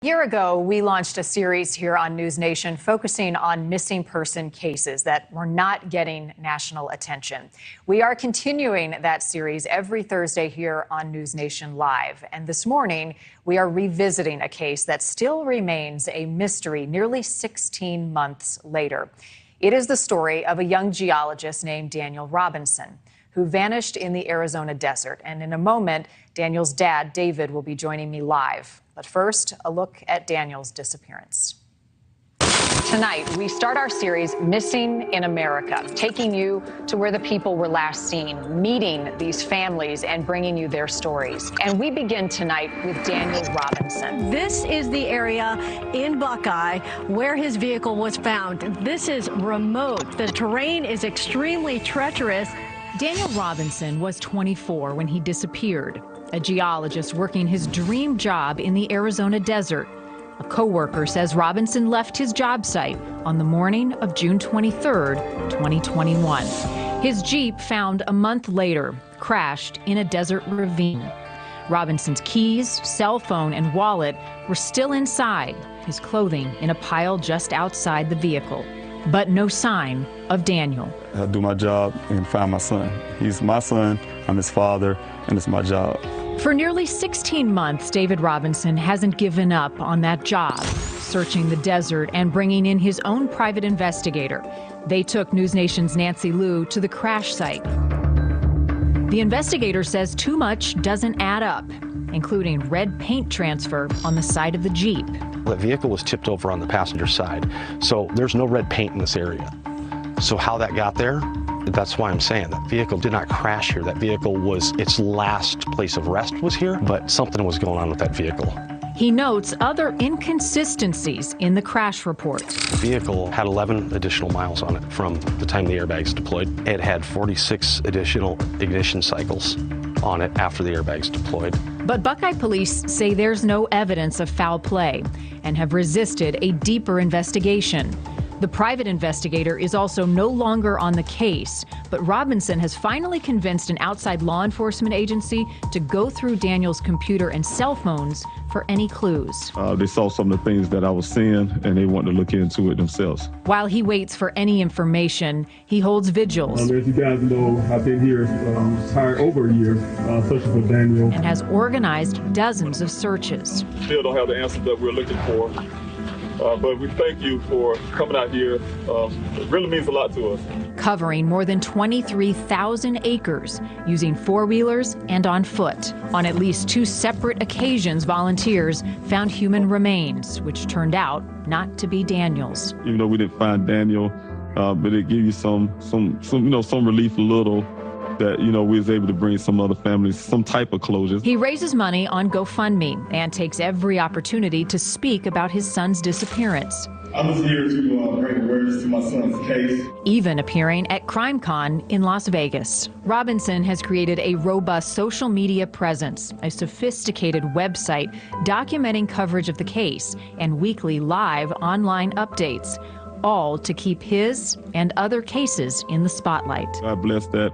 A year ago, we launched a series here on News Nation focusing on missing person cases that were not getting national attention. We are continuing that series every Thursday here on News Nation Live. And this morning, we are revisiting a case that still remains a mystery nearly 16 months later. It is the story of a young geologist named Daniel Robinson, who vanished in the Arizona desert. And in a moment, Daniel's dad, David, will be joining me live. But first, a look at Daniel's disappearance. Tonight, we start our series, Missing in America, taking you to where the people were last seen, meeting these families and bringing you their stories. And we begin tonight with Daniel Robinson. This is the area in Buckeye where his vehicle was found. This is remote. The terrain is extremely treacherous. Daniel Robinson was 24 when he disappeared, a geologist working his dream job in the Arizona desert. A coworker says Robinson left his job site on the morning of June 23, 2021. His Jeep, found a month later, crashed in a desert ravine. Robinson's keys, cell phone, and wallet were still inside, his clothing in a pile just outside the vehicle. But no sign of Daniel. I do my job and find my son. He's my son, I'm his father, and it's my job. For nearly 16 months, David Robinson hasn't given up on that job, searching the desert and bringing in his own private investigator. They took News Nation's Nancy Liu to the crash site. The investigator says too much doesn't add up, including red paint transfer on the side of the Jeep. The vehicle was tipped over on the passenger side, so there's no red paint in this area. So how that got there, that's why I'm saying that vehicle did not crash here. That vehicle was, its last place of rest was here, but something was going on with that vehicle. He notes other inconsistencies in the crash report. The vehicle had 11 additional miles on it from the time the airbags deployed. It had 46 additional ignition cycles on it after the airbags deployed. But Buckeye police say there's no evidence of foul play and have resisted a deeper investigation. The private investigator is also no longer on the case, but Robinson has finally convinced an outside law enforcement agency to go through Daniel's computer and cell phones for any clues. They saw some of the things that I was seeing, and they wanted to look into it themselves. While he waits for any information, he holds vigils. As you guys know, I've been here over a year searching for Daniel. And has organized dozens of searches. Still don't have the answers that we're looking for. But we thank you for coming out here. It really means a lot to us. Covering more than 23,000 acres, using four-wheelers and on foot. On at least two separate occasions, volunteers found human remains, which turned out not to be Daniel's. Even though we didn't find Daniel, but it gave you some relief a little. That, we was able to bring some other families some type of closure. He raises money on GoFundMe and takes every opportunity to speak about his son's disappearance. I'm just here to bring awareness to my son's case. Even appearing at CrimeCon in Las Vegas. Robinson has created a robust social media presence, a sophisticated website documenting coverage of the case, and weekly live online updates, all to keep his and other cases in the spotlight. I'm blessed that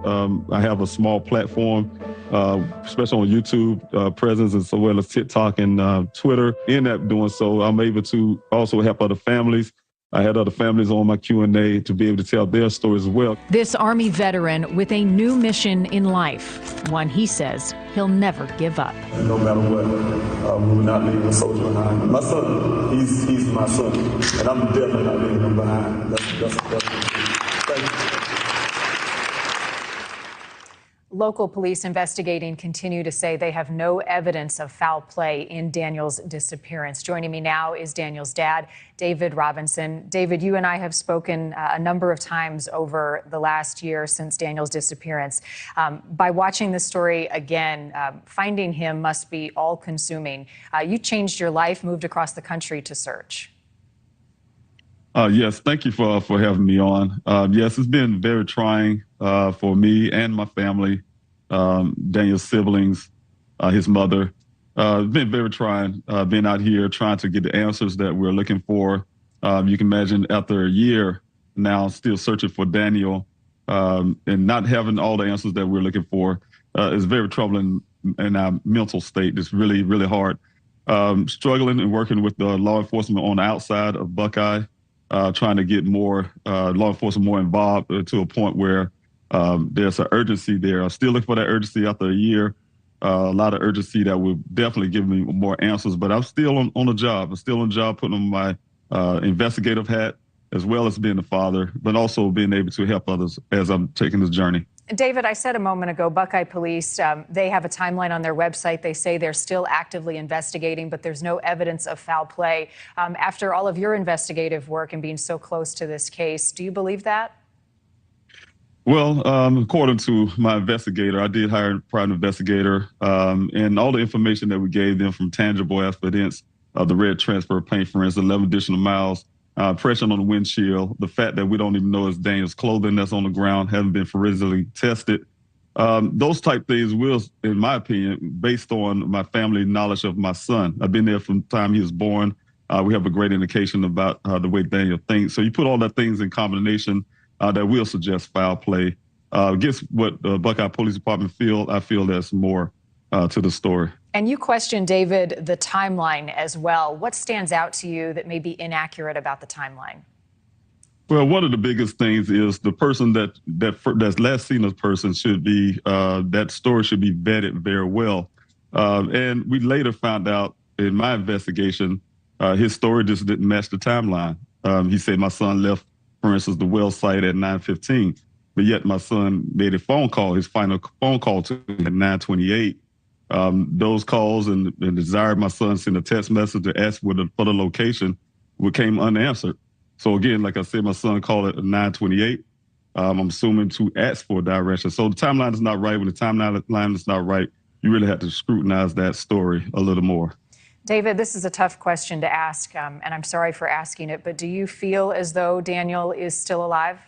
I have a small platform, especially on YouTube presence, as well as TikTok and Twitter. In that doing so, I'm able to also help other families. I had other families on my Q&A to be able to tell their stories as well. This Army veteran with a new mission in life, one he says he'll never give up. And no matter what, we will not leave a soldier behind. My son, he's my son, and I'm definitely not leaving him behind. That's thank you. Local police investigating continue to say they have no evidence of foul play in Daniel's disappearance. Joining me now is Daniel's dad, David Robinson. David, you and I have spoken a number of times over the last year since Daniel's disappearance. By watching this story again, finding him must be all-consuming. You changed your life, moved across the country to search. Yes, thank you for having me on. Yes, it's been very trying for me and my family, Daniel's siblings, his mother. It's been very trying being out here trying to get the answers that we're looking for. You can imagine after a year now still searching for Daniel and not having all the answers that we're looking for is very troubling in our mental state. It's really, really hard. struggling and working with the law enforcement on the outside of Buckeye, trying to get more law enforcement more involved to a point where there's an urgency there. I'm still looking for that urgency after a year. A lot of urgency that will definitely give me more answers, but I'm still on the job. I'm still on the job, putting on my investigative hat, as well as being a father, but also being able to help others as I'm taking this journey. David, I said a moment ago, Buckeye Police, they have a timeline on their website. They say they're still actively investigating, but there's no evidence of foul play. After all of your investigative work and being so close to this case, do you believe that? Well, according to my investigator, I did hire a private investigator, and all the information that we gave them from tangible evidence of the red transfer paint, for instance, 11 additional miles, pressure on the windshield, the fact that we don't even know it's Daniel's clothing that's on the ground, haven't been forensically tested. Those type things will, in my opinion, based on my family knowledge of my son. I've been there from the time he was born. We have a great indication about the way Daniel thinks. So you put all that things in combination that will suggest foul play. Against what the Buckeye Police Department feel, I feel there's more to the story. And you questioned, David, the timeline as well. What stands out to you that may be inaccurate about the timeline? Well, one of the biggest things is the person that's last seen a person should be, that story should be vetted very well. And we later found out in my investigation, his story just didn't match the timeline. He said my son left, for instance, the well site at 9:15, but yet my son made a phone call, his final phone call to him at 9:28. Those calls and the desire my son sent a text message to ask for the location came unanswered. So again, like I said, my son called at 9:28. I'm assuming to ask for direction. So the timeline is not right. When the timeline is not right, you really have to scrutinize that story a little more. David, this is a tough question to ask, and I'm sorry for asking it, but do you feel as though Daniel is still alive?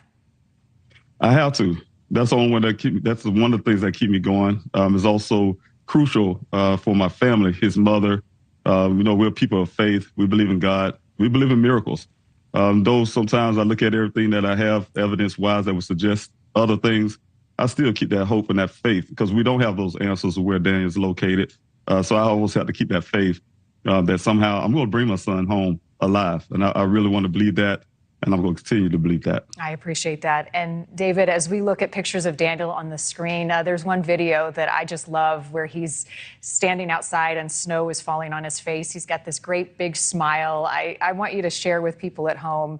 I have to. That's the only one that's one of the things that keep me going. Is also crucial for my family, his mother. We're people of faith. We believe in God. We believe in miracles. Though sometimes I look at everything that I have evidence-wise that would suggest other things, I still keep that hope and that faith because we don't have those answers of where Daniel is located. So I always have to keep that faith that somehow I'm going to bring my son home alive. And I really want to believe that. And I'm going to continue to believe that. I appreciate that. And David, as we look at pictures of Daniel on the screen, there's one video that I just love where he's standing outside and snow is falling on his face. He's got this great big smile. I want you to share with people at home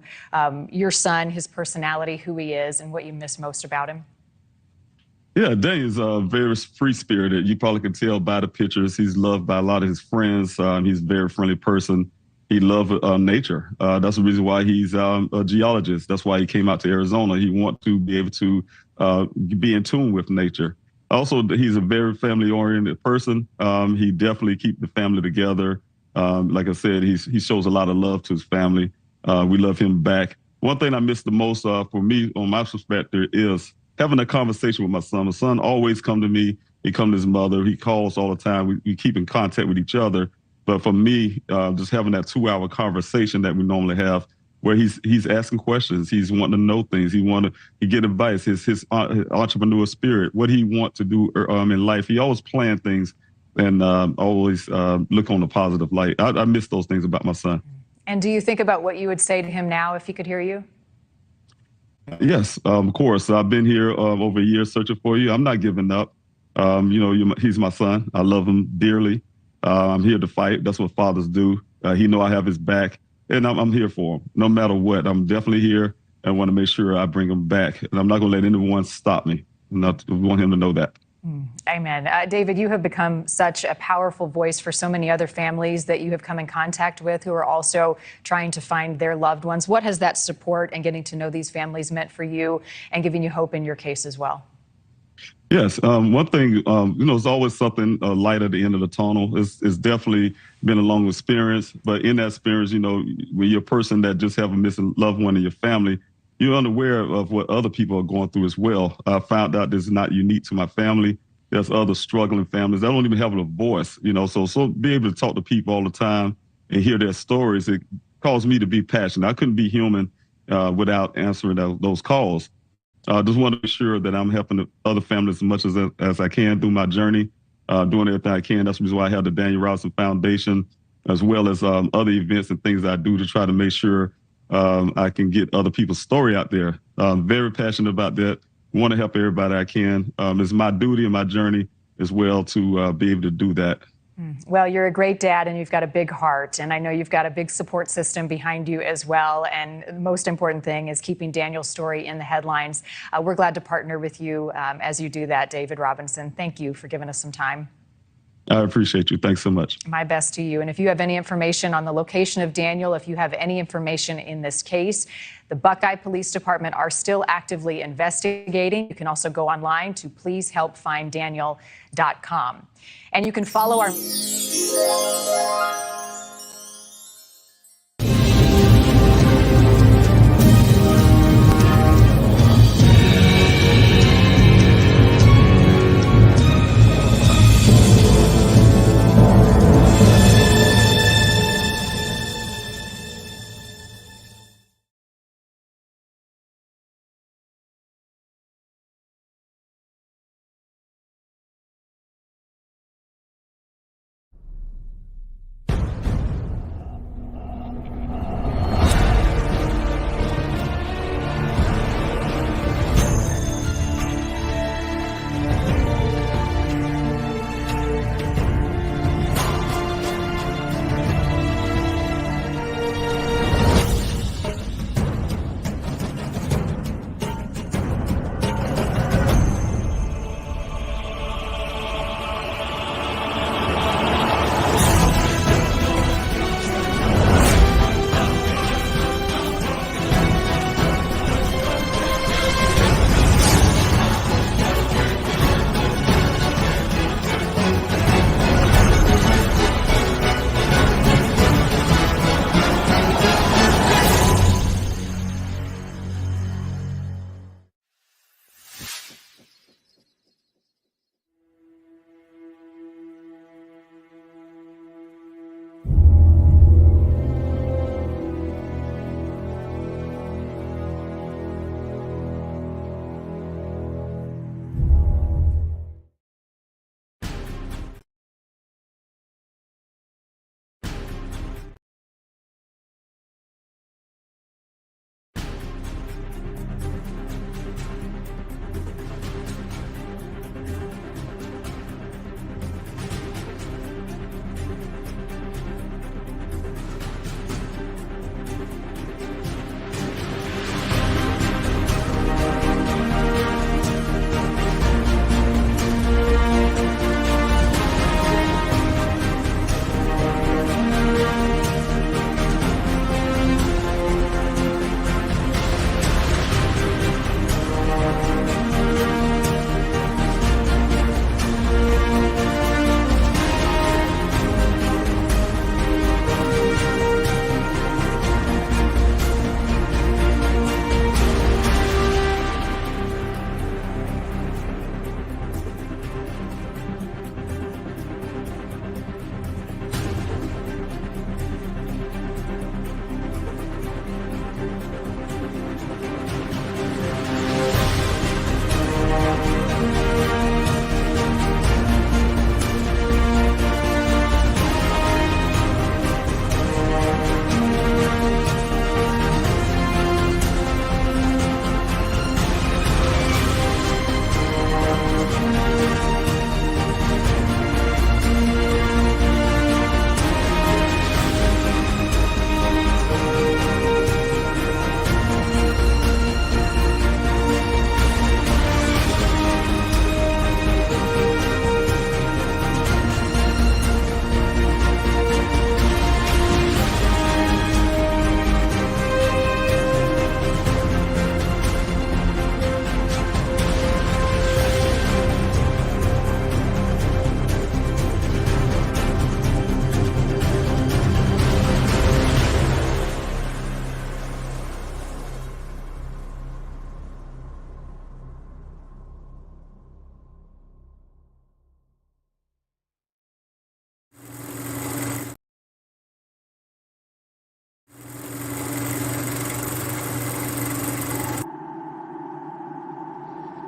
your son, his personality, who he is, and what you miss most about him. Yeah, Daniel's very free-spirited. You probably can tell by the pictures. He's loved by a lot of his friends. He's a very friendly person. He loves nature. That's the reason why he's a geologist. That's why he came out to Arizona. He wants to be able to be in tune with nature. Also, he's a very family-oriented person. He definitely keeps the family together. Like I said, he shows a lot of love to his family. We love him back. One thing I miss the most for me, on my perspective, is having a conversation with my son. My son always come to me. He come to his mother. He calls all the time. We keep in contact with each other. But for me, just having that 2-hour conversation that we normally have, where he's asking questions, he's wanting to know things, he get advice, his entrepreneur spirit, what he want to do in life. He always plan things and always look on the positive light. I miss those things about my son. And do you think about what you would say to him now if he could hear you? Yes, of course. I've been here over a year searching for you. I'm not giving up. He's my son. I love him dearly. I'm here to fight. That's what fathers do. He know I have his back, and I'm here for him. No matter what, I'm definitely here and want to make sure I bring him back. And I'm not going to let anyone stop me. I want him to know that. Amen. David, you have become such a powerful voice for so many other families that you have come in contact with who are also trying to find their loved ones. What has that support and getting to know these families meant for you and giving you hope in your case as well? Yes. One thing, there's always something light at the end of the tunnel. It's definitely been a long experience. But in that experience, when you're a person that just have a missing loved one in your family, you're unaware of what other people are going through as well. I found out this is not unique to my family. There's other struggling families that don't even have a voice, So be able to talk to people all the time and hear their stories, it caused me to be passionate. I couldn't be human without answering those calls. I just want to be sure that I'm helping the other families as much as I can through my journey, doing everything I can. That's the reason why I have the Daniel Robinson Foundation. as well as other events and things I do to try to make sure I can get other people's story out there. Very passionate about that. Want to help everybody I can. It's my duty and my journey as well to be able to do that. Well, you're a great dad and you've got a big heart, and I know you've got a big support system behind you as well. And the most important thing is keeping Daniel's story in the headlines. We're glad to partner with you as you do that, David Robinson. Thank you for giving us some time. I appreciate you. Thanks so much. My best to you. And if you have any information on the location of Daniel, if you have any information in this case, the Buckeye Police Department are still actively investigating. You can also go online to pleasehelpfinddaniel.com. And you can follow our...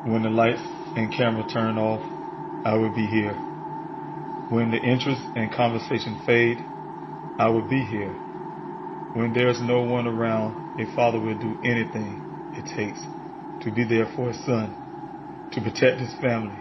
When the lights and camera turn off, I will be here. When the interest and conversation fade, I will be here. When there's no one around, a father will do anything it takes to be there for his son, to protect his family.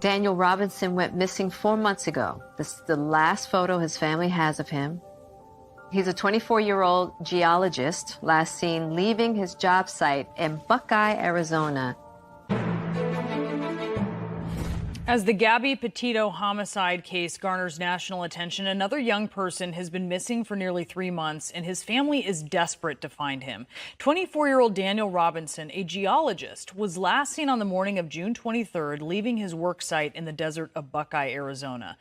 Daniel Robinson went missing 4 months ago. This is the last photo his family has of him. He's a 24-year-old geologist, last seen leaving his job site in Buckeye, Arizona. As the Gabby Petito homicide case garners national attention, another young person has been missing for nearly 3 months, and his family is desperate to find him. 24-year-old Daniel Robinson, a geologist, was last seen on the morning of June 23rd, leaving his work site in the desert of Buckeye, Arizona.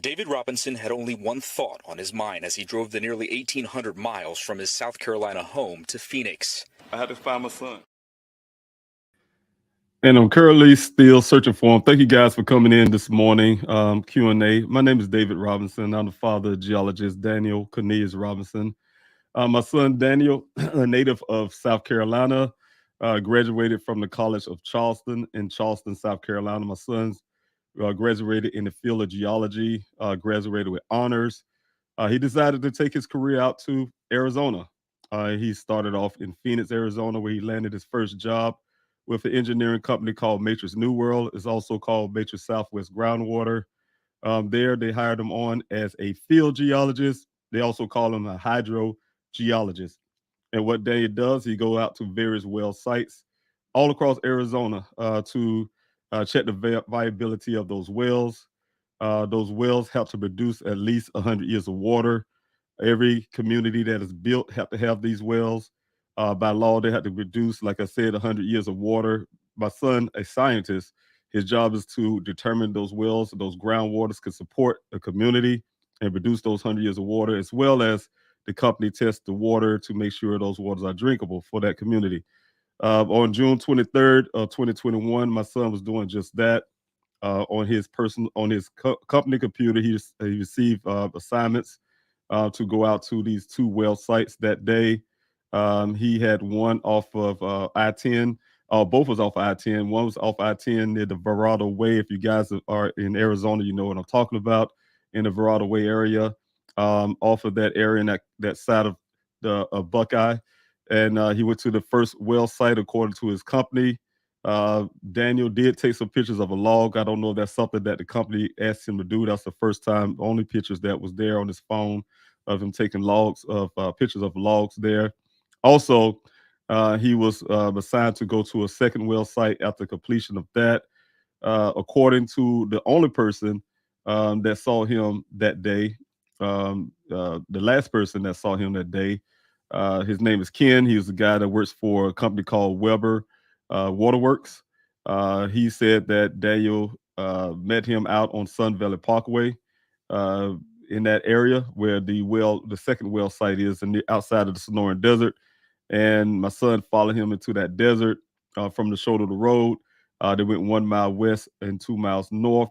David Robinson had only one thought on his mind as he drove the nearly 1,800 miles from his South Carolina home to Phoenix. I had to find my son. And I'm currently still searching for him. Thank you guys for coming in this morning, Q&A. My name is David Robinson. I'm the father of geologist Daniel Cornelius Robinson. My son Daniel, a native of South Carolina, graduated from the College of Charleston in Charleston, South Carolina. My son's graduated in the field of geology, graduated with honors. He decided to take his career out to Arizona. He started off in Phoenix, Arizona, where he landed his first job with an engineering company called Matrix New World. It's also called Matrix Southwest Groundwater. There, they hired him on as a field geologist. They also call him a hydrogeologist. And what Daniel does, he go out to various well sites all across Arizona to check the viability of those wells. Those wells have to produce at least 100 years of water. Every community that is built have to have these wells. By law, they have to produce, like I said, 100 years of water. My son, a scientist, his job is to determine those wells, those groundwaters can support the community and produce those 100 years of water, as well as the company tests the water to make sure those waters are drinkable for that community. On June 23rd of 2021, my son was doing just that. On his company computer, he received assignments to go out to these 2 well sites that day. He had one off of I-10. Both was off I-10. One was off I-10 near the Verrado Way. If you guys are in Arizona, you know what I'm talking about, in the Verrado Way area, off of that area and that side of the Buckeye. And he went to the first well site according to his company. Daniel did take some pictures of a log. I don't know if that's something that the company asked him to do. That's the first time, only pictures that was there on his phone of him taking pictures of logs there. Also, he was assigned to go to a second well site after completion of that. According to the only person that saw him that day, the last person that saw him that day, his name is Ken. He was the guy that works for a company called Weber Waterworks. He said that Daniel met him out on Sun Valley Parkway in that area where the second well site is outside of the Sonoran Desert. And my son followed him into that desert from the shoulder of the road. They went 1 mile west and 2 miles north,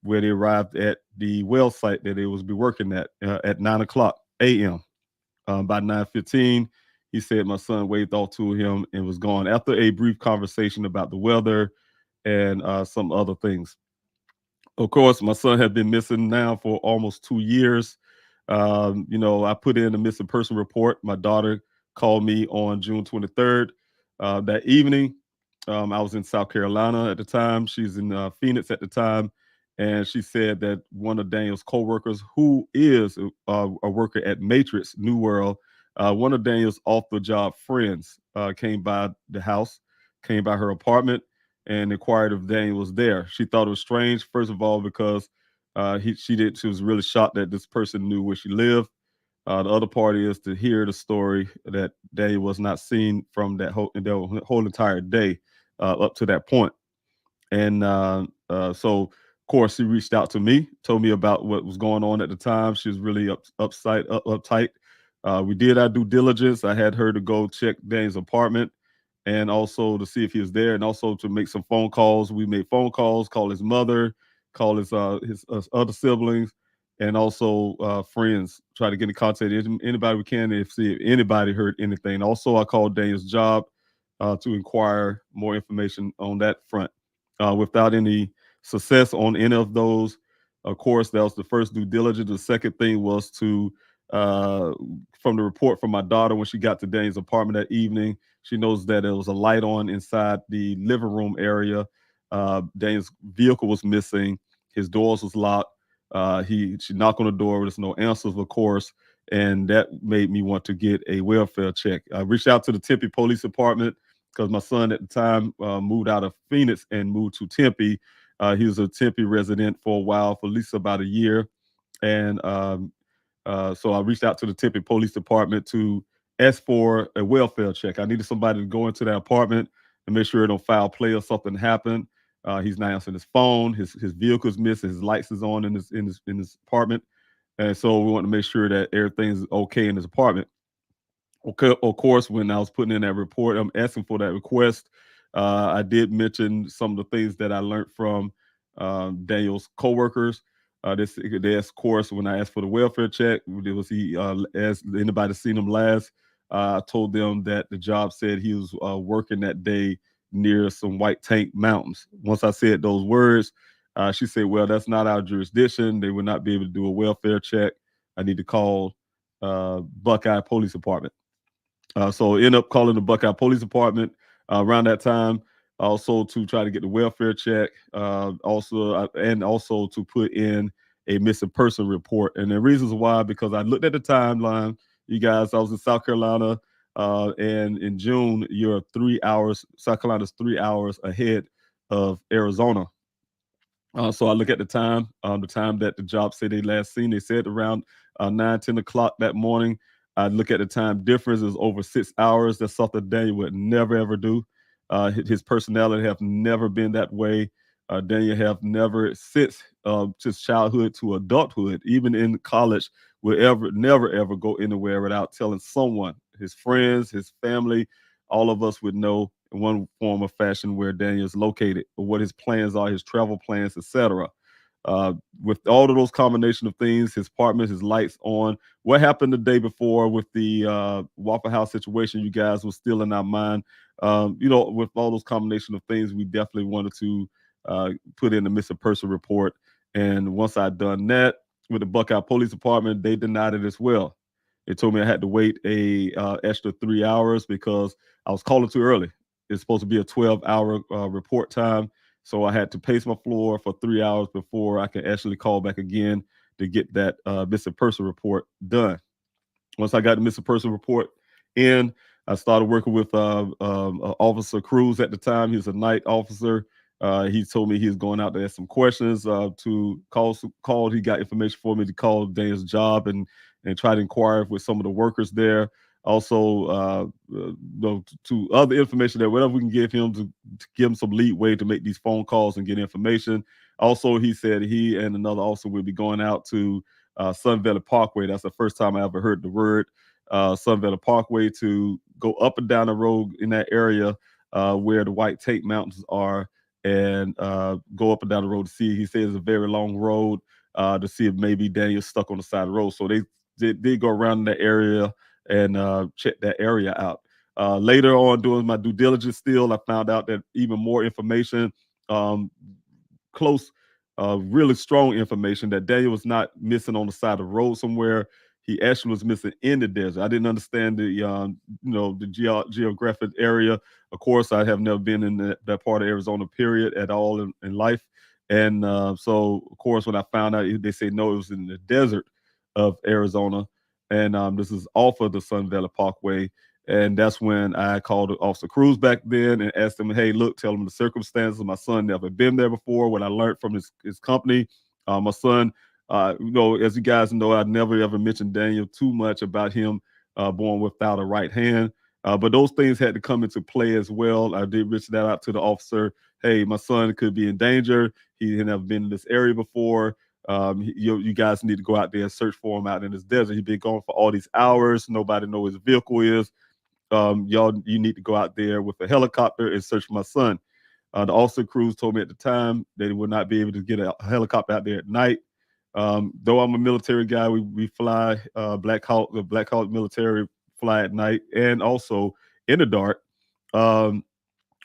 where they arrived at the well site that they was be working at 9:00 a.m. By 9:15, he said my son waved off to him and was gone after a brief conversation about the weather and some other things. Of course, my son had been missing now for almost 2 years. I put in a missing person report. My daughter called me on June 23rd. That evening, I was in South Carolina at the time. She's in Phoenix at the time. And she said that one of Daniel's coworkers, who is a worker at Matrix New World, One of Daniel's off-the-job friends came by the house, came by her apartment, and inquired if Daniel was there. She thought it was strange, first of all, because she was really shocked that this person knew where she lived. The other party is to hear the story that Daniel was not seen from the whole entire day up to that point. And so, of course, she reached out to me, told me about what was going on at the time. She was really uptight. We did our due diligence. I had her to go check Daniel's apartment and also to see if he was there and also to make some phone calls. We made phone calls, call his mother, call his other siblings, and also friends, try to get in contact with anybody we can and see if anybody heard anything. Also, I called Daniel's job to inquire more information on that front. Without any success on any of those, of course, that was the first due diligence. The second thing was to, from the report from my daughter when she got to Daniel's apartment that evening, she knows that there was a light on inside the living room area. Daniel's vehicle was missing. His doors was locked. She knocked on the door. There's no answers, of course, and that made me want to get a welfare check. I reached out to the Tempe Police Department because my son at the time moved out of Phoenix and moved to Tempe. He was a Tempe resident for a while, for at least about a year, and so I reached out to the Tempe Police Department to ask for a welfare check. I needed somebody to go into that apartment and make sure no foul play or something happened. He's not answering his phone. His vehicle's missing. His lights is on in his apartment, and so we want to make sure that everything's okay in his apartment. Okay, of course, when I was putting in that report, I'm asking for that request. I did mention some of the things that I learned from Daniel's coworkers. They asked, of course, when I asked for the welfare check, was he asked anybody seen him last? I told them that the job said he was working that day near some White Tank Mountains. Once I said those words, she said, well, that's not our jurisdiction. They would not be able to do a welfare check. I need to call Buckeye Police Department. So I ended up calling the Buckeye Police Department around that time, also to try to get the welfare check, also to put in a missing person report. And the reasons why, because I looked at the timeline, you guys, I was in South Carolina, and in June, South Carolina's 3 hours ahead of Arizona. So I look at the time that the job said they last seen. They said around 9, 10 o'clock that morning. I look at the time difference is over 6 hours. That's something Daniel would never, ever do. His personality have never been that way. Daniel have never, since just childhood to adulthood, even in college, would never, ever go anywhere without telling someone, his friends, his family, all of us would know in one form or fashion where Daniel is located, or what his plans are, his travel plans, etc. With all of those combination of things, his apartment, his lights on. What happened the day before with the Waffle House situation, you guys, was still in our mind. With all those combination of things, we definitely wanted to put in the missing person report. And once I'd done that with the Buckeye Police Department, they denied it as well. They told me I had to wait a extra 3 hours because I was calling too early. It's supposed to be a 12-hour report time. So I had to pace my floor for 3 hours before I could actually call back again to get that missing person report done. Once I got the missing person report in, I started working with Officer Cruz at the time. He was a night officer. He told me he was going out to ask some questions to call. He got information for me to call Daniel's job and try to inquire with some of the workers there. Also, to other information that whatever we can give him to give him some leeway to make these phone calls and get information. Also, he said he and another officer will be going out to Sun Valley Parkway. That's the first time I ever heard the word Sun Valley Parkway, to go up and down the road in that area where the White Tank Mountains are, and go up and down the road to see. He says it's a very long road to see if maybe Daniel's stuck on the side of the road. So they did go around in that area and check that area out. Later on, doing my due diligence still, I found out that even more information, really strong information, that Daniel was not missing on the side of the road somewhere. He actually was missing in the desert. I didn't understand the geographic area. Of course, I have never been in that part of Arizona, period, at all in life. And so, of course, when I found out, they say no, it was in the desert of Arizona. and this is off of the Sun Valley Parkway. And that's when I called Officer Cruz back then and asked him, hey, look, tell him the circumstances. My son never been there before. What I learned from his company, my son, as you guys know, I never ever mentioned Daniel too much about him born without a right hand. But those things had to come into play as well. I did reach that out to the officer. Hey, my son could be in danger. He had never been in this area before. You guys need to go out there and search for him out in this desert. He's been gone for all these hours. Nobody knows where his vehicle is. You need to go out there with a helicopter and search for my son. The officer crews told me at the time they would not be able to get a helicopter out there at night. Though I'm a military guy, we fly Black Hawk military fly at night and also in the dark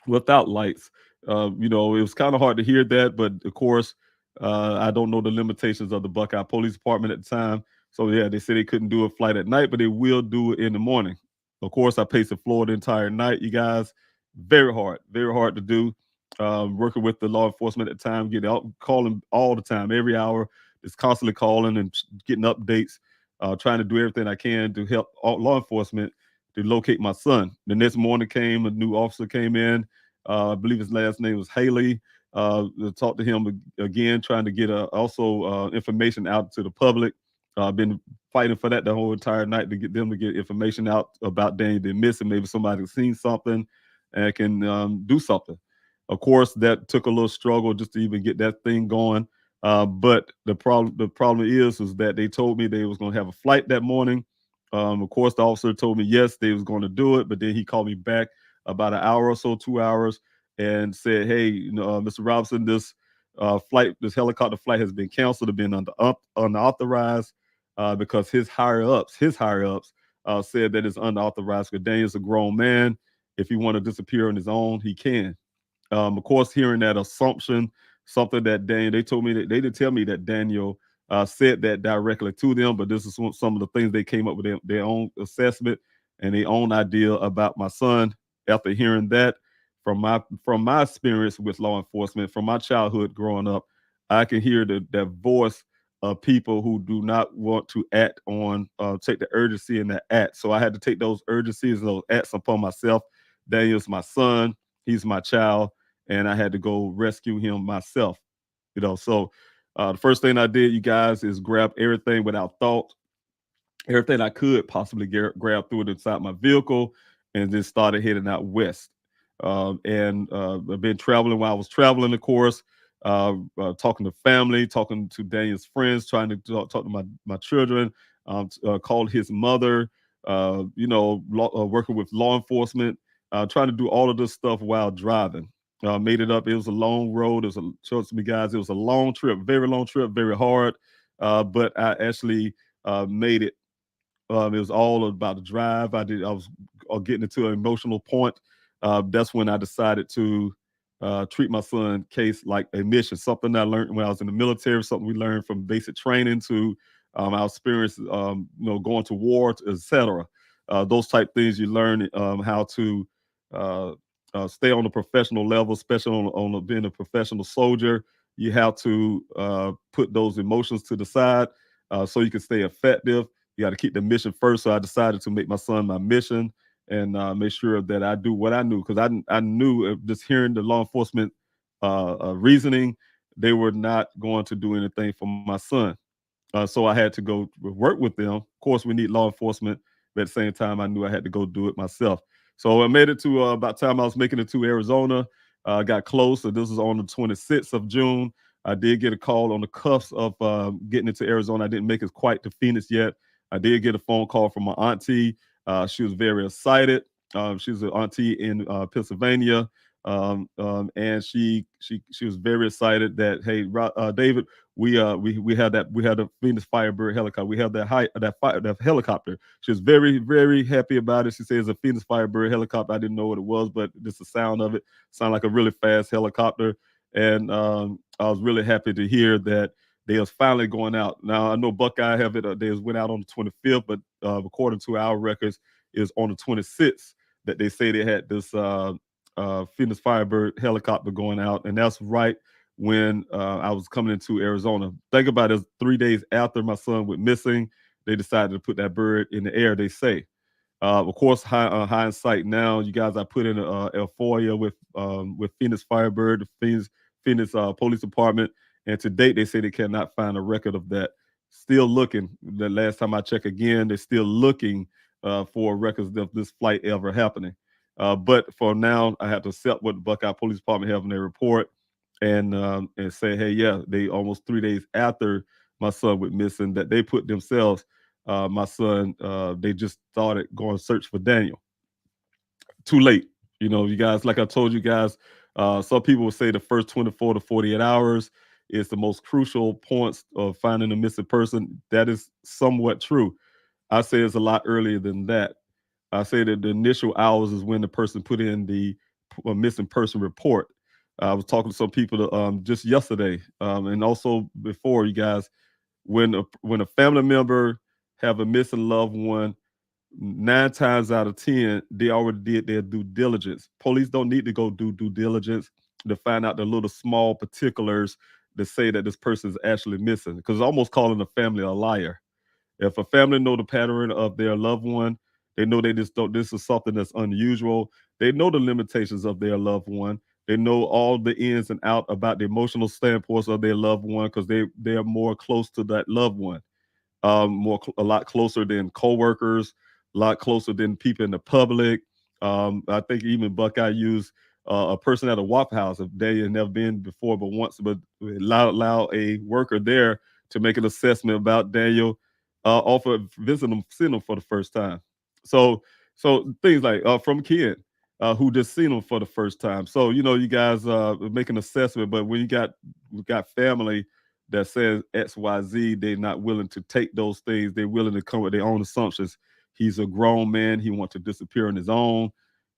without lights. It was kind of hard to hear that, but of course, I don't know the limitations of the Buckeye Police Department at the time. So yeah, they said they couldn't do a flight at night, but they will do it in the morning. Of course, I paced the floor the entire night, you guys. Very hard to do. Working with the law enforcement at the time, calling all the time, every hour, just constantly calling and getting updates, trying to do everything I can to help law enforcement to locate my son. The next morning a new officer came in. I believe his last name was Haley. Talked to him again, trying to get information out to the public. I've been fighting for that the whole entire night to get them to get information out about Daniel being missing. Maybe somebody's seen something and can do something. Of course, that took a little struggle just to even get that thing going. But the problem is that they told me they was going to have a flight that morning. Of course, the officer told me yes, they was going to do it, but then he called me back about an hour or so, 2 hours, and said, "Hey, Mr. Robinson, this helicopter flight has been canceled, have been unauthorized because his higher ups said that it's unauthorized. Because Daniel's a grown man. If he want to disappear on his own, he can." Of course, hearing that assumption, something that they told me that they didn't tell me that Daniel said that directly to them, but this is some of the things they came up with their own assessment and their own idea about my son. After hearing that from my experience with law enforcement, from my childhood growing up, I can hear that voice of people who do not want to act on, take the urgency in that act. So I had to take those urgencies and those acts upon myself. Daniel's my son. He's my child, and I had to go rescue him myself. So the first thing I did, you guys, is grab everything without thought, everything I could possibly grab through it inside my vehicle, and then started heading out west. I've been traveling while I was traveling, of course, talking to family, talking to Daniel's friends, trying to talk to my children, called his mother, working with law enforcement, trying to do all of this stuff while driving. Made it up. It was a long road. Trust me, guys, it was a long trip, very long trip, very hard. But I actually made it. It was all about the drive. I was getting into an emotional point. That's when I decided to treat my son's case like a mission, something I learned when I was in the military, something we learned from basic training to our experience, going to war, etc. Those type things you learn how to stay on a professional level, especially on being a professional soldier. You have to put those emotions to the side so you can stay effective. You got to keep the mission first. So I decided to make my son my mission and make sure that I do what I knew, because I knew just hearing the law enforcement reasoning, they were not going to do anything for my son. So I had to go work with them. Of course, we need law enforcement, but at the same time, I knew I had to go do it myself. So I made it to about time I was making it to Arizona. Got close. So this was on the 26th of June. I did get a call on the cuffs of getting into Arizona. I didn't make it quite to Phoenix yet. I did get a phone call from my auntie. She was very excited. She's an auntie in Pennsylvania. And she was very excited that, hey, David, we had a Phoenix Firebird helicopter. We have that helicopter. She was very, very happy about it. She says a Phoenix Firebird helicopter. I didn't know what it was, but just the sound of it sounded like a really fast helicopter. And I was really happy to hear that they was finally going out. Now I know Buckeye have it. They went out on the 25th, but according to our records, is on the 26th that they say they had this Phoenix Firebird helicopter going out, and that's right when I was coming into Arizona. Think about it, 3 days after my son went missing. they decided to put that bird in the air, they say. Of course, hindsight now, you guys, I put in a FOIA with Phoenix Firebird, the Phoenix Police Department, and to date, they say they cannot find a record of that. Still looking. The last time I checked again, they're still looking for records of this flight ever happening. But for now, I have to accept what the Buckeye Police Department have in their report and say, hey, yeah, they almost 3 days after my son went missing, that they put themselves, my son, they just started going to search for Daniel. Too late. You know, you guys, like I told you guys, some people would say the first 24 to 48 hours is the most crucial points of finding a missing person. That is somewhat true. I say it's a lot earlier than that. I say that the initial hours is when the person put in the missing person report. I was talking to some people just yesterday, and also before, you guys, when a family member have a missing loved one, 9 times out of 10, they already did their due diligence. Police don't need to go do due diligence to find out the little small particulars to say that this person is actually missing, because it's almost calling the family a liar. If a family know the pattern of their loved one, they know they just don't, this is something that's unusual. They know the limitations of their loved one. They know all the ins and out about the emotional standpoints of their loved one, because they are more close to that loved one, a lot closer than coworkers, a lot closer than people in the public. I think even Buckeye used a person at a Waffle House, if they had never been before but once, but allow a worker there to make an assessment about Daniel, off of visiting him, seeing him for the first time. So things like from a kid who just seen him for the first time. So you guys make an assessment, but when we got family that says XYZ, they're not willing to take those things. They're willing to come with their own assumptions. He's a grown man. He wants to disappear on his own.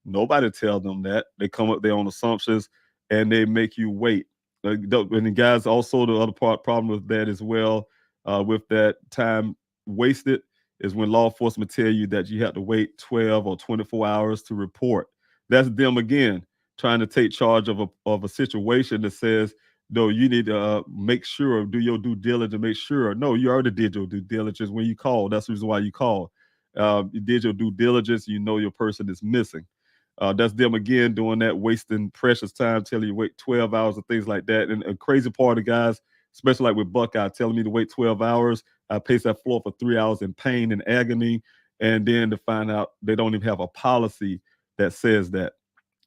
Nobody tell them that. They come up with their own assumptions, and they make you wait. And the guys, also the other problem with that as well, with that time wasted, is when law enforcement tell you that you have to wait 12 or 24 hours to report. That's them again trying to take charge of a situation that says, no, you need to make sure, do your due diligence, make sure. No, you already did your due diligence when you called. That's the reason why you called. You did your due diligence. You know your person is missing. That's them again doing that, wasting precious time, telling you wait 12 hours and things like that. And a crazy part of guys, especially like with Buckeye, telling me to wait 12 hours. I pace that floor for 3 hours in pain and agony. And then to find out they don't even have a policy that says that.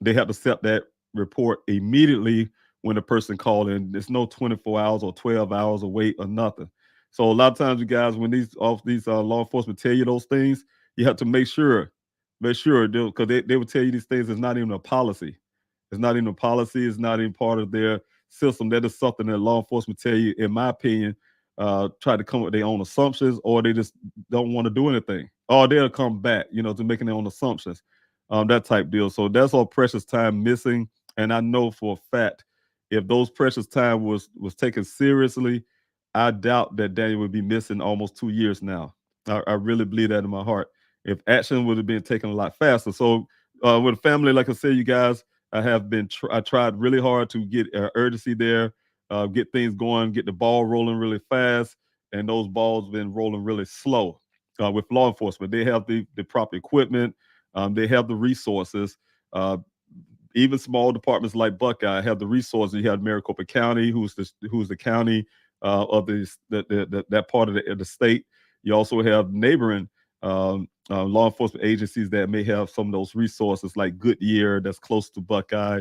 They have to set that report immediately when the person called in. There's no 24 hours or 12 hours of wait or nothing. So a lot of times, you guys, when these law enforcement tell you those things, you have to make sure, because they will tell you these things. It's not even a policy. It's not even a policy. It's not even part of their system. That is something that law enforcement tell you, in my opinion, try to come up with their own assumptions, or they just don't want to do anything, or they'll come back, to making their own assumptions, that type deal. So that's all precious time missing. And I know for a fact, if those precious time was taken seriously, I doubt that Daniel would be missing almost 2 years now. I really believe that in my heart. If action would have been taken a lot faster. So with a family, like I said, you guys, I tried really hard to get urgency there, get things going, get the ball rolling really fast, and those balls been rolling really slow. With law enforcement, they have the proper equipment, they have the resources. Even small departments like Buckeye have the resources. You have Maricopa County, who's the county of that part of the state. You also have neighboring law enforcement agencies that may have some of those resources, like Goodyear, that's close to Buckeye,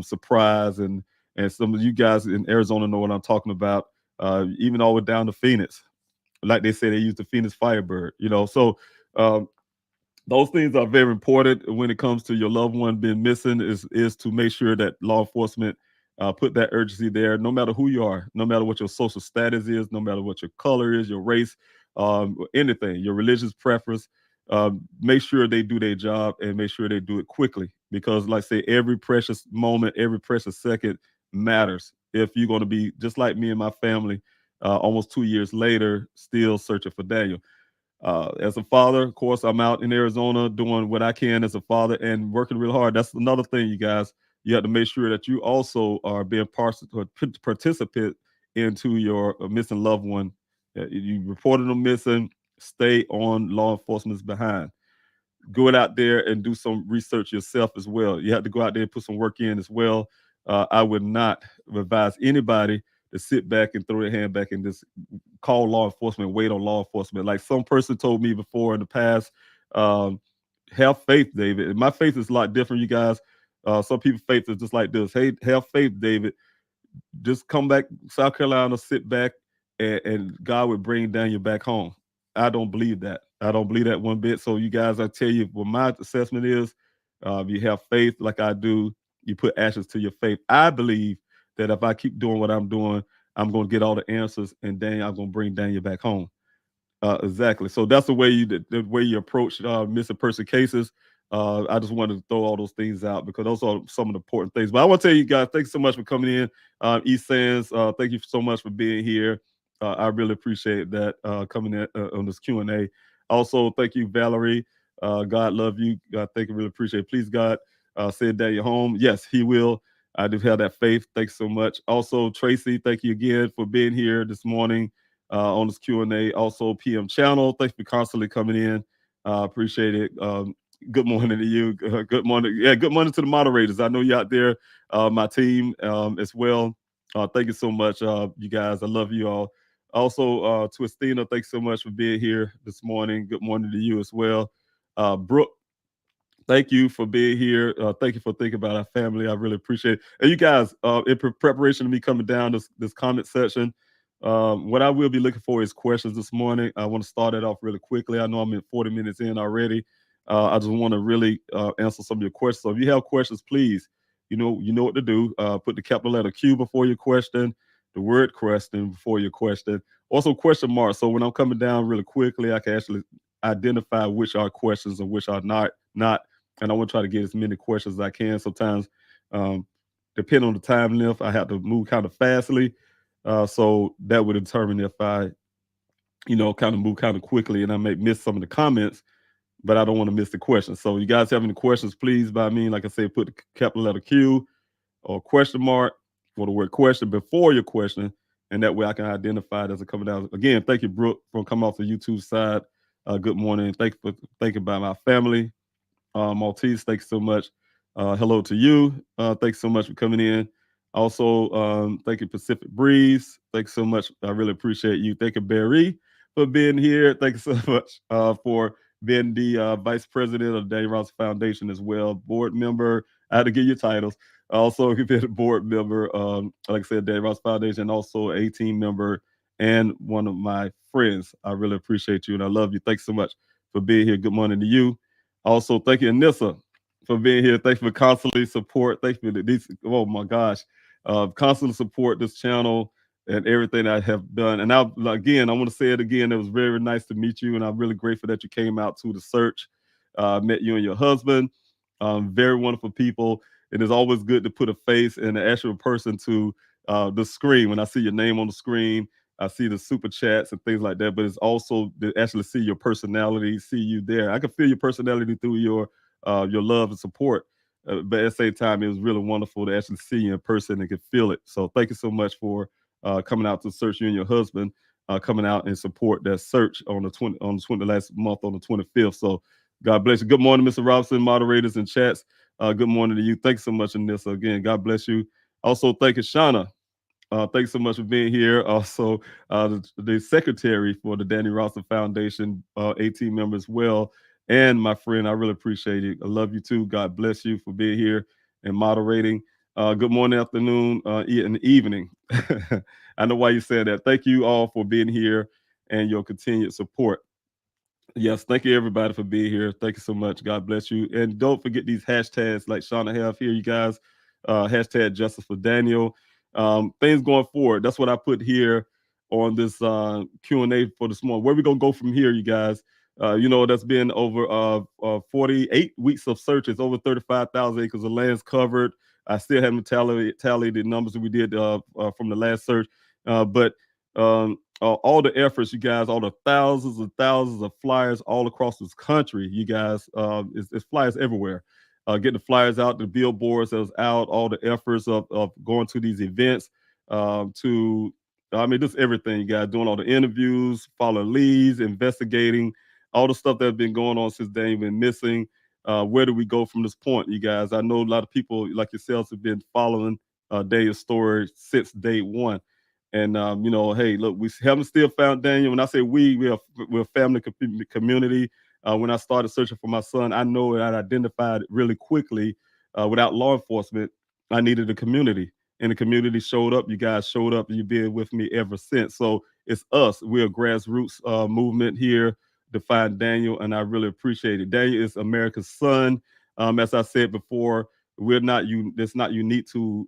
Surprise, and some of you guys in Arizona know what I'm talking about. Even all the way down to Phoenix, like they say, they use the Phoenix Firebird. So those things are very important when it comes to your loved one being missing. Is to make sure that law enforcement put that urgency there, no matter who you are, no matter what your social status is, no matter what your color is, your race, anything, your religious preference. Make sure they do their job, and make sure they do it quickly, because, like I say, every precious moment, every precious second matters. If you're going to be just like me and my family, almost 2 years later, still searching for Daniel. As a father, of course, I'm out in Arizona doing what I can as a father and working real hard. That's another thing, you guys. You have to make sure that you also are being participant into your missing loved one. You reported them missing, stay on law enforcement's behind. Go out there and do some research yourself as well. You have to go out there and put some work in as well. I would not advise anybody to sit back and throw their hand back and just call law enforcement, wait on law enforcement. Like some person told me before in the past, have faith, David. And my faith is a lot different, you guys. Some people's faith is just like this. Hey, have faith, David. Just come back, South Carolina, sit back, and God would bring down you back home. I don't believe that. I don't believe that one bit. So you guys, I tell you what my assessment is. You have faith like I do. You put actions to your faith. I believe that if I keep doing what I'm doing, I'm going to get all the answers, and then I'm going to bring Daniel back home. Exactly. So that's the way you approach missing person cases. I just wanted to throw all those things out because those are some of the important things. But I want to tell you guys, thanks so much for coming in. East Sands, thank you so much for being here. I really appreciate that coming in on this Q&A. Also, thank you, Valerie. God love you. Thank you, really appreciate it. Please, God, send Daniel home. Yes, he will. I do have that faith. Thanks so much. Also, Tracy, thank you again for being here this morning on this Q&A. Also, PM Channel, thanks for constantly coming in. Appreciate it. Good morning to you. Good morning. Yeah, good morning to the moderators. I know you out there, my team as well. Thank you so much, you guys. I love you all. Also, to Estina, thanks so much for being here this morning. Good morning to you as well. Brooke, thank you for being here. Thank you for thinking about our family. I really appreciate it. And you guys, in preparation of me coming down this comment section, what I will be looking for is questions this morning. I want to start it off really quickly. I know I'm in 40 minutes in already. I just want to really answer some of your questions. So if you have questions, please, you know what to do. Put the capital letter Q before your question, the word question before your question. Also question mark. So when I'm coming down really quickly, I can actually identify which are questions and which are not. And I want to try to get as many questions as I can. Sometimes, depending on the time length, I have to move kind of fastly. So that would determine if I, kind of move kind of quickly and I may miss some of the comments, but I don't want to miss the questions. So you guys have any questions, please, by me, like I said, put the capital letter Q or question mark for the word question before your question. And that way I can identify it as it coming down. Again, thank you, Brooke, for coming off the YouTube side. Good morning. Thank you for thinking about my family. Maltese, thanks so much. Hello to you. Thanks so much for coming in. Also, thank you, Pacific Breeze. Thanks so much. I really appreciate you. Thank you, Barry, for being here. Thanks so much for being the vice president of the Daniel Ross Foundation as well. Board member. I had to give you titles. Also, you've been a board member, like I said, Daniel Ross Foundation, and also a team member and one of my friends. I really appreciate you and I love you. Thanks so much for being here. Good morning to you. Also, thank you, Anissa, for being here. Thank you for constantly support. Thank you for these. Oh my gosh, constantly support this channel and everything I have done. And I want to say it again. It was very nice to meet you, and I'm really grateful that you came out to the search. Met you and your husband. Very wonderful people. And it's always good to put a face and an actual person to the screen. When I see your name on the screen, I see the super chats and things like that, but it's also to actually see your personality, see you there. I can feel your personality through your love and support. But at the same time, it was really wonderful to actually see you in person and can feel it. So thank you so much for coming out to search, you and your husband coming out and support that search on the last month on the 25th. So God bless you. Good morning, Mr. Robinson, moderators and chats. Good morning to you. Thanks so much, Anissa. Again, God bless you. Also, thank you, Shauna. Thanks so much for being here. Also, the secretary for the Danny Rosser Foundation, 18 members as well. And my friend, I really appreciate it. I love you too. God bless you for being here and moderating. Good morning, afternoon, and evening. I know why you said that. Thank you all for being here and your continued support. Yes, thank you everybody for being here. Thank you so much. God bless you. And don't forget these hashtags like Shauna have here, you guys. Hashtag Justice for Daniel. Things going forward. That's what I put here on this Q&A for this morning. Where we gonna go from here, you guys? That's been over 48 weeks of searches, over 35,000 acres of lands covered. I still haven't tallied the numbers that we did from the last search, but all the efforts, you guys, all the thousands and thousands of flyers all across this country, you guys, it's flyers everywhere. Getting the flyers out, the billboards that was out, all the efforts of going to these events to I mean, just everything, you guys, doing all the interviews, following leads, investigating, all the stuff that's been going on since Daniel been missing. Where do we go from this point, you guys? I know a lot of people like yourselves have been following Daniel's story since day one. And, hey, look, we haven't still found Daniel. When I say we're a family community. When I started searching for my son, I know that I identified really quickly without law enforcement. I needed a community, and the community showed up. You guys showed up, and you've been with me ever since. So it's us. We're a grassroots movement here to find Daniel, and I really appreciate it. Daniel is America's son. As I said before, it's not unique to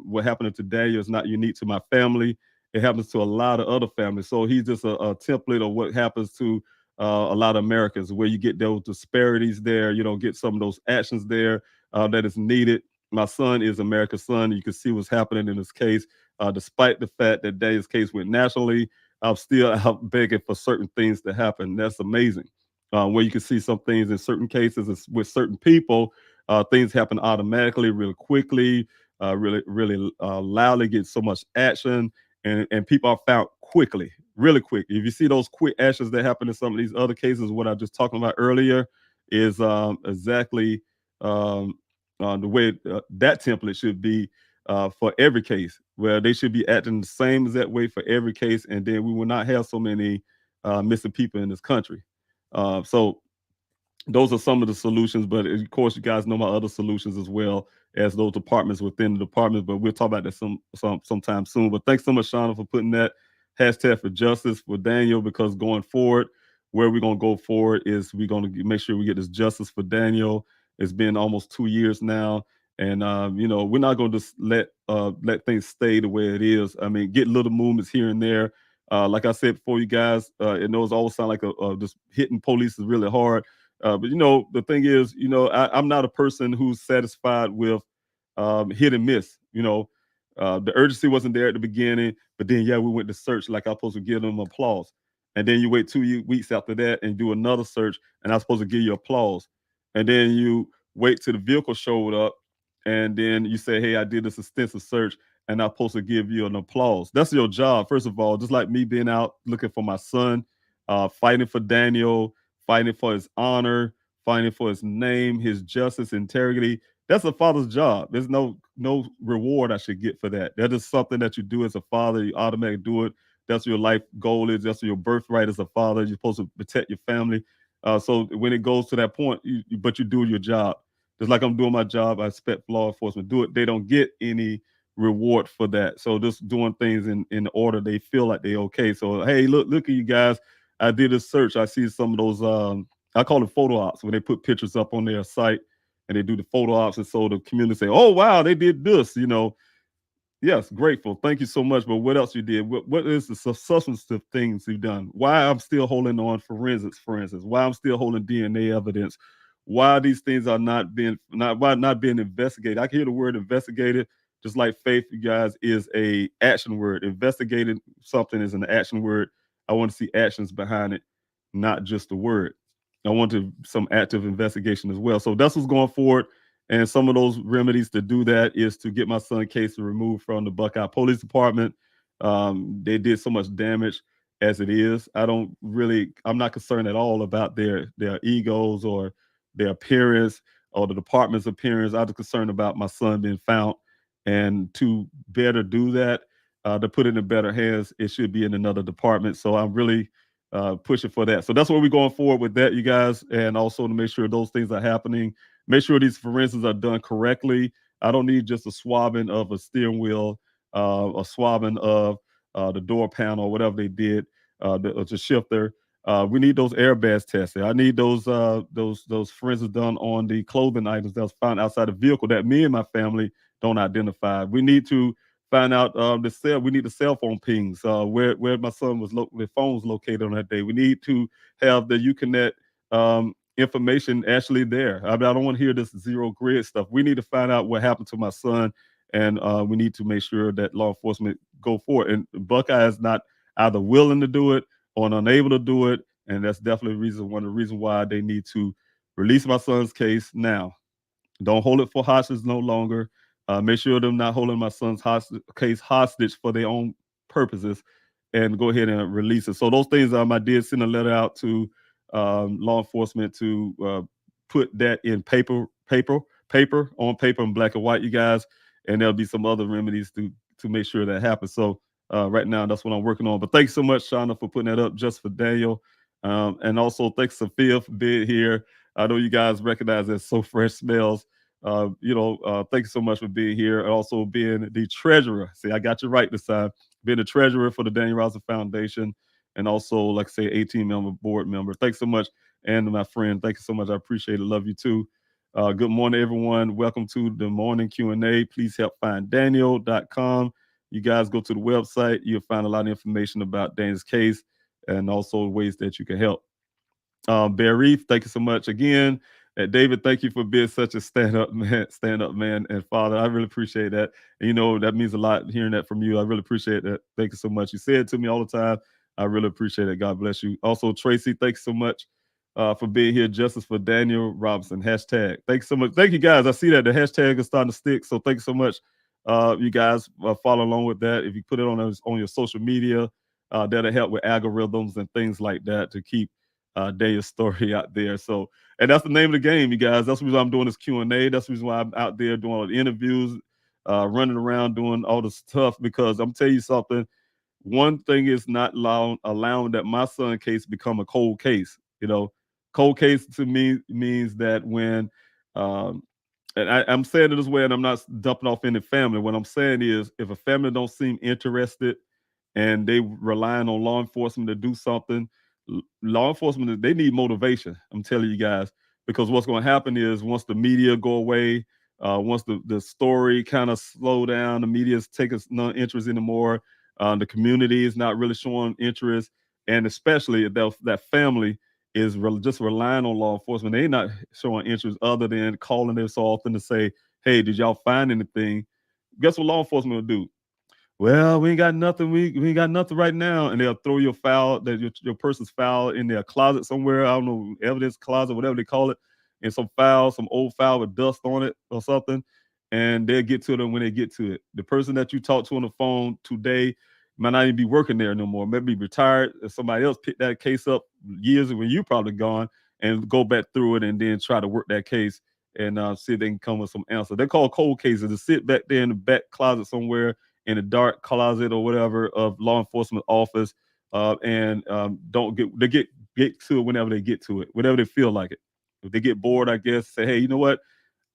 what happened to Daniel. It's not unique to my family. It happens to a lot of other families. So he's just a template of what happens to a lot of Americans, where you get those disparities there. You don't get some of those actions there that is needed. My son is America's son. You can see what's happening in this case. Despite the fact that Daniel's case went nationally, I'm still out begging for certain things to happen. That's amazing. Where you can see some things in certain cases with certain people, things happen automatically, really quickly, really loudly, get so much action, and people are found quickly, really quick. If you see those quick actions that happen in some of these other cases, what I just talking about earlier is exactly the way that template should be for every case, where they should be acting the same exact way for every case, and then we will not have so many missing people in this country. So those are some of the solutions, but of course, you guys know my other solutions as well as those departments within the departments. But we'll talk about that sometime soon. But thanks so much, Shauna, for putting that hashtag for justice for Daniel, because going forward, where we're going to go forward is we're going to make sure we get this justice for Daniel. It's been almost 2 years now. And, we're not going to just let things stay the way it is. I mean, get little movements here and there. Like I said before, you guys, it knows always sound like just hitting police is really hard. But the thing is, I'm not a person who's satisfied with hit and miss. The urgency wasn't there at the beginning, but then we went to search like I'm supposed to give them applause, and then you wait 2 weeks after that and do another search, and I'm supposed to give you applause, and then you wait till the vehicle showed up, and then you say, "Hey, I did this extensive search," and I'm supposed to give you an applause. That's your job, first of all. Just like me being out looking for my son, fighting for Daniel, fighting for his honor, fighting for his name, his justice, integrity. That's a father's job. There's no reward I should get for that. That is something that you do as a father. You automatically do it. That's your life goal is. That's your birthright as a father. You're supposed to protect your family. So when it goes to that point, but you do your job. Just like I'm doing my job, I expect law enforcement do it. They don't get any reward for that. So just doing things in order they feel like they're okay. So hey, look at you guys. I did a search. I see some of those. I call it photo ops, when they put pictures up on their site and they do the photo ops, and so the community say, "Oh wow, they did this." Yes, grateful. Thank you so much. But what else you did? What is the substantive things you've done? Why I'm still holding on forensics, for instance? Why I'm still holding DNA evidence? Why these things are not being investigated? I can hear the word investigated, just like faith, you guys, is a action word. Investigating something is an action word. I want to see actions behind it, not just the word. I wanted some active investigation as well. So that's what's going forward. And some of those remedies to do that is to get my son's case removed from the Buckeye Police Department. They did so much damage as it is. I'm not concerned at all about their egos or their appearance or the department's appearance. I'm just concerned about my son being found. And to better do that, to put it in better hands, it should be in another department. So I'm really pushing for that. So that's where we're going forward with that, you guys. And also to make sure those things are happening. Make sure these forensics are done correctly. I don't need just a swabbing of a steering wheel, a swabbing of the door panel, whatever they did, the shifter. We need those airbags tested. I need those forensics done on the clothing items that was found outside the vehicle that me and my family don't identify. We need to find out we need the cell phone pings, where my son the phone was located on that day. We need to have the Uconnect information actually there. I don't want to hear this zero grid stuff. We need to find out what happened to my son, and we need to make sure that law enforcement go forward. And Buckeye is not either willing to do it or unable to do it, and that's definitely one of the reasons why they need to release my son's case now. Don't hold it for hostage no longer. Make sure they're not holding my son's case hostage for their own purposes and go ahead and release it. So those things I did send a letter out to law enforcement to put that in paper in black and white, you guys, and there'll be some other remedies to make sure that happens. So right now, that's what I'm working on. But thanks so much, Shauna, for putting that up just for Daniel. And also thanks, Sophia, for being here. I know you guys recognize that So Fresh Smells. Thank you so much for being here and also being the treasurer. See, I got you right this time. Being the treasurer for the Daniel Rouse Foundation and also, like I say, 18-member board member. Thanks so much. And my friend, thank you so much. I appreciate it. Love you too. Good morning, everyone. Welcome to the morning Q&A. Please help find Daniel.com. You guys go to the website. You'll find a lot of information about Daniel's case and also ways that you can help. Barry, thank you so much again. David, thank you for being such a stand-up man and father. I really appreciate that. And, that means a lot hearing that from you. I really appreciate that. Thank you so much. You say it to me all the time. I really appreciate it. God bless you. Also, Tracy, thanks so much for being here. Justice for Daniel Robinson. Hashtag. Thanks so much. Thank you, guys. I see that the hashtag is starting to stick. So thanks so much. You guys follow along with that. If you put it on your social media, that'll help with algorithms and things like that to keep Daniel's story out there. So, and that's the name of the game, you guys. That's the reason I'm doing this Q&A. That's the reason why I'm out there doing all the interviews, running around doing all the stuff, because I'm telling you something. One thing is not allowing that my son case become a cold case. Cold case to me means that when, and I'm saying it this way, and I'm not dumping off any family. What I'm saying is, if a family don't seem interested and they relying on law enforcement to do something, law enforcement, they need motivation. I'm telling you guys, because what's going to happen is once the media go away, once the story kind of slow down, the media's taking no interest anymore. The community is not really showing interest, and especially if that family is just relying on law enforcement. They're not showing interest other than calling them so often to say, "Hey, did y'all find anything?" Guess what law enforcement will do? Well, we ain't got nothing. We ain't got nothing right now, and they'll throw your file, that your person's file, in their closet somewhere. I don't know, evidence closet, whatever they call it, and some old file with dust on it or something, and they'll get to them when they get to it. The person that you talked to on the phone today might not even be working there no more. Maybe retired. If somebody else picked that case up years when you probably gone, and go back through it and then try to work that case and see if they can come with some answer. They're called cold cases. To sit back there in the back closet somewhere, in a dark closet or whatever of law enforcement office, and they get to it whenever they get to it, whenever they feel like it. If they get bored, I guess, say, hey, you know what?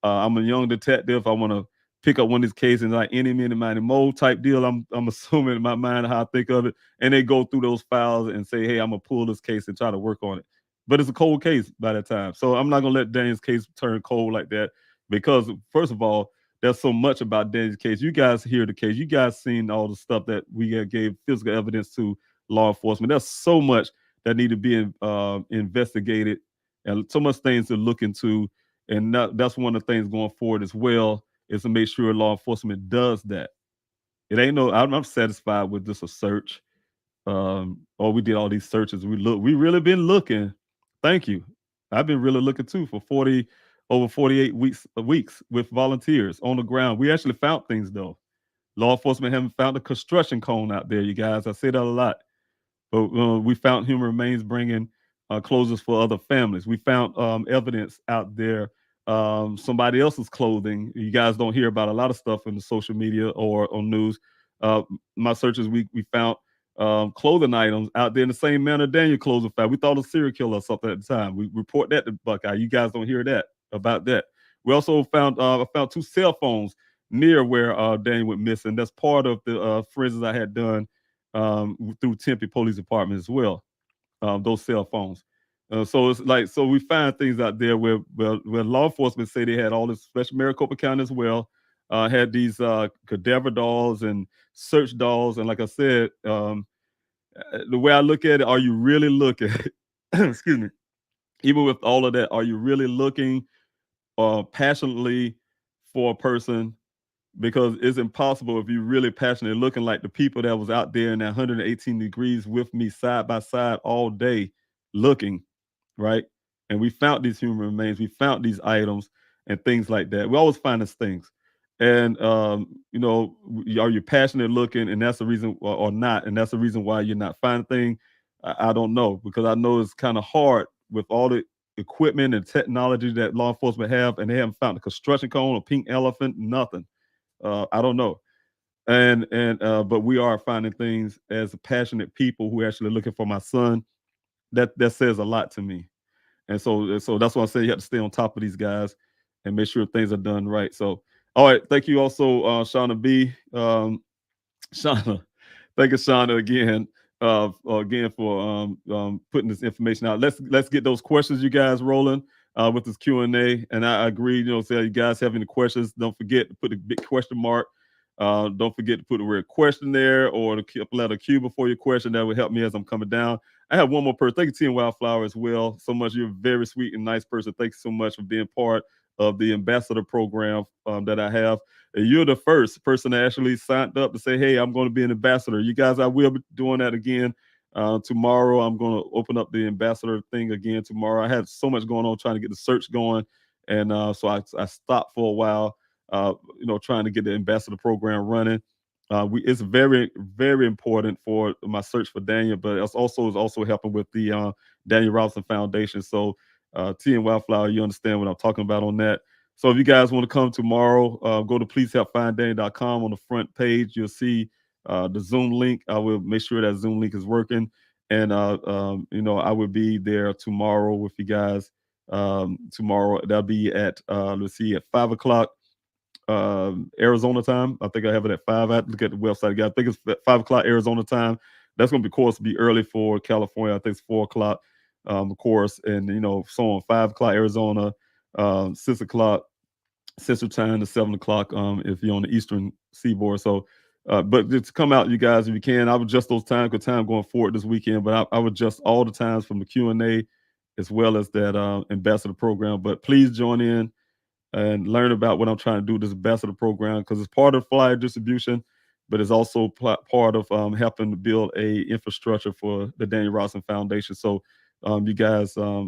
I'm a young detective. I want to pick up one of these cases, like any, many, mo type deal. I'm assuming in my mind how I think of it, and they go through those files and say, hey, I'm gonna pull this case and try to work on it. But it's a cold case by that time, so I'm not gonna let Daniel's case turn cold like that, because first of all, there's so much about Daniel's case. You guys hear the case. You guys seen all the stuff that we gave physical evidence to law enforcement. There's so much that need to be investigated, and so much things to look into. And that's one of the things going forward as well, is to make sure law enforcement does that. It ain't I'm satisfied with just a search. We did all these searches. We really been looking. Thank you. I've been really looking too for over 48 weeks with volunteers on the ground. We actually found things though. Law enforcement haven't found a construction cone out there, you guys. I say that a lot. But we found human remains bringing clothes for other families. We found evidence out there, somebody else's clothing. You guys don't hear about a lot of stuff in the social media or on news. My searches, we found clothing items out there in the same manner Daniel clothes were found. We thought a serial killer or something at the time. We report that to Buckeye. You guys don't hear that about that. We also found I found 2 cell phones near where Daniel went missing. That's part of the forensics I had done through Tempe Police Department as well. Those cell phones. So it's like, so we find things out there where law enforcement say they had all this, especially Maricopa County as well, had these cadaver dolls and search dolls. And like I said, the way I look at it, are you really looking, excuse me, even with all of that, are you really looking passionately for a person? Because it's impossible if you're really passionate, looking like the people that was out there in that 118 degrees with me side by side all day looking, right? And we found these human remains, we found these items and things like that. We always find these things. And are you passionate looking, and that's the reason, or not, and that's the reason why you're not finding things. I don't know, because I know it's kind of hard with all the equipment and technology that law enforcement have, and they haven't found a construction cone, a pink elephant, nothing. I don't know. But we are finding things as passionate people who are actually looking for my son. That says a lot to me. And so that's why I say you have to stay on top of these guys and make sure things are done right. So, all right, thank you also, Shauna B. Shauna, thank you, Shauna, again for putting this information out. Let's get those questions, you guys, rolling with this Q&A. And I agree, say you guys have any questions, don't forget to put a big question mark. Don't forget to put the word question there, or the letter Q before your question. That would help me as I'm coming down. I have one more person. Thank you, Team Wildflower, as well. So much. You're a very sweet and nice person. Thanks so much for being part of the ambassador program that I have. And you're the first person that actually signed up to say, hey, I'm going to be an ambassador. You guys, I will be doing that again tomorrow. I'm going to open up the ambassador thing again tomorrow. I had so much going on trying to get the search going. And so I stopped for a while, trying to get the ambassador program running. It's very, very important for my search for Daniel, but it's also helping with the Daniel Robinson Foundation. So T and Wildflower, you understand what I'm talking about on that. So if you guys want to come tomorrow, go to pleasehelpfinddaniel.com. On the front page, you'll see the Zoom link. I will make sure that Zoom link is working. And, I will be there tomorrow with you guys. Tomorrow, that'll be at, at 5 o'clock. Arizona time. I think I have it at 5. I have to look at the website again. I think it's at 5 o'clock Arizona time. That's going to be, of course, be early for California. I think it's 4 o'clock, of course. And, so on 5 o'clock Arizona, 6 o'clock Central time to 7 o'clock if you're on the Eastern Seaboard. So, but just come out, you guys, if you can. I would adjust those times because time going forward this weekend. But I would adjust all the times from the Q&A as well as that ambassador program. But please join in and learn about what I'm trying to do, this ambassador program, because it's part of flyer distribution, but it's also part of helping to build a infrastructure for the Daniel Robinson Foundation. So you guys, I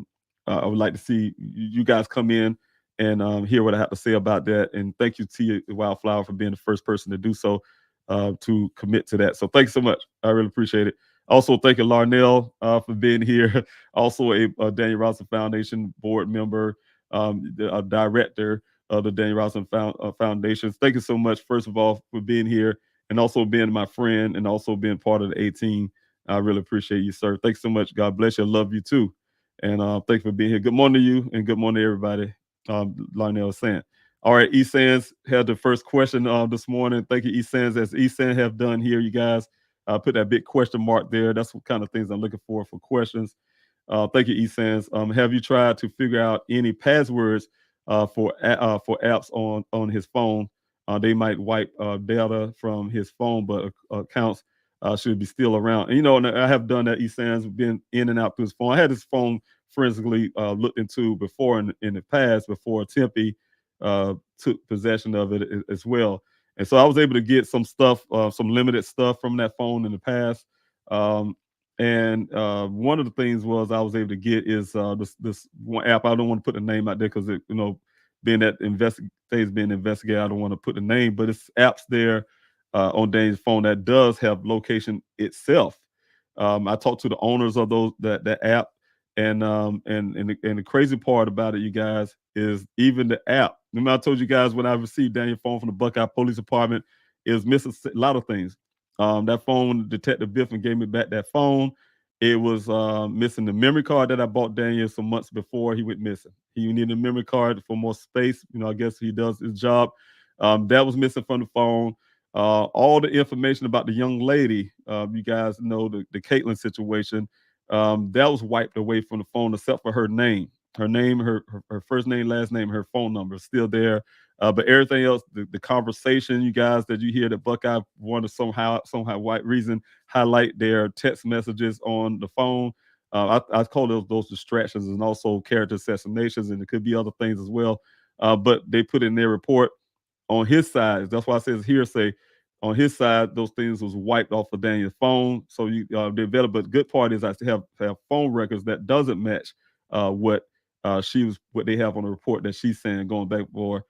would like to see you guys come in and hear what I have to say about that. And thank you to Wildflower for being the first person to do so, to commit to that. So thanks so much. I really appreciate it. Also, thank you, Larnell, for being here. Also a Daniel Robinson Foundation board member, a director of the Daniel Robinson Foundation. Thank you so much, first of all, for being here and also being my friend and also being part of the 18. I really appreciate you, sir. Thanks so much. God bless you. I love you too. And thank you for being here. Good morning to you and good morning to everybody. Larnell was saying. All right, E-Sands had the first question this morning. Thank you, E-Sands. As E-Sands have done here, you guys, put that big question mark there. That's what kind of things I'm looking for questions. Thank you, E-Sands. Have you tried to figure out any passwords for apps on his phone? They might wipe data from his phone, but accounts should be still around. And, and I have done that, E-Sands, been in and out through his phone. I had his phone forensically looked into before in the past, before Tempe took possession of it as well. And so I was able to get some stuff, some limited stuff from that phone in the past. And one of the things was I was able to get is this one app. I don't want to put the name out there because it, being that things being investigated, I don't want to put the name, but it's apps there on Dane's phone that does have location itself. I talked to the owners of that app, and the crazy part about it, you guys, is even the app. Remember I told you guys when I received Daniel's phone from the Buckeye Police Department, it was missing a lot of things. That phone, Detective Biffin gave me back that phone. It was missing the memory card that I bought Daniel some months before he went missing. He needed a memory card for more space. I guess he does his job. That was missing from the phone. All the information about the young lady, you guys know the Caitlin situation, that was wiped away from the phone except for her name. Her name, her first name, last name, her phone number is still there. But everything else, the conversation, you guys, that you hear that Buckeye want to somehow white reason highlight their text messages on the phone. I call those distractions, and also character assassinations, and it could be other things as well. But they put in their report on his side. That's why I say it's hearsay. On his side, those things was wiped off of Daniel's phone. So you develop. But the good part is I have phone records that doesn't match what they have on the report that she's saying going back for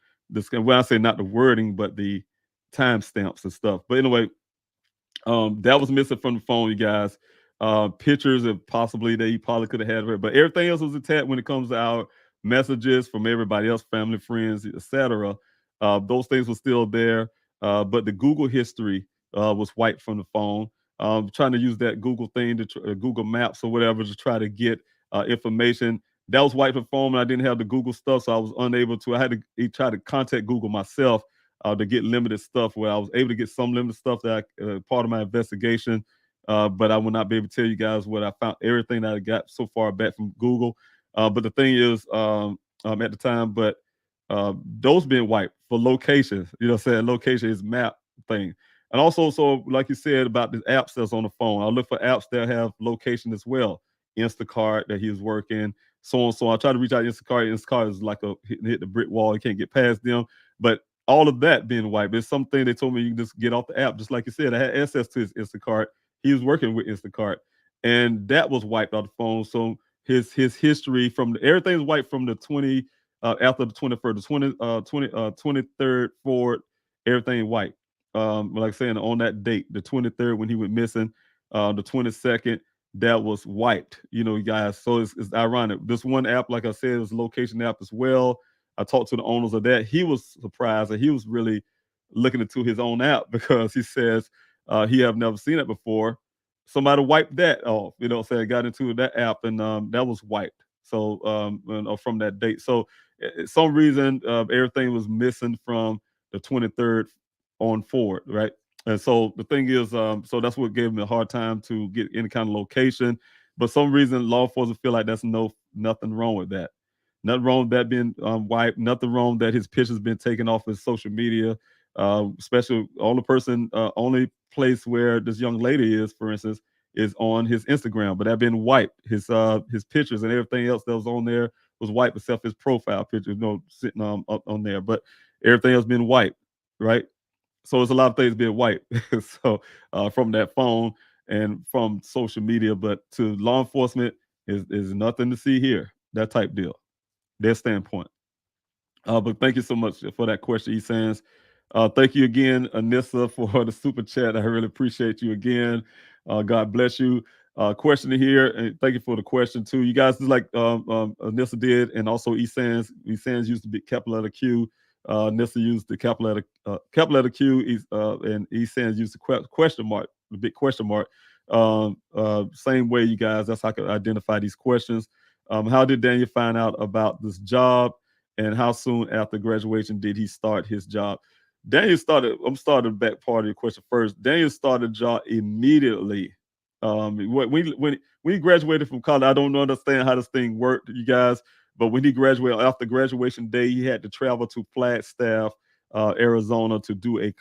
when I say not the wording, but the timestamps and stuff. But anyway, that was missing from the phone, you guys. Pictures of possibly that he probably could have had her, but everything else was intact when it comes to our messages from everybody else, family, friends, etc. Those things were still there, but the Google history was wiped from the phone. Trying to use that Google thing to Google Maps or whatever to try to get information. That was wiped from the phone, and I didn't have the Google stuff, so I was unable to. I had to try to contact Google myself to get limited stuff, where I was able to get some limited stuff that part of my investigation, but I will not be able to tell you guys what I found, everything that I got so far back from Google. But the thing is, at the time, but those being wiped for location, saying location is map thing. And also, so like you said about the apps that's on the phone, I look for apps that have location as well. Instacart that he was working, so on. So I try to reach out to Instacart. Instacart is like hit the brick wall. You can't get past them. But all of that being wiped, it's something they told me you can just get off the app. Just like you said, I had access to his Instacart. He was working with Instacart, and that was wiped off the phone. So his history from everything was wiped from the 20 after the 21st, the 23rd forward, everything wiped. Like saying on that date, the 23rd when he went missing, the 22nd, that was wiped, guys. So it's ironic. This one app, like I said, is a location app as well. I talked to the owners of that. He was surprised, and he was really looking into his own app because he says he have never seen it before. Somebody wiped that off, saying got into that app, and that was wiped. So from that date. So some reason everything was missing from the 23rd on forward, right? And so the thing is, so that's what gave me a hard time to get any kind of location. But some reason law enforcement feel like that's nothing wrong with that. Nothing wrong with that being wiped. Nothing wrong that his picture's been taken off his social media. Especially only place where this young lady is, for instance, is on his Instagram. But that been wiped. His pictures and everything else that was on there was wiped, except his profile picture, sitting up on there. But everything else been wiped, right? So it's a lot of things being wiped. So from that phone and from social media, but to law enforcement is nothing to see here. That type deal. Their standpoint. But thank you so much for that question, E-Sans. Thank you again, Anissa, for the super chat. I really appreciate you again. God bless you. Question here, and thank you for the question too. You guys, just like Anissa did, and also E-Sans. E-Sans used to be capital letter Q. Anissa used the capital letter Q, and E-Sans used the question mark, the big question mark. Same way, you guys. That's how I could identify these questions. How did Daniel find out about this job, and how soon after graduation did he start his job? Daniel started. I'm starting the back part of your question first. Daniel started job immediately. When he graduated from college, I don't understand how this thing worked, you guys. But when he graduated, after graduation day, he had to travel to Flagstaff, Arizona, to do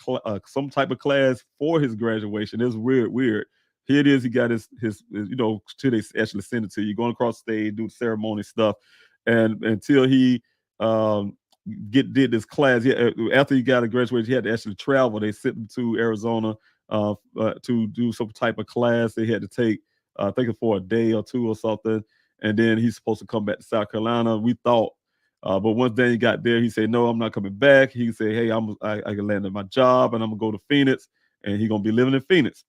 some type of class for his graduation. It's weird. Here it is. He got his till they actually send it to you. Going across the stage, do the ceremony stuff, and until he did this class. After he got to graduate, he had to actually travel. They sent him to Arizona to do some type of class they had to take. I think for a day or two or something, and then he's supposed to come back to South Carolina. We thought, but once Daniel got there, he said, "No, I'm not coming back." He said, "Hey, I can land at my job, and I'm gonna go to Phoenix, and he's gonna be living in Phoenix."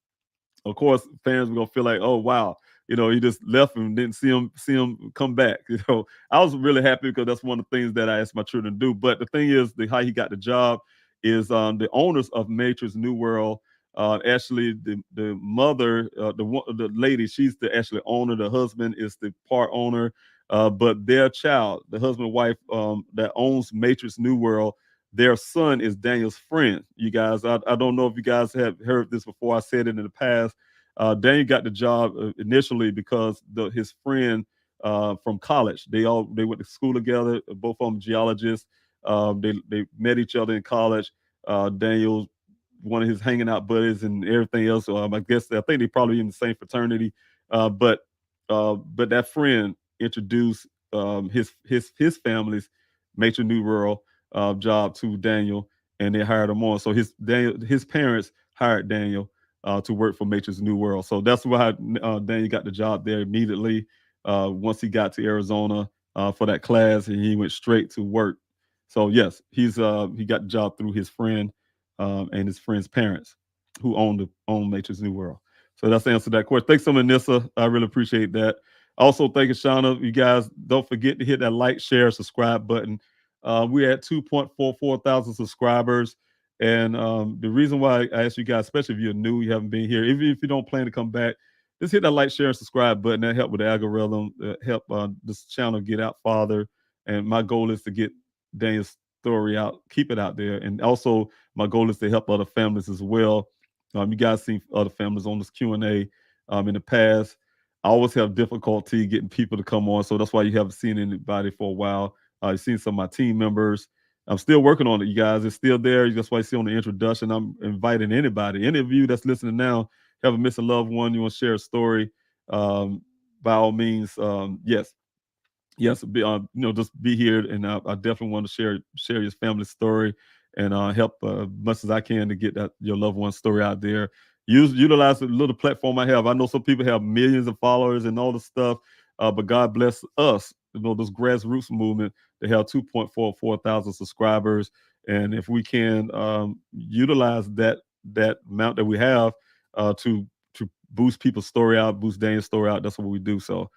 Of course, fans were gonna feel like, "Oh wow, he just left him, didn't see him come back." I was really happy because that's one of the things that I asked my children to do. But the thing is, how he got the job is the owners of Matrix New World. Actually, the mother, the lady, she's the actually owner. The husband is the part owner, but their child, the husband and wife that owns Matrix New World, their son is Daniel's friend. You guys, I don't know if you guys have heard this before. I said it in the past. Daniel got the job initially because his friend from college, they went to school together. Both of them geologists. They met each other in college. Daniel, one of his hanging out buddies, and everything else. I think they probably in the same fraternity. But that friend introduced his family's Matrix New World job to Daniel, and they hired him on. So his parents hired Daniel to work for Matrix New World. So that's why Daniel got the job there immediately once he got to Arizona for that class, and he went straight to work. So yes, he got the job through his friend and his friend's parents, who own Matrix New World. So that's the answer to that question. Thanks so much, Nissa. I really appreciate that. Also, thank you, Shauna. You guys don't forget to hit that like, share, subscribe button. We're at 2.44 thousand subscribers. And the reason why I ask you guys, especially if you're new, you haven't been here, even if you don't plan to come back, just hit that like, share, and subscribe button. That help with the algorithm, help this channel get out farther. And my goal is to get Daniel's story out, keep it out there. And also, my goal is to help other families as well. You guys seen other families on this Q&A in the past. I always have difficulty getting people to come on, so that's why you haven't seen anybody for a while. You've seen some of my team members. I'm still working on it, you guys. It's still there. That's why you see on the introduction, I'm inviting anybody. Any of you that's listening now, have a missing loved one, you want to share a story, by all means, yes, just be here, and I definitely want to share your family story and help much as I can to get your loved one's story out there. Utilize the little platform I have. I know some people have millions of followers and all the stuff, but God bless us, this grassroots movement to have 2.44 thousand subscribers, and if we can utilize that amount that we have to boost people's story out, boost Daniel's story out, that's what we do. So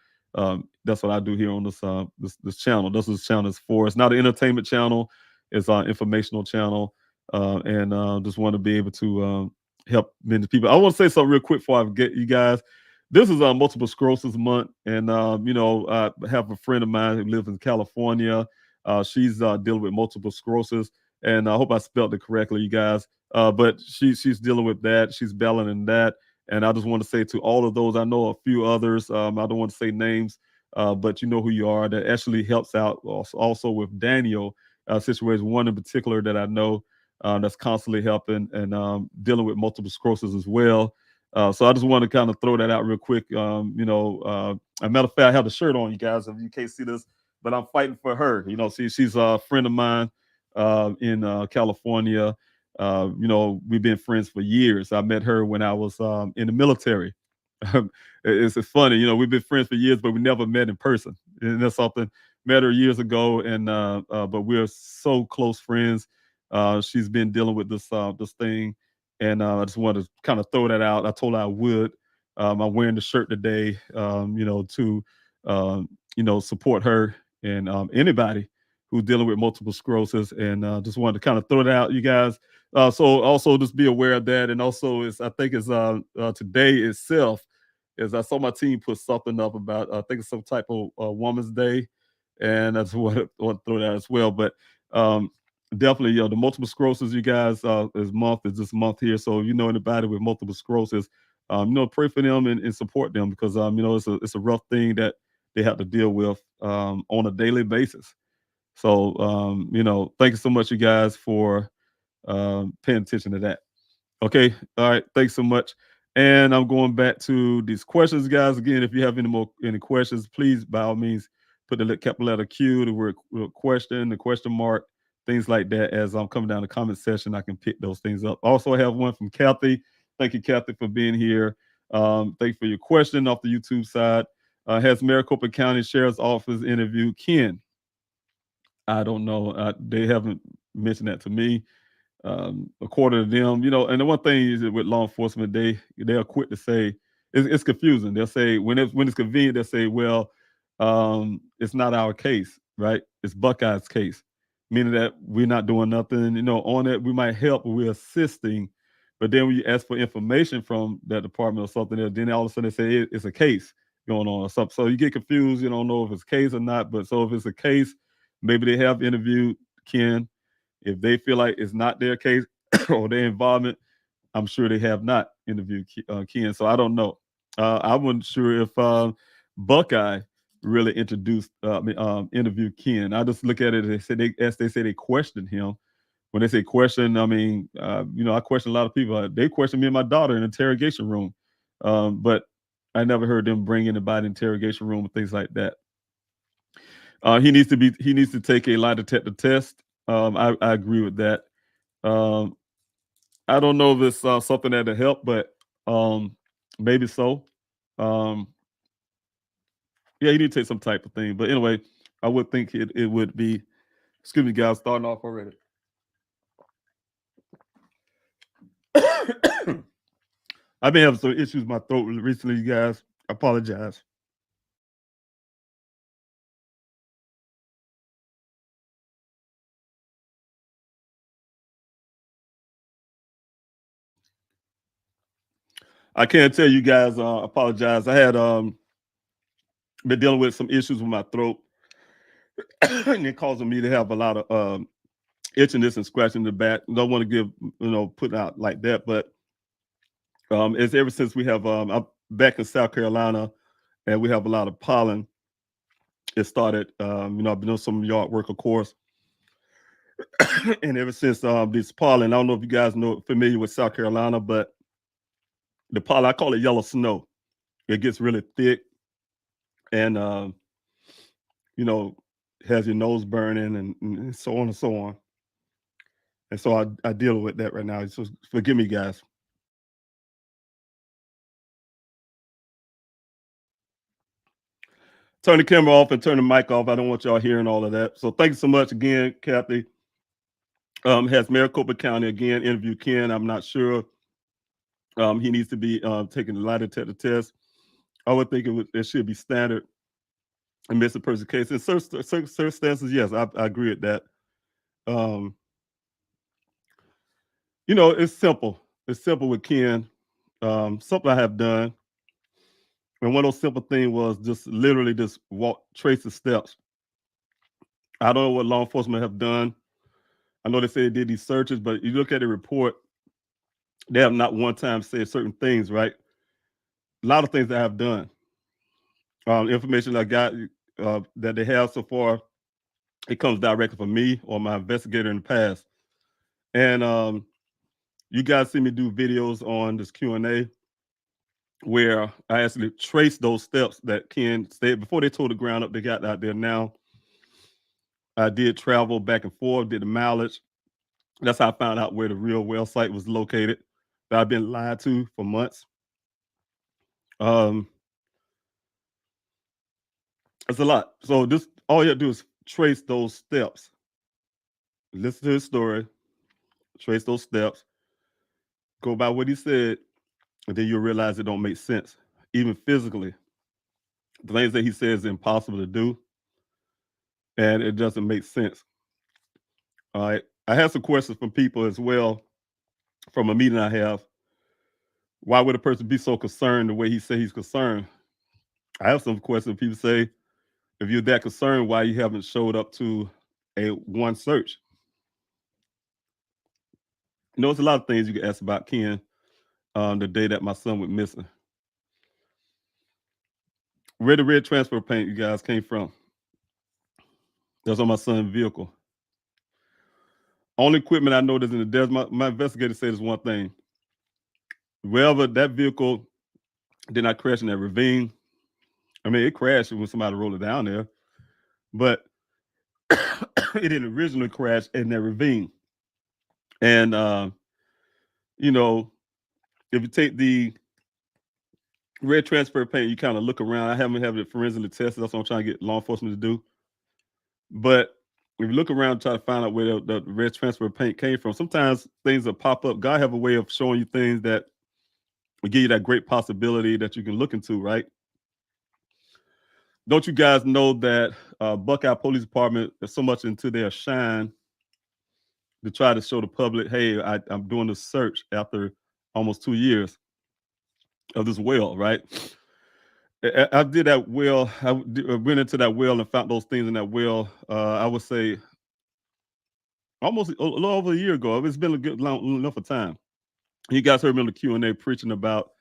that's what I do here on this channel. That's what this channel is for. It's not an entertainment channel. It's an informational channel. And just want to be able to help many people. I want to say something real quick before I get you guys. This is multiple sclerosis month. And, I have a friend of mine who lives in California. She's dealing with multiple sclerosis. And I hope I spelled it correctly, you guys. But she's dealing with that. She's battling that. And I just want to say to all of those, I know a few others, I don't want to say names, but you know who you are, that actually helps out also with Daniel situation. One in particular that I know that's constantly helping and dealing with multiple sclerosis as well. So I just want to kind of throw that out real quick. As a matter of fact, I have the shirt on, you guys, if you can't see this, but I'm fighting for her. She's a friend of mine in California. We've been friends for years. I met her when I was in the military. It's funny, we've been friends for years, but we never met in person. And that's something. Met her years ago, and but we're so close friends. She's been dealing with this thing, and I just wanted to kind of throw that out. I told her I would. I'm wearing the shirt today, to support her and anybody who's dealing with multiple sclerosis, and just wanted to kind of throw it out, you guys. So also just be aware of that, and also I think today itself is I saw my team put something up about I think it's some type of Woman's Day, and that's what I want to throw that as well. But definitely, the multiple sclerosis, you guys, is this month here. So if you know anybody with multiple sclerosis, pray for them and support them, because it's a rough thing that they have to deal with on a daily basis. So thank you so much, you guys, for paying attention to that. Okay, all right, thanks so much. And I'm going back to these questions, guys. Again, if you have any questions, please by all means put the capital letter Q, the word question, the question mark, things like that. As I'm coming down the comment section, I can pick those things up. Also, I have one from Kathy. Thank you, Kathy, for being here. Thank you for your question off the YouTube side. Has Maricopa County Sheriff's Office interviewed Ken? I don't know. They haven't mentioned that to me. According to them, and the one thing is that with law enforcement, they're quick to say it's confusing. They'll say when it's convenient, they'll say, well, it's not our case, right? It's Buckeye's case, meaning that we're not doing nothing, on it. We might help, but we're assisting. But then when you ask for information from that department or something, then all of a sudden they say it's a case going on or something. So you get confused. You don't know if it's a case or not. But so if it's a case, maybe they have interviewed Ken. If they feel like it's not their case or their involvement, I'm sure they have not interviewed Ken. So I don't know. I wasn't sure if Buckeye really interviewed Ken. I just look at it and they say they questioned him. When they say question, I mean, I question a lot of people. They question me and my daughter in the interrogation room, but I never heard them bring anybody in the interrogation room and things like that. He needs to take a lie detector test. I agree with that. I don't know if it's something that'll help, but maybe so. Yeah, you need to take some type of thing. But anyway, I would think it would be Excuse me, guys, starting off already. I've been having some issues with my throat recently, you guys. I apologize. I can't tell you guys, apologize. I had been dealing with some issues with my throat, and it causing me to have a lot of itchiness and scratching in the back. Don't want to give, put out like that, but it's ever since we have, I'm back in South Carolina, and we have a lot of pollen. It started, I've been doing some yard work, of course, and ever since this pollen, I don't know if you guys familiar with South Carolina, but the pollen, I call it yellow snow. It gets really thick, and has your nose burning and so on and so on. And so I deal with that right now. So forgive me, guys. Turn the camera off and turn the mic off. I don't want y'all hearing all of that. So thank you so much again, Kathy. Has Maricopa County again interviewed Ken? I'm not sure. He needs to be taking the lie detector test. I would think it should be standard in missing person case. In certain circumstances, yes, I agree with that. It's simple. It's simple with Ken. Something I have done. And one of those simple things was just literally just trace the steps. I don't know what law enforcement have done. I know they say they did these searches, but you look at the report, they have not one time said certain things, right? A lot of things I have done. Information I got that they have so far, it comes directly from me or my investigator in the past. And you guys see me do videos on this Q&A where I actually trace those steps that Ken said before they tore the ground up. They got out there now. I did travel back and forth, did the mileage. That's how I found out where the real well site was located that I've been lied to for months. It's a lot. So this, all you have to do is trace those steps. Listen to his story, trace those steps, go by what he said, and then you'll realize it don't make sense, even physically. The things that he says is impossible to do, and it doesn't make sense. All right. I have some questions from people as well from a meeting I have. Why would a person be so concerned the way he said he's concerned? I have some questions. People say, if you're that concerned, why you haven't showed up to one search? There's a lot of things you can ask about Ken the day that my son went missing. Where the red transfer paint you guys came from? That's on my son's vehicle. Only equipment I know that's in the desert, my investigator said is one thing. Wherever that vehicle did not crash in that ravine, I mean, it crashed when somebody rolled it down there, but it didn't originally crash in that ravine. And, if you take the red transfer paint, you kind of look around. I haven't had it forensically tested. That's what I'm trying to get law enforcement to do. But if you look around and try to find out where the red transfer paint came from, sometimes things will pop up. God have a way of showing you things that will give you that great possibility that you can look into, right? Don't you guys know that Buckeye Police Department is so much into their shine to try to show the public, hey, I'm doing this search after almost 2 years of this well, right? I did that well. I went into that well and found those things in that well. I would say almost a little over a year ago. It's been a good long enough of time. You guys heard me on the Q&A preaching about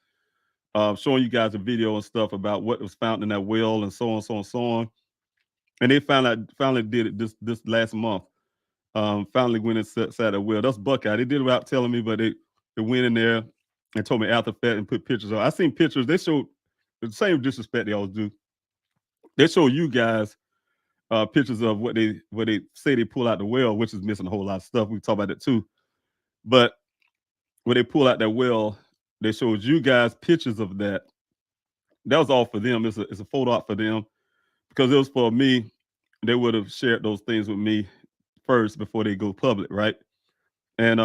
showing you guys a video and stuff about what was found in that well and so on, so on, so on. And they finally did it this last month. Finally went inside that well. That's Buckeye. They did it without telling me, but they went in there and told me after fact and put pictures on. I seen pictures. They showed the same disrespect they always do. They show you guys pictures of what they say they pull out the well, which is missing a whole lot of stuff. We talk about that too. But when they pull out that well, they showed you guys pictures of that. That was all for them. It's a photo op for them because it was for me. They would have shared those things with me first before they go public, right? And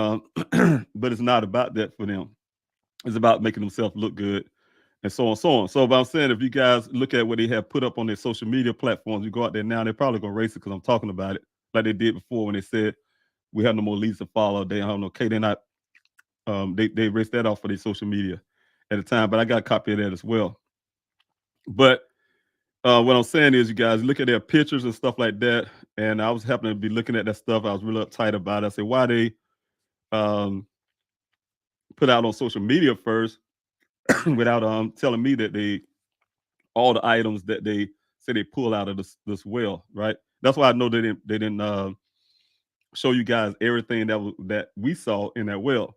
but it's not about that for them. It's about making themselves look good and so on, so on. So, but I'm saying, if you guys look at what they have put up on their social media platforms, you go out there now, they're probably gonna race it because I'm talking about it, like they did before when they said we have no more leads to follow. They don't know, okay, they're not. They raced that off for their social media at the time, but I got a copy of that as well. But what I'm saying is, you guys look at their pictures and stuff like that, and I was happening to be looking at that stuff. I was really uptight about it. I said, why they put out on social media first without telling me that all the items that they say they pull out of this well, right? That's why I know they didn't show you guys everything that we saw in that well.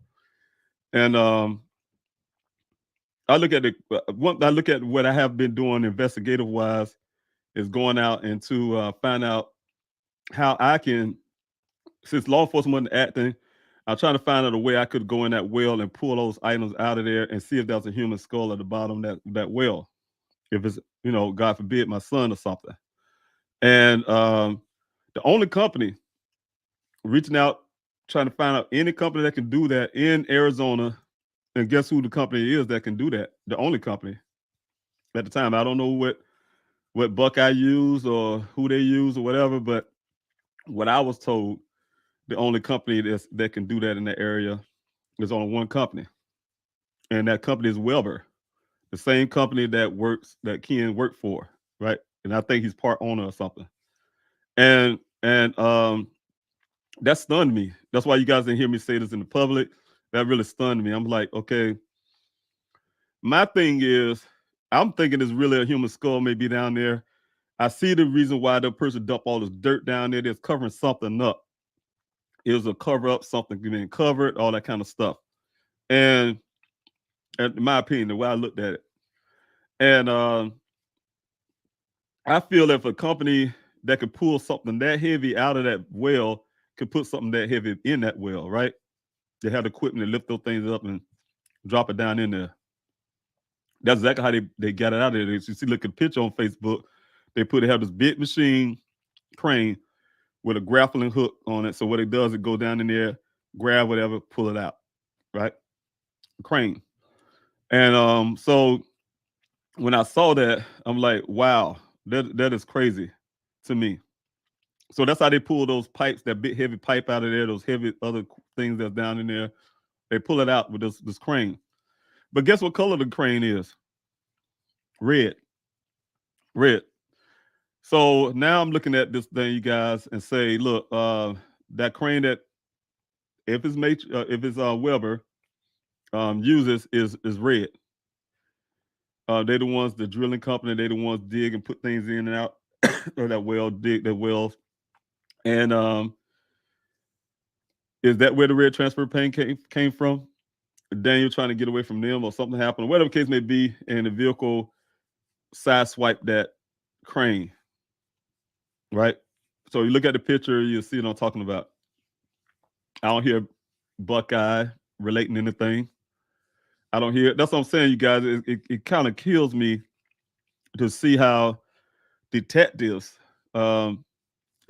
And I look at what I have been doing investigative wise is going out and to find out how I can, since law enforcement wasn't acting, I'm trying to find out a way I could go in that well and pull those items out of there and see if there's a human skull at the bottom of that well. If it's, God forbid, my son or something. And the only company reaching out, trying to find out any company that can do that in Arizona, and guess who the company is that can do that? The only company at the time. I don't know what Buckeye used or who they use or whatever, but what I was told, the only company that can do that in that area is only one company, and that company is Weber, the same company that Ken worked for, right? And I think he's part owner or something. And that stunned me. That's why you guys didn't hear me say this in the public. That really stunned me. I'm like, okay. My thing is, I'm thinking it's really a human skull maybe down there. I see the reason why the person dumped all this dirt down there. That's covering something up. It was a cover up, something being covered, all that kind of stuff. And in my opinion, the way I looked at it, and I feel if a company that could pull something that heavy out of that well could put something that heavy in that well, right? They have the equipment to lift those things up and drop it down in there. That's exactly how they got it out of there. You see, look at the picture on Facebook. They have this big machine crane with a grappling hook on it. So what it does, it go down in there, grab whatever, pull it out, right? Crane. And so when I saw that, I'm like, wow, that is crazy to me. So that's how they pull those pipes, that big heavy pipe out of there, those heavy other things that's down in there. They pull it out with this crane. But guess what color the crane is? Red. Red. So now I'm looking at this thing, you guys, and say, look, that crane that if it's Weber uses is red. They're the ones, the drilling company. They're the ones dig and put things in and out of that well, dig that wells. And is that where the red transfer paint came from? Daniel trying to get away from them, or something happened, whatever the case may be, and the vehicle sideswiped that crane, right? So you look at the picture, you see what I'm talking about. I don't hear Buckeye relating anything. I don't hear. That's what I'm saying, you guys. It kind of kills me to see how detectives.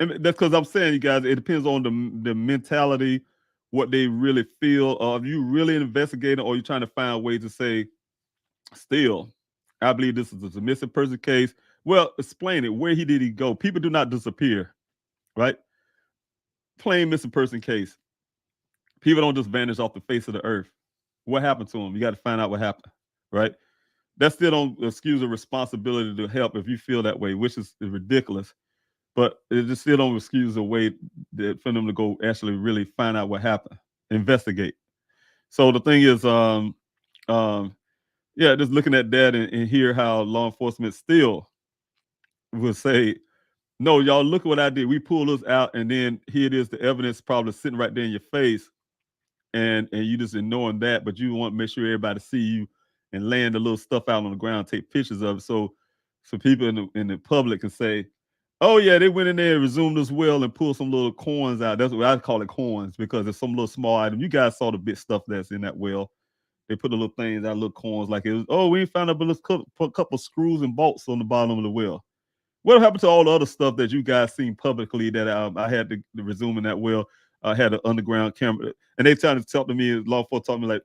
And that's because I'm saying, you guys, it depends on the mentality, what they really feel. If you really investigating, or you're trying to find ways to say, still, I believe this is a missing person case. Well, explain it. Where did he go? People do not disappear, right? Plain missing person case. People don't just vanish off the face of the earth. What happened to them? You got to find out what happened, right? That still don't excuse a responsibility to help if you feel that way, which is ridiculous. But it just still don't excuse a way for them to go actually really find out what happened, investigate. So the thing is, yeah, just looking at that and hear how law enforcement still will say, no, y'all, look what I did. We pulled this out, and then here it is, the evidence probably sitting right there in your face, and you just ignoring that, but you want to make sure everybody see you and laying the little stuff out on the ground, take pictures of it, so people in the public can say, oh yeah, they went in there and resumed this well and pulled some little coins out. That's what I call it, coins, because it's some little small item. You guys saw the big stuff that's in that well. They put the little things out, little coins, like it was, oh, we found a couple screws and bolts on the bottom of the well. What happened to all the other stuff that you guys seen publicly that I had to resume in that well? I had an underground camera, and they trying to talk to me, law enforcement told me like,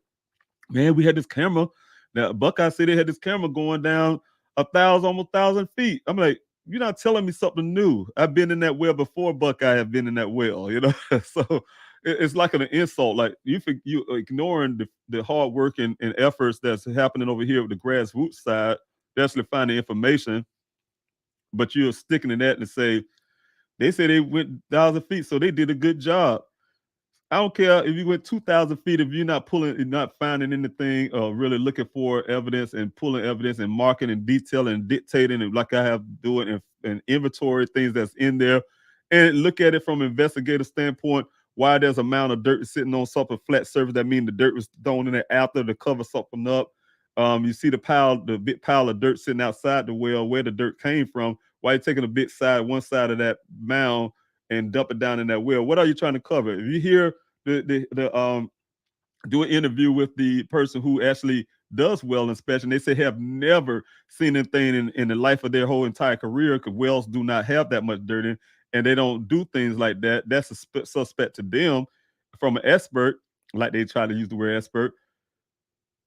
man, we had this camera. Now Buckeye City had this camera going down 1,000 feet. I'm like, you're not telling me something new. I've been in that well before Buckeye have been in that well, you know. So it's like an insult. Like you ignoring the hard work and efforts that's happening over here with the grassroots side. They actually finding information, but you're sticking to that and say they say they went 1,000 feet, so they did a good job. I don't care if you went 2,000 feet, if you're not not finding anything, really looking for evidence and pulling evidence and marking and detailing and dictating and like I have doing and inventory things that's in there, and look at it from an investigative standpoint. Why there's a mound of dirt sitting on something flat surface, that means the dirt was thrown in there after to cover something up. You see the big pile of dirt sitting outside the well, where the dirt came from. Why you taking one side of that mound and dump it down in that well? What are you trying to cover? If you hear do an interview with the person who actually does well inspection, they say have never seen anything in the life of their whole entire career, because wells do not have that much dirt in, and they don't do things like that. That's a suspect to them from an expert, like they try to use the word expert.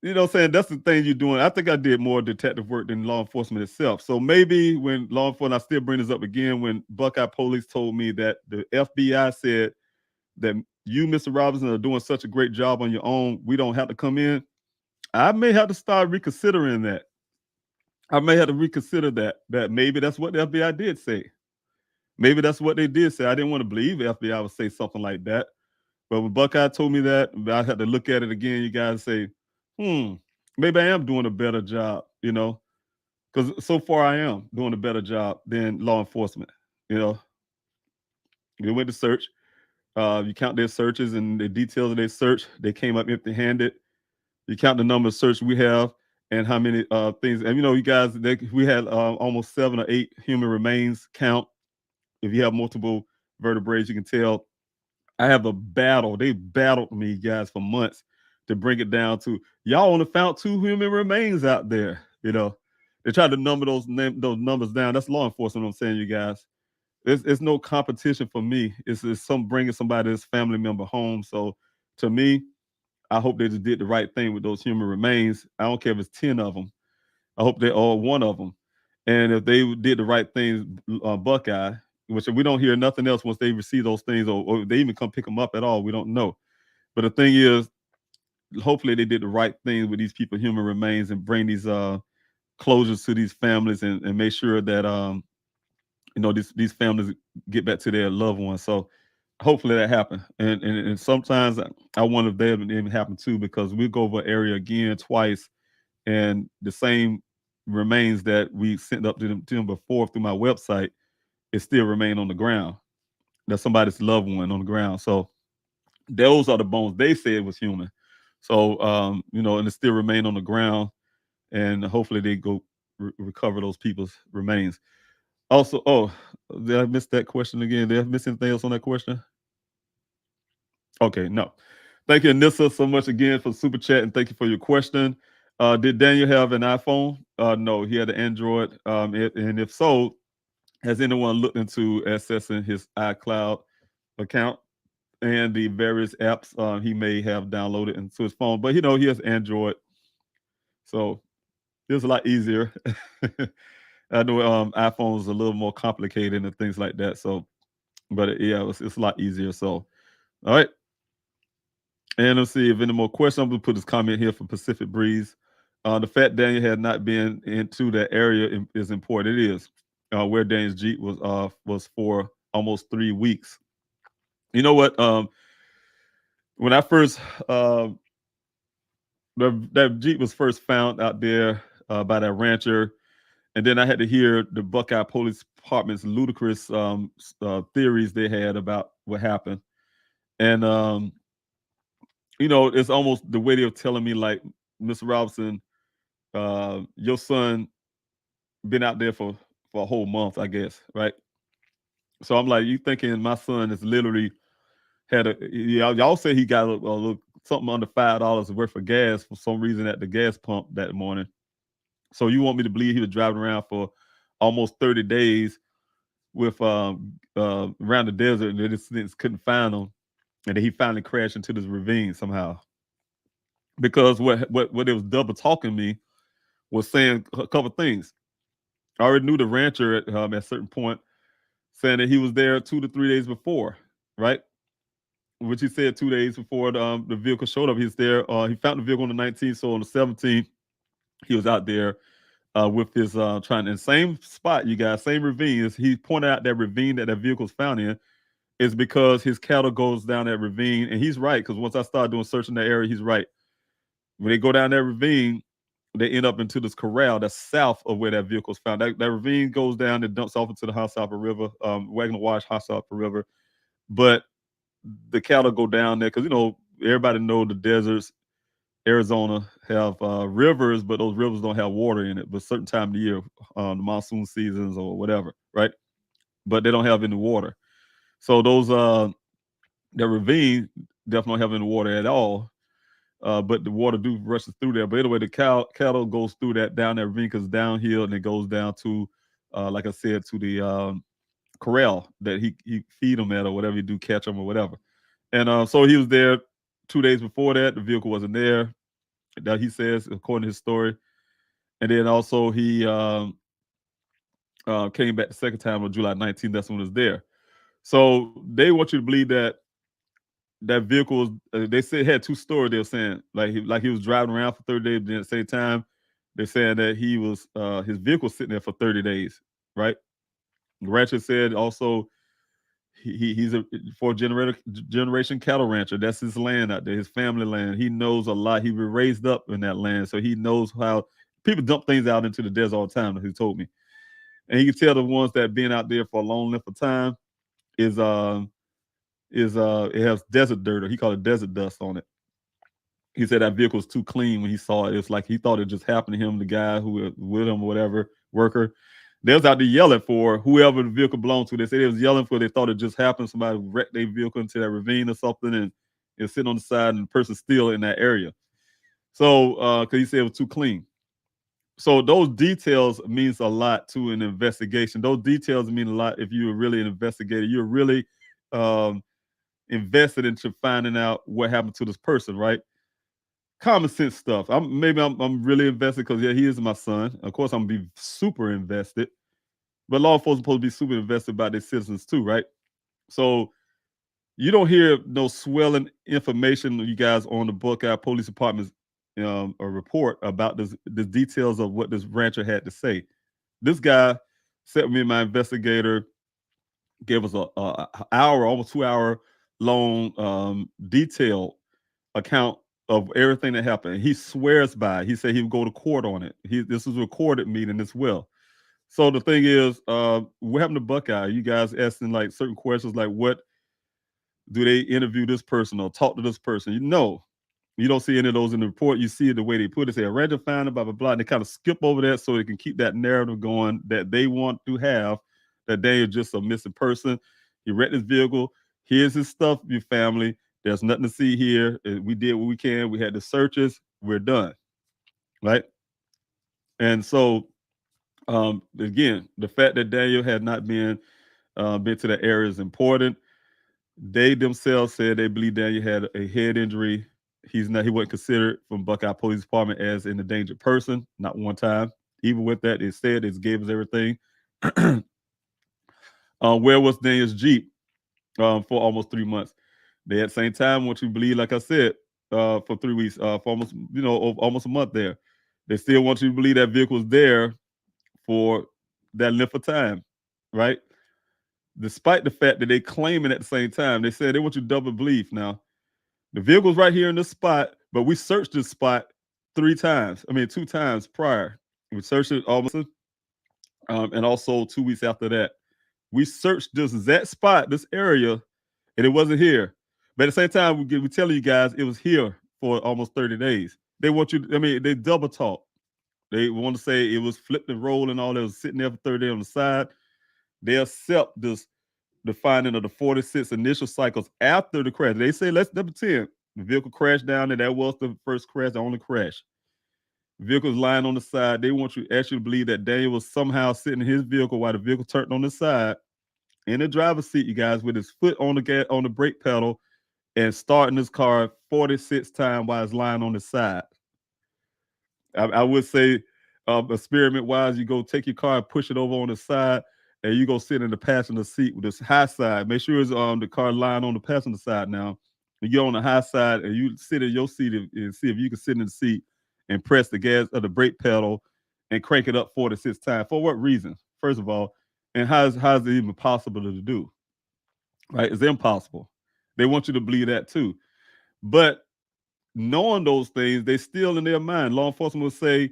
You know what I'm saying? That's the thing you're doing. I think I did more detective work than law enforcement itself. So maybe when law enforcement, I still bring this up again, when Buckeye Police told me that the FBI said that you, Mr. Robinson, are doing such a great job on your own, we don't have to come in. I may have to start reconsidering that. I may have to reconsider that maybe that's what the FBI did say. Maybe that's what they did say. I didn't want to believe the FBI would say something like that. But when Buckeye told me that, I had to look at it again. You guys say, maybe I am doing a better job, you know, because so far I am doing a better job than law enforcement. You know, they went to search. You count their searches and the details of their search, they came up empty-handed. You count the number of searches we have and how many things. And, you know, you guys, we had almost 7 or 8 human remains count. If you have multiple vertebrae, you can tell. I have a battle. They battled me, guys, for months to bring it down to, y'all only found 2 human remains out there. You know, they tried to number those numbers down. That's law enforcement, I'm saying, you guys. It's no competition for me. It's bringing somebody's family member home. So to me, I hope they just did the right thing with those human remains. I don't care if it's 10 of them. I hope they all one of them. And if they did the right things, Buckeye, which we don't hear nothing else once they receive those things, or they even come pick them up at all, we don't know. But the thing is, hopefully they did the right thing with these people, human remains, and bring these closures to these families and make sure that you know, these families get back to their loved ones. So hopefully that happened. And sometimes I wonder if that would even happen too, because we go over an area again twice, and the same remains that we sent up to them before through my website, it still remain on the ground. That's somebody's loved one on the ground. So those are the bones they said was human. So you know, and it still remain on the ground, and hopefully they go recover those people's remains. Also, did I miss that question again? Did I miss anything else on that question? Okay, no. Thank you, Anissa, so much again for super chat, and thank you for your question. Did Daniel have an iPhone? No, he had an Android. And if so, has anyone looked into accessing his iCloud account and the various apps he may have downloaded into his phone? But you know, he has Android, so it's a lot easier. I know iPhone is a little more complicated and things like that. So, but yeah, it's a lot easier. So, all right. And let's see if any more questions. I'm going to put this comment here from Pacific Breeze. The fact Daniel had not been into that area is important. It is where Daniel's Jeep was for almost 3 weeks. You know what? When I first that Jeep was first found out there by that rancher. And then I had to hear the Buckeye Police Department's ludicrous theories they had about what happened. And, you know, it's almost the way they were telling me, like, Mr. Robinson, your son been out there for a whole month, I guess, right? So I'm like, you thinking my son is literally y'all say he got a little something under $5 worth of gas for some reason at the gas pump that morning. So you want me to believe he was driving around for almost 30 days with around the desert, and they just couldn't find him. And then he finally crashed into this ravine somehow. Because what it was double talking me was saying a couple things. I already knew the rancher at a certain point, saying that he was there 2 to 3 days before, right? Which he said 2 days before the vehicle showed up. He's there. He found the vehicle on the 19th, so on the 17th, he was out there with his trying in the same spot, you guys, same ravine. He pointed out that ravine that vehicle was found in is because his cattle goes down that ravine, and he's right, because once I started doing search in that area, he's right. When they go down that ravine, they end up into this corral that's south of where that vehicle was found. That ravine goes down and dumps off into the Hosopper River, Wagner Wash, Hosopper River. But the cattle go down there because, everybody know the deserts, Arizona have rivers, but those rivers don't have water in it. But certain time of the year, the monsoon seasons or whatever, right? But they don't have any water. So those the ravine definitely don't have any water at all. But the water do rushes through there. But anyway, the cattle goes through that down that ravine because it's downhill, and it goes down to, like I said, to the corral that he feed them at or whatever you do, catch them or whatever. And so he was there 2 days before that. The vehicle wasn't there. That he says, according to his story. And then also he came back the second time on July 19th. That's when it was there. So they want you to believe that vehicle was, they said had two stories. They were saying like he was driving around for 30 days, but then at the same time, they're saying that he was his vehicle was sitting there for 30 days, right? The rancher said also he's a fourth generation cattle rancher. That's his land out there, his family land. He knows a lot. He was raised up in that land, so he knows how people dump things out into the desert all the time. He told me, and he could tell the ones that been out there for a long length of time is it has desert dirt, or he called it desert dust on it. He said that vehicle was too clean when he saw it. It's like he thought it just happened to him, the guy who was with him or whatever, worker. They was out there yelling for whoever the vehicle belonged to. They said they was yelling for, they thought it just happened. Somebody wrecked their vehicle into that ravine or something, and it's sitting on the side, and the person's still in that area. So, because he said it was too clean. So those details means a lot to an investigation. Those details mean a lot if you're really an investigator. You're really invested into finding out what happened to this person, right? Common sense stuff. I'm really invested because he is my son. Of course, I'm gonna be super invested. But law enforcement supposed to be super invested by their citizens too, right? So you don't hear no swelling information, you guys, on the Buckeye Police Department's a report about the details of what this rancher had to say. This guy sat with me and my investigator, gave us a hour, almost 2 hour long detailed account of everything that happened. He swears by it. He said he would go to court on it. This was a recorded meeting as well. So the thing is, what happened to Buckeye? You guys asking like certain questions, like what do they interview this person or talk to this person? You don't see any of those in the report. You see it the way they put it. Say a rancher found it, blah blah blah. And they kind of skip over that so they can keep that narrative going that they want to have. That they are just a missing person. He wrecked his vehicle. Here's his stuff, your family. There's nothing to see here. We did what we can. We had the searches. We're done, right? And so, again, the fact that Daniel had not been to that area is important. They themselves said they believe Daniel had a head injury. He wasn't considered from Buckeye Police Department as an endangered person, not one time. Even with that, they said it gave us everything. Where was Daniel's Jeep for almost 3 months? They at the same time want you to believe, like I said, for 3 weeks, for almost a month there. They still want you to believe that vehicle was there for that length of time, right? Despite the fact that they claim it at the same time, they said they want you to double believe. Now, the vehicle's right here in this spot, but we searched this spot 2 times prior. We searched it almost, and also 2 weeks after that. We searched this exact spot, this area, and it wasn't here. But at the same time, we telling you guys it was here for almost 30 days. They want you, they double talk. They want to say it was flipped and rolled and all that, was sitting there for 30 days on the side. They accept the finding of the 46 initial cycles after the crash. They say, let's pretend the vehicle crashed down, and that was the first crash, the only crash. Vehicle's lying on the side. They want you actually to believe that Daniel was somehow sitting in his vehicle while the vehicle turned on the side in the driver's seat, you guys, with his foot on the brake pedal and starting his car 46 times while it's lying on the side. I would say, experiment wise, you go take your car and push it over on the side, and you go sit in the passenger seat with this high side. Make sure it's the car lying on the passenger side now. You get on the high side and you sit in your seat and see if you can sit in the seat and press the gas or the brake pedal and crank it up 46 times. For what reason? First of all, and how's it even possible to do? Right? It's impossible. They want you to believe that too. But knowing those things, they still in their mind. Law enforcement will say,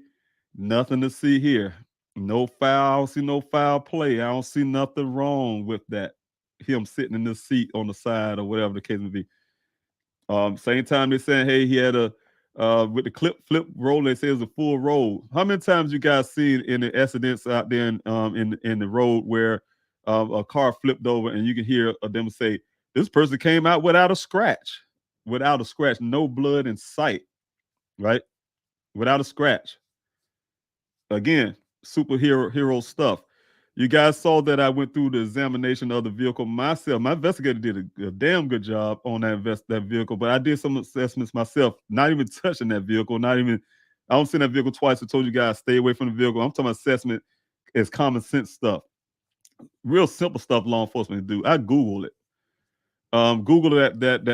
nothing to see here. No foul. I don't see no foul play. I don't see nothing wrong with that. Him sitting in the seat on the side or whatever the case may be. Same time they're saying, hey, he had a with the flip roll, they say it's a full roll. How many times you guys seen in the accidents out there in the road where a car flipped over and you can hear them say, this person came out without a scratch, no blood in sight, right? Without a scratch. Again, hero stuff. You guys saw that I went through the examination of the vehicle myself. My investigator did a damn good job on that vehicle, but I did some assessments myself, not even touching that vehicle, I don't see that vehicle twice. I told you guys, stay away from the vehicle. I'm talking about assessment is common sense stuff. Real simple stuff law enforcement do. I Googled it. Google that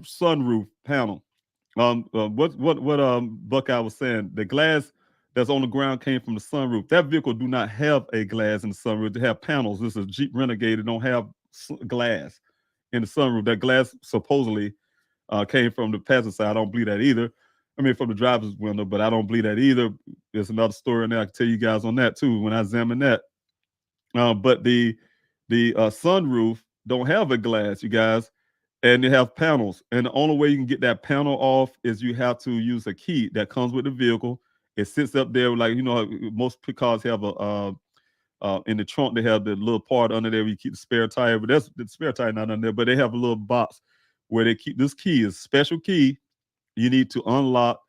sunroof panel. What Buckeye was saying, the glass that's on the ground came from the sunroof. That vehicle do not have a glass in the sunroof. They have panels. This is a Jeep Renegade. They don't have glass in the sunroof. That glass supposedly came from the passenger side. I don't believe that either. I mean, from the driver's window, but I don't believe that either. There's another story in there I can tell you guys on that too when I examine that. But the sunroof don't have a glass, you guys, and they have panels. And the only way you can get that panel off is you have to use a key that comes with the vehicle. It sits up there, like, most cars have in the trunk, they have the little part under there where you keep the spare tire, but that's the spare tire not under there, but they have a little box where they keep this key, is a special key. You need to unlock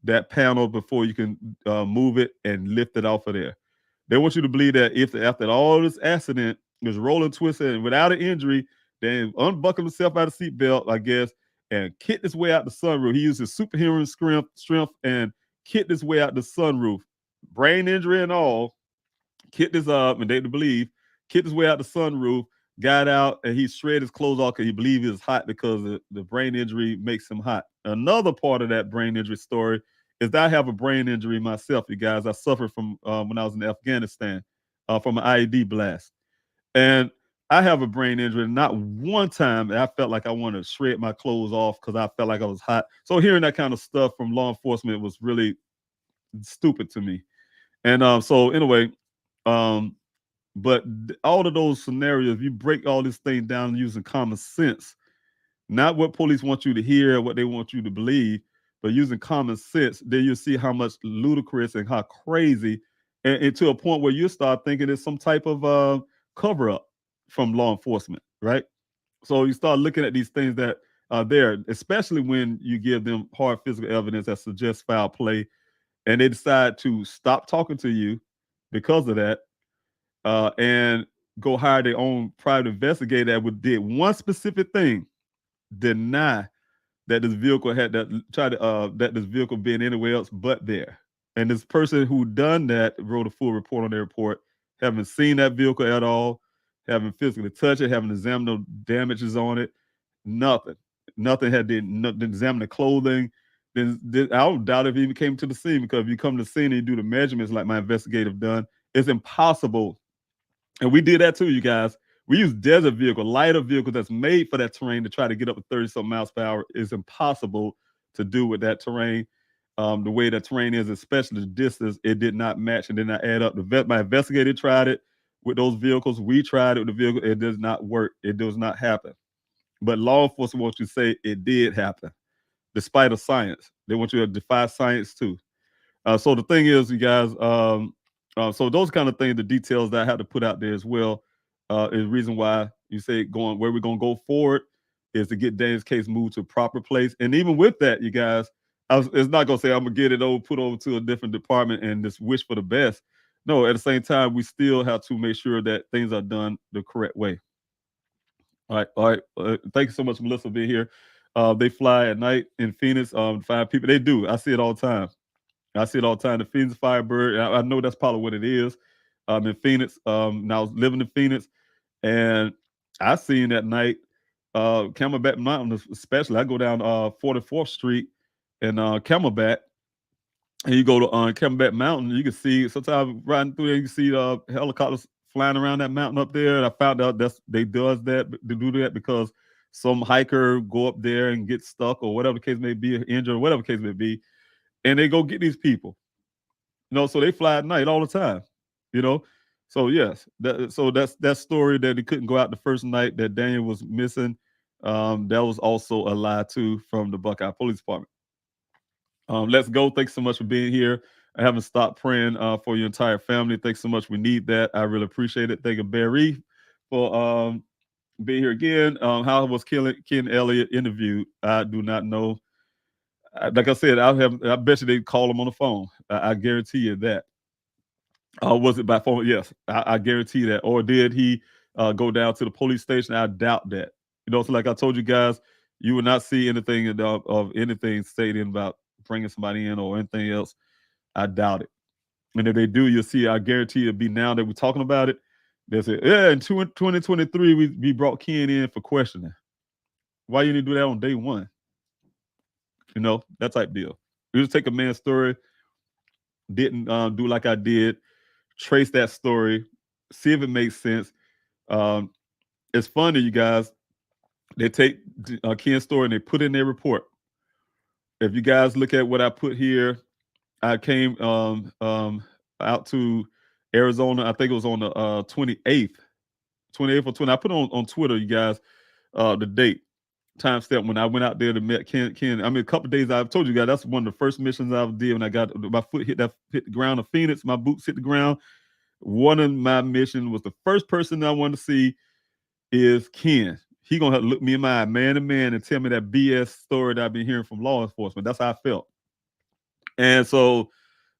that panel before you can move it and lift it off of there. They want you to believe that if after all this accident is rolling, twisting, and without an injury, then unbuckle himself out of the seatbelt, I guess, and kick his way out the sunroof. He uses superhuman strength and kicked his way out the sunroof, brain injury and all, kicked his and they believe, kicked his way out the sunroof, got out, and he shredded his clothes off because he believed he was hot because the brain injury makes him hot. Another part of that brain injury story is that I have a brain injury myself, you guys. I suffered from when I was in Afghanistan from an IED blast. And I have a brain injury. Not one time I felt like I wanted to shred my clothes off because I felt like I was hot. So hearing that kind of stuff from law enforcement was really stupid to me. And so anyway, but all of those scenarios, you break all this thing down using common sense, not what police want you to hear, what they want you to believe, but using common sense, then you see how much ludicrous and how crazy, and to a point where you start thinking it's some type of cover up from law enforcement, right? So you start looking at these things that are there, especially when you give them hard physical evidence that suggests foul play, and they decide to stop talking to you because of that, and go hire their own private investigator that did one specific thing: deny that this vehicle had that this vehicle been anywhere else but there. And this person who done that wrote a full report on their report, haven't seen that vehicle at all, haven't physically touched it, haven't examined no damages on it, nothing. Nothing had didn't examine the clothing. Then I don't doubt if he even came to the scene, because if you come to the scene and you do the measurements like my investigative done, it's impossible. And we did that too, you guys. We use desert vehicle, lighter vehicle that's made for that terrain to try to get up to 30-something miles per hour. It's impossible to do with that terrain. The way that terrain is, especially the distance, it did not match and did not add up. My investigator tried it with those vehicles. We tried it with the vehicle. It does not work. It does not happen. But law enforcement wants you to say it did happen, despite of science. They want you to defy science too. So the thing is, you guys, so those kind of things, the details that I had to put out there as well, is the reason why you say where we're going to go forward is to get Daniel's case moved to a proper place. And even with that, you guys, it's not gonna say I'm gonna get it over, put over to a different department and just wish for the best. No, at the same time, we still have to make sure that things are done the correct way. All right. Thank you so much, Melissa, for being here. They fly at night in Phoenix. 5 people. They do. I see it all the time. I see it all the time. The Phoenix Firebird. I know that's probably what it is. In Phoenix. Now I was living in Phoenix, and I seen that night. Camelback Mountain, especially. I go down 44th Street and Camelback, and you go to Camelback Mountain. You can see sometimes riding through there. You can see helicopters flying around that mountain up there. And I found out they do that because some hiker go up there and get stuck or whatever the case may be, injured or whatever the case may be, and they go get these people. So they fly at night all the time. So yes, that's that story that he couldn't go out the first night that Daniel was missing. That was also a lie too from the Buckeye Police Department. Let's go. Thanks so much for being here. I haven't stopped praying for your entire family. Thanks so much. We need that. I really appreciate it. Thank you, Barry, for being here again. How was Ken Elliott interviewed? I do not know. Like I said, I bet you they call him on the phone. I guarantee you that. Was it by phone? Yes, I guarantee that. Or did he go down to the police station? I doubt that. So like I told you guys, you will not see anything of anything stating about bringing somebody in or anything else. I doubt it. And if they do, you'll see. I guarantee it'll be now that we're talking about it. They say, yeah, in 2023, we brought Ken in for questioning. Why you didn't do that on day one? That type deal. You just take a man's story, didn't do like I did, trace that story, see if it makes sense. It's funny, you guys. They take Ken's story and they put in their report. If you guys look at what I put here, I came out to Arizona. I think it was on the 28th or 20. I put on Twitter, you guys, the date, time step when I went out there to meet Ken. I mean, a couple of days. I've told you guys that's one of the first missions I did when I got my foot hit the ground of Phoenix. My boots hit the ground. One of my missions was the first person I wanted to see is Ken. He gonna have to look me in my eye, man to man, and tell me that BS story that I've been hearing from law enforcement. That's how I felt. And so,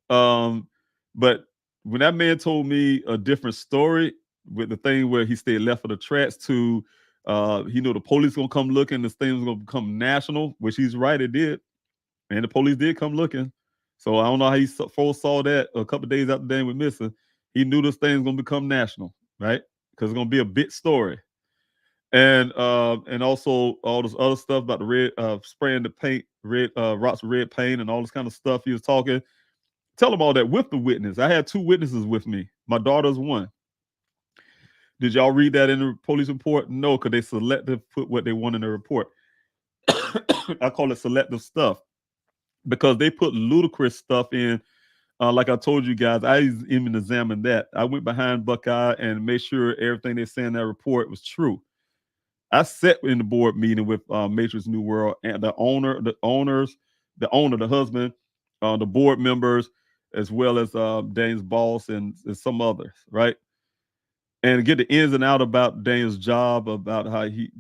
but when that man told me a different story with the thing where he stayed left of the tracks to, he knew the police gonna come looking, this thing was gonna become national, which he's right, it did. And the police did come looking. So I don't know how he foresaw that a couple of days after Daniel was missing. He knew this thing was gonna become national, right? Because it's gonna be a big story. And also all this other stuff about the red spraying the paint, rocks with red paint and all this kind of stuff he was talking. Tell him all that with the witness. I had 2 witnesses with me. My daughter's one. Did y'all read that in the police report? No, because they selective put what they want in the report. I call it selective stuff because they put ludicrous stuff in. Like I told you guys, I even examined that. I went behind Buckeye and made sure everything they said in that report was true. I sat in the board meeting with Matrix New World and the husband, the board members, as well as Daniel's boss and some others, right? And get the ins and out about Daniel's job, about how he,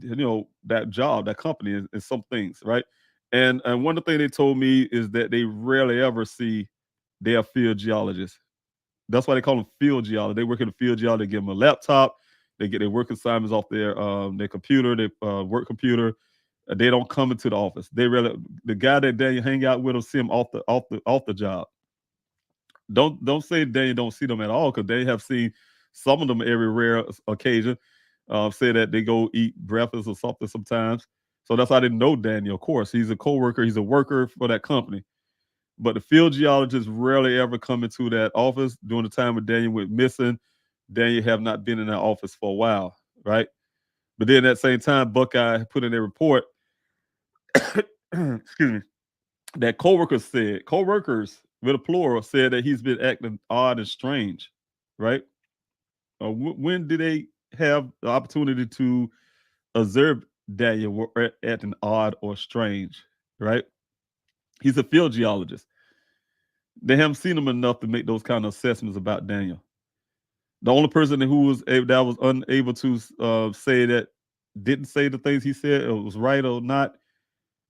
that job, that company, and some things, right? And one of the things they told me is that they rarely ever see their field geologists. That's why they call them field geologists. They work in the field geology. They give them a laptop. They get their work assignments off their computer, their work computer. They don't come into the office. The guy that Daniel hang out with will see him off the job. Don't say Daniel don't see them at all, because they have seen some of them every rare occasion. Say that they go eat breakfast or something sometimes. So that's how they know Daniel. Of course, he's a co-worker. He's a worker for that company. But the field geologists rarely ever come into that office. During the time when Daniel went missing, Daniel have not been in that office for a while, right? But then at the same time, Buckeye put in their report, excuse me, that co-workers with a plural said that he's been acting odd and strange, right? When did they have the opportunity to observe Daniel acting odd or strange, right? He's a field geologist. They haven't seen him enough to make those kind of assessments about Daniel. The only person who was unable to say that, didn't say the things he said, or was right or not,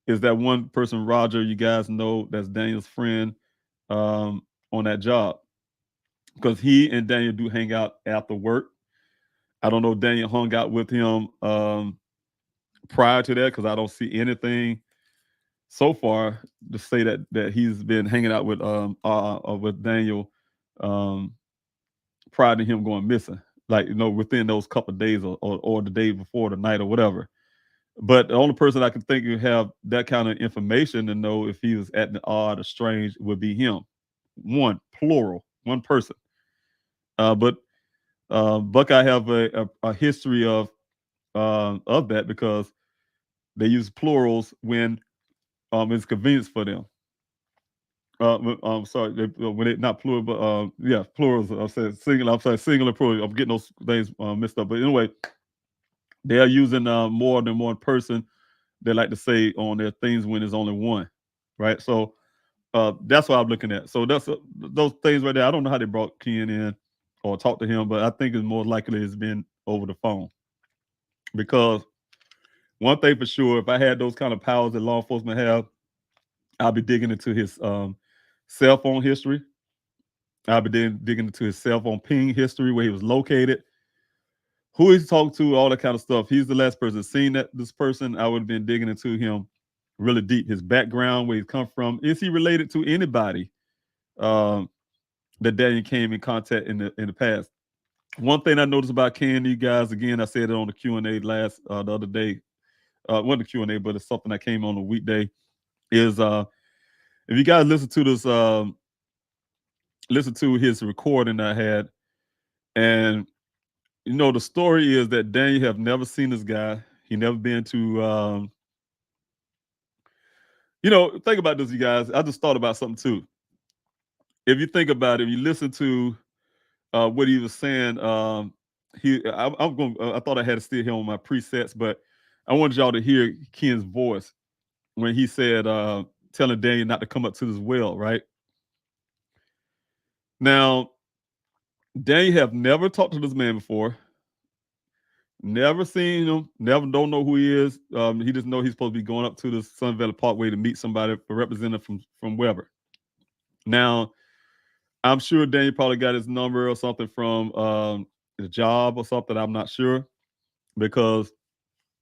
is that one person, Roger, you guys know, that's Daniel's friend on that job, because he and Daniel do hang out after work. I don't know if Daniel hung out with him prior to that, because I don't see anything so far to say that he's been hanging out with Daniel prior to him going missing, like, within those couple of days or the day before, the night or whatever. But the only person I can think would have that kind of information to know if he was acting odd or strange would be him. One, plural, one person. But Buckeye have a history of that, because they use plurals when it's convenient for them. I'm sorry, when it not plural, but yeah, plurals. I said singular. I'm sorry, singular, plural. I'm getting those things mixed up. But anyway, they are using more than one person. They like to say on their things when there's only one, right? So that's what I'm looking at. So that's those things right there. I don't know how they brought Ken in or talked to him, but I think it's more likely it's been over the phone. Because one thing for sure, if I had those kind of powers that law enforcement have, I'll be digging into his cell phone history. I'll be digging into his cell phone ping history, where he was located, who he's talked to, all that kind of stuff. He's the last person seen this person. I would have been digging into him really deep, his background, where he's come from. Is he related to anybody that Daniel came in contact in the past? One thing I noticed about Ken, you guys, again, I said it on the Q&A the other day. Wasn't the Q&A, but it's something that came on a weekday. Is if you guys listen to this, listen to his recording I had, and the story is that Daniel have never seen this guy. He never been to, think about this, you guys. I just thought about something too. If you think about it, if you listen to what he was saying, I thought I had to still hear on my presets, but I wanted y'all to hear Ken's voice when he said, telling Daniel not to come up to this well, right? Now, Daniel have never talked to this man before. Never seen him. Don't know who he is. He just know he's supposed to be going up to the Sun Valley Parkway to meet somebody, a representative from Weber. Now, I'm sure Daniel probably got his number or something from his job or something. I'm not sure, because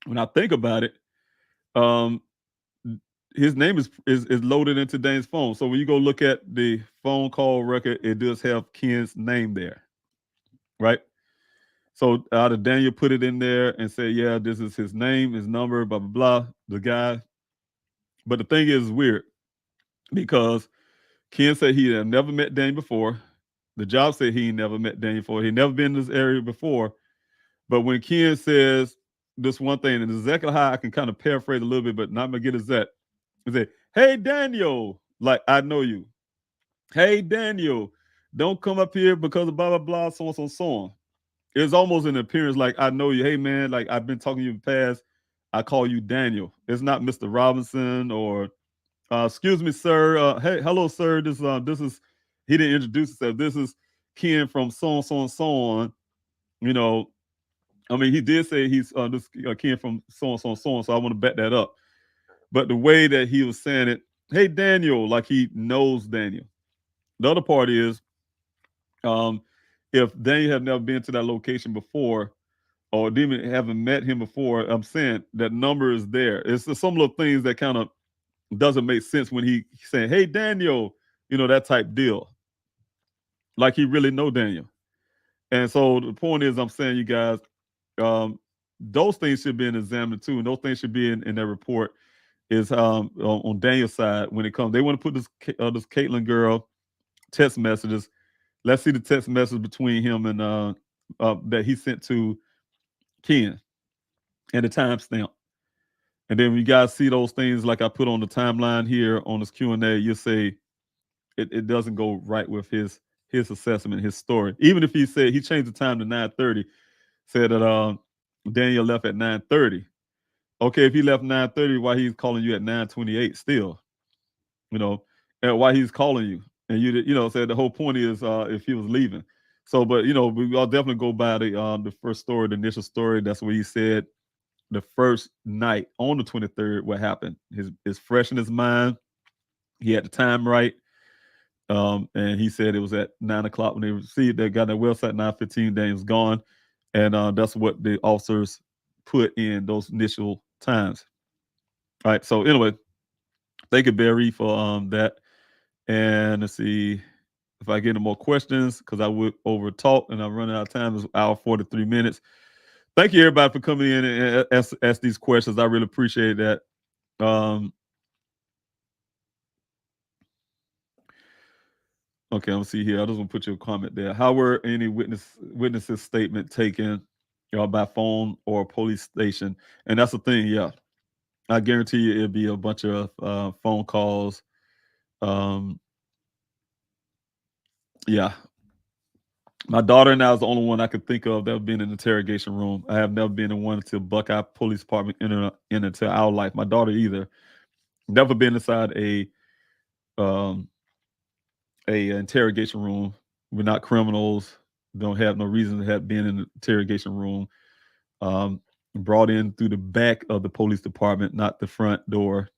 when I think about it, his name is loaded into Daniel's phone. So when you go look at the phone call record, it does have Ken's name there, right? So out of Daniel put it in there and say, yeah, this is his name, his number, blah, blah, blah, the guy. But the thing is weird, because Ken said he had never met Daniel before. The job said he never met Daniel before. He never been in this area before. But when Ken says this one thing, and exactly how I can kind of paraphrase a little bit, but not gonna get exact. He said, hey, Daniel, like, I know you. Hey, Daniel, don't come up here because of blah, blah, blah, so on, so on, so on. It's almost an appearance like, I know you. Hey, man, like, I've been talking to you in the past. I call you Daniel. It's not Mr. Robinson or, excuse me, sir. Hey, hello, sir. This is, he didn't introduce himself. This is Ken from so on, so on, so on. I mean, he did say he's this Ken from so on, so on, so on. So I want to back that up. But the way that he was saying it, hey, Daniel, like he knows Daniel. The other part is, if Daniel have never been to that location before, or even haven't met him before, I'm saying that number is there. It's some little things that kind of doesn't make sense when he saying, hey, Daniel, that type deal. Like he really know Daniel. And so the point is, I'm saying, you guys, those things should be examined too. And those things should be in their report. Is on Daniel's side when it comes. They want to put this Caitlin girl text messages. Let's see the text message between him and that he sent to Ken and the timestamp. And then when you guys see those things like I put on the timeline here on this Q&A, you'll say it doesn't go right with his assessment, his story. Even if he said he changed the time to 9:30, said that Daniel left at 9:30. Okay, if he left 9:30, why he's calling you at 9:28 still? And why he's calling you. And said the whole point is if he was leaving. So, but we all definitely go by the first story, the initial story. That's what he said the first night on the 23rd, what happened. It's fresh in his mind. He had the time right. And he said it was at 9 o'clock when they received. They got their website 9:15. Daniel's gone, and that's what the officers put in those initial times. All right. So anyway, thank you, Barry, for that. And let's see if I get any more questions, because I would over talk and I'm running out of time. It's 1:43 minutes. Thank you, everybody, for coming in and ask these questions. I really appreciate that. Okay, I'm gonna see here. I just want to put your comment there. How were any witnesses' statement taken by phone or police station? And that's the thing, yeah. I guarantee you it'll be a bunch of phone calls. Yeah. My daughter and I was the only one I could think of that have been in an interrogation room. I have never been in one until Buckeye Police Department into our life. My daughter either. Never been inside a interrogation room. We're not criminals. Don't have no reason to have been in an interrogation room. Brought in through the back of the police department, not the front door.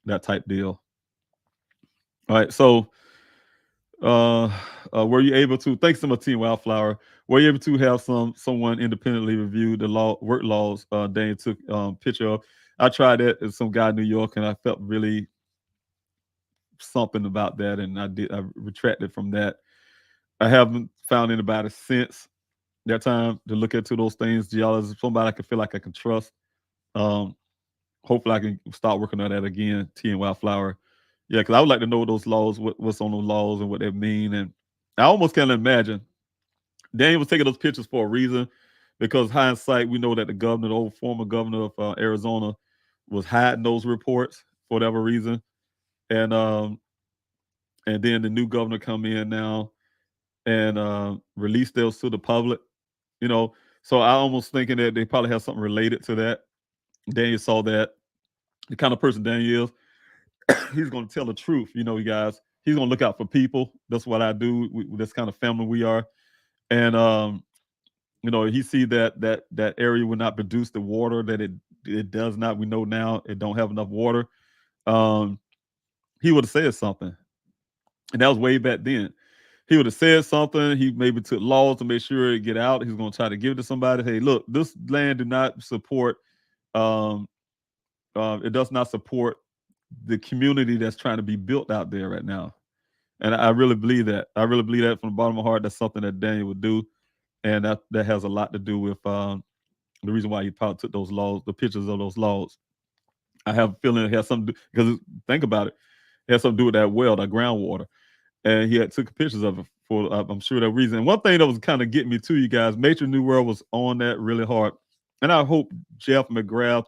That type deal. All right, so were you able to? Thanks so much, Team Wildflower. Were you able to have someone independently review the work laws? Daniel took picture of. I tried that as some guy in New York, and I felt really something about that, and I retracted from that. I haven't found anybody since that time to look into those things. Geologist, somebody I can feel like I can trust. Hopefully I can start working on that again. T and Wildflower. Yeah, because I would like to know those laws, what's on those laws and what they mean. And I almost can't imagine. Daniel was taking those pictures for a reason, because hindsight, we know that the governor, the old former governor of Arizona, was hiding those reports for whatever reason. And then the new governor come in now and release those to the public. So I almost thinking that they probably have something related to that. Daniel saw that. The kind of person Daniel is, he's going to tell the truth, you guys. He's going to look out for people. That's what I do. That's kind of family we are. And he see that area will not produce the water that it does not. We know now it don't have enough water. He would have said something, and that was way back then. He would have said something. He maybe took laws to make sure it get out. He's going to try to give it to somebody. Hey, look, this land do not support. It does not support the community that's trying to be built out there right now. And I really believe that. I really believe that from the bottom of my heart. That's something that Daniel would do. And that has a lot to do with the reason why he probably took those laws, the pictures of those laws. I have a feeling it has something to do, because think about it. It has something to do with that well, that groundwater. And he took pictures of it for, I'm sure, that reason. And one thing that was kind of getting me to you guys, Major New World was on that really hard. And I hope Jeff McGrath,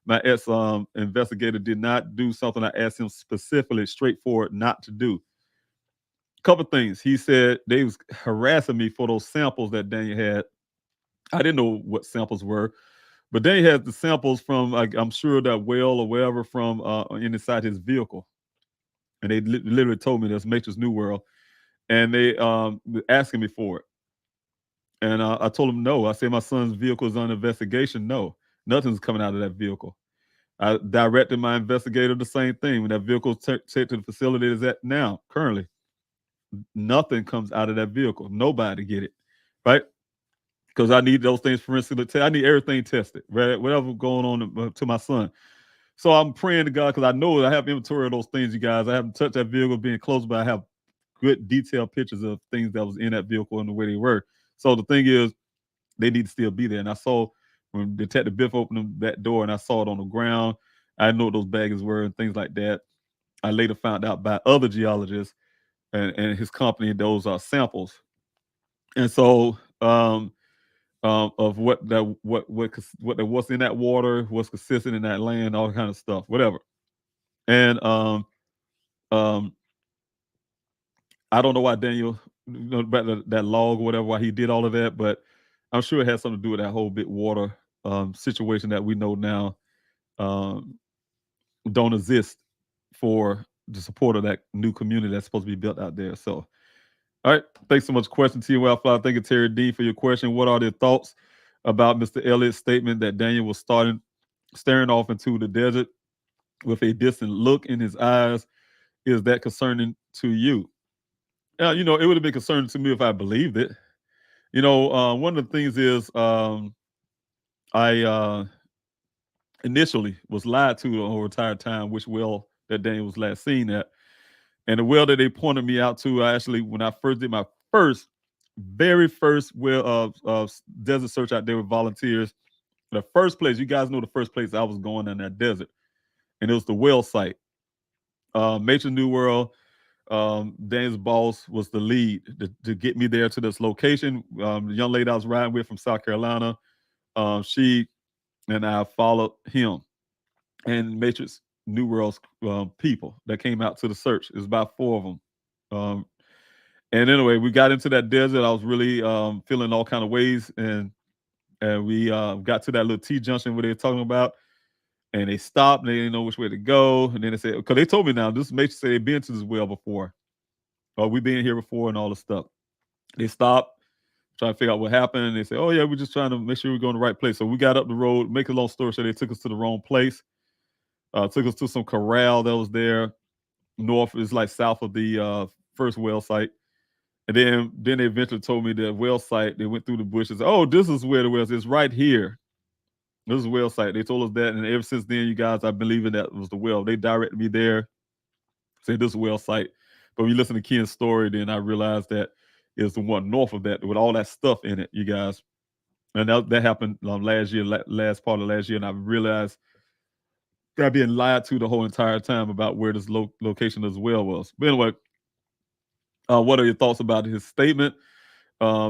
my ex-investigator, did not do something I asked him specifically, straightforward, not to do. Couple things. He said they was harassing me for those samples that Daniel had. I didn't know what samples were, but Daniel had the samples from, I'm sure, that well or wherever from inside his vehicle. And they literally told me that's Matrix New World. And they were asking me for it. And I told them no. I said my son's vehicle is under investigation. No, nothing's coming out of that vehicle. I directed my investigator the same thing. When that vehicle sent to the facility it is at now, currently, nothing comes out of that vehicle. Nobody get it, right? Because I need those things forensically tested. I need everything tested, right? Whatever going on to my son. So I'm praying to God, because I know I have inventory of those things, you guys. I haven't touched that vehicle being close, but I have good detailed pictures of things that was in that vehicle and the way they were. So the thing is, they need to still be there. And I saw when Detective Biff opened that door and I saw it on the ground, I know what those bags were and things like that. I later found out by other geologists and his company, those are samples. And so of what was in that water, what's consistent in that land, all kind of stuff, whatever. And I don't know why Daniel, about that log or whatever, why he did all of that, but I'm sure it has something to do with that whole big water situation that we know now don't exist for the support of that new community that's supposed to be built out there. So, all right, thanks so much. Question to you, Wildflower. Thank you, Terry D, for your question. What are their thoughts about Mr. Elliott's statement that Daniel was starting staring off into the desert with a distant look in his eyes, is that concerning to you? You know, it would have been concerning to me if I believed it. You know, one of the things is I initially was lied to the whole entire time which well that Daniel was last seen at. And the well that they pointed me out to, I actually, when I first did my very first well desert search out there with volunteers, the first place, you guys know the first place I was going in that desert, and it was the well site. Major New World, Dan's boss was the lead to get me there to this location. The young lady I was riding with from South Carolina, she and I followed him and Matrix New World's people that came out to the search. It was about 4 of them. And anyway, we got into that desert. I was really feeling all kind of ways, and we got to that little T junction where they were talking about, and they stopped. And they didn't know which way to go, and then they said, because they told me now, this Matrix said they've been to this well before, or we've been here before, and all this stuff. They stopped, trying to figure out what happened. And they said, oh yeah, we're just trying to make sure we're going the right place. So we got up the road. Make a long story short, they took us to the wrong place. Took us to some corral that was there. North is like south of the first well site. And then they eventually told me the well site, they went through the bushes. Oh, this is where the well is. It's right here. This is well site. They told us that. And ever since then, you guys, I believe in that was the well. They directed me there, said this is well site. But when you listen to Ken's story, then I realized that it's the one north of that with all that stuff in it, you guys. And that happened last year, last part of last year. And I realized I've been lied to the whole entire time about where this location as well was. But anyway, what are your thoughts about his statement?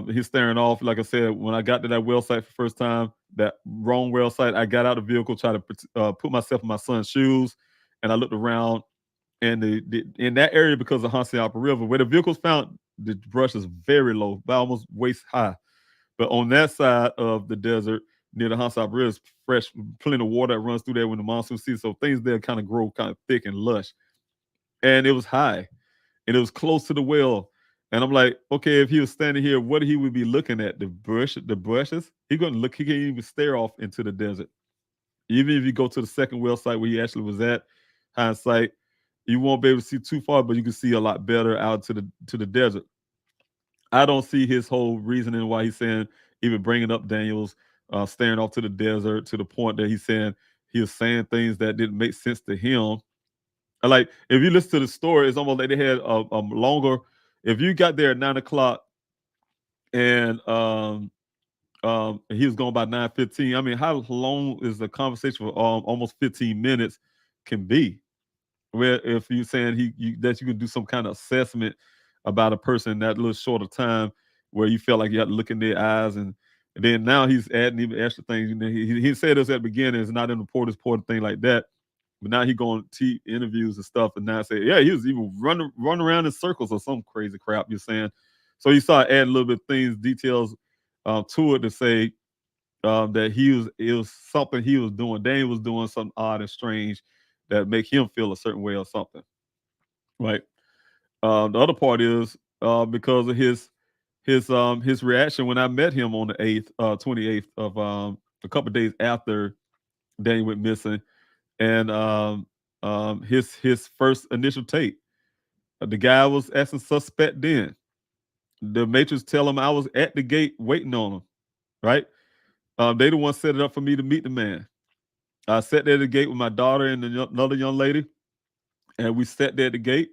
He's staring off. Like I said, when I got to that well site for the first time, that wrong well site, I got out of the vehicle, tried to put myself in my son's shoes, and I looked around, and in that area, because of Hansayapa River, where the vehicle's found, the brush is very low, about almost waist high. But on that side of the desert, near the Hansayapa River, is fresh, plenty of water that runs through there when the monsoon season. So things there kind of grow kind of thick and lush. And it was high, and it was close to the well. And I'm like, okay, if he was standing here, what he would be looking at? The brushes? He can't even stare off into the desert. Even if you go to the second well site where he actually was at, hindsight, you won't be able to see too far, but you can see a lot better out to the desert. I don't see his whole reasoning why he's saying, even bringing up Daniel's staring off to the desert, to the point that he's saying he was saying things that didn't make sense to him. Like, if you listen to the story, it's almost like they had a longer. If you got there at 9:00 and he was going by 9:15, I mean, how long is the conversation for almost 15 minutes can be? Where if you're saying that you can do some kind of assessment about a person in that little short of time, where you felt like you had to look in their eyes, and then now he's adding even extra things. You know, he said this at the beginning, it's not an important thing like that. But now he going to interviews and stuff, and now say, yeah, he was even running around in circles or some crazy crap you're saying. So he started adding a little bit of things, details to it to say that it was something he was doing. Daniel was doing something odd and strange that make him feel a certain way or something, right? The other part is because of his reaction when I met him on the 28th of a couple of days after Daniel went missing. And his first initial take, the guy was asking suspect then. The Matrix tell him I was at the gate waiting on him, right? They the one set it up for me to meet the man. I sat there at the gate with my daughter and another young lady, and we sat there at the gate.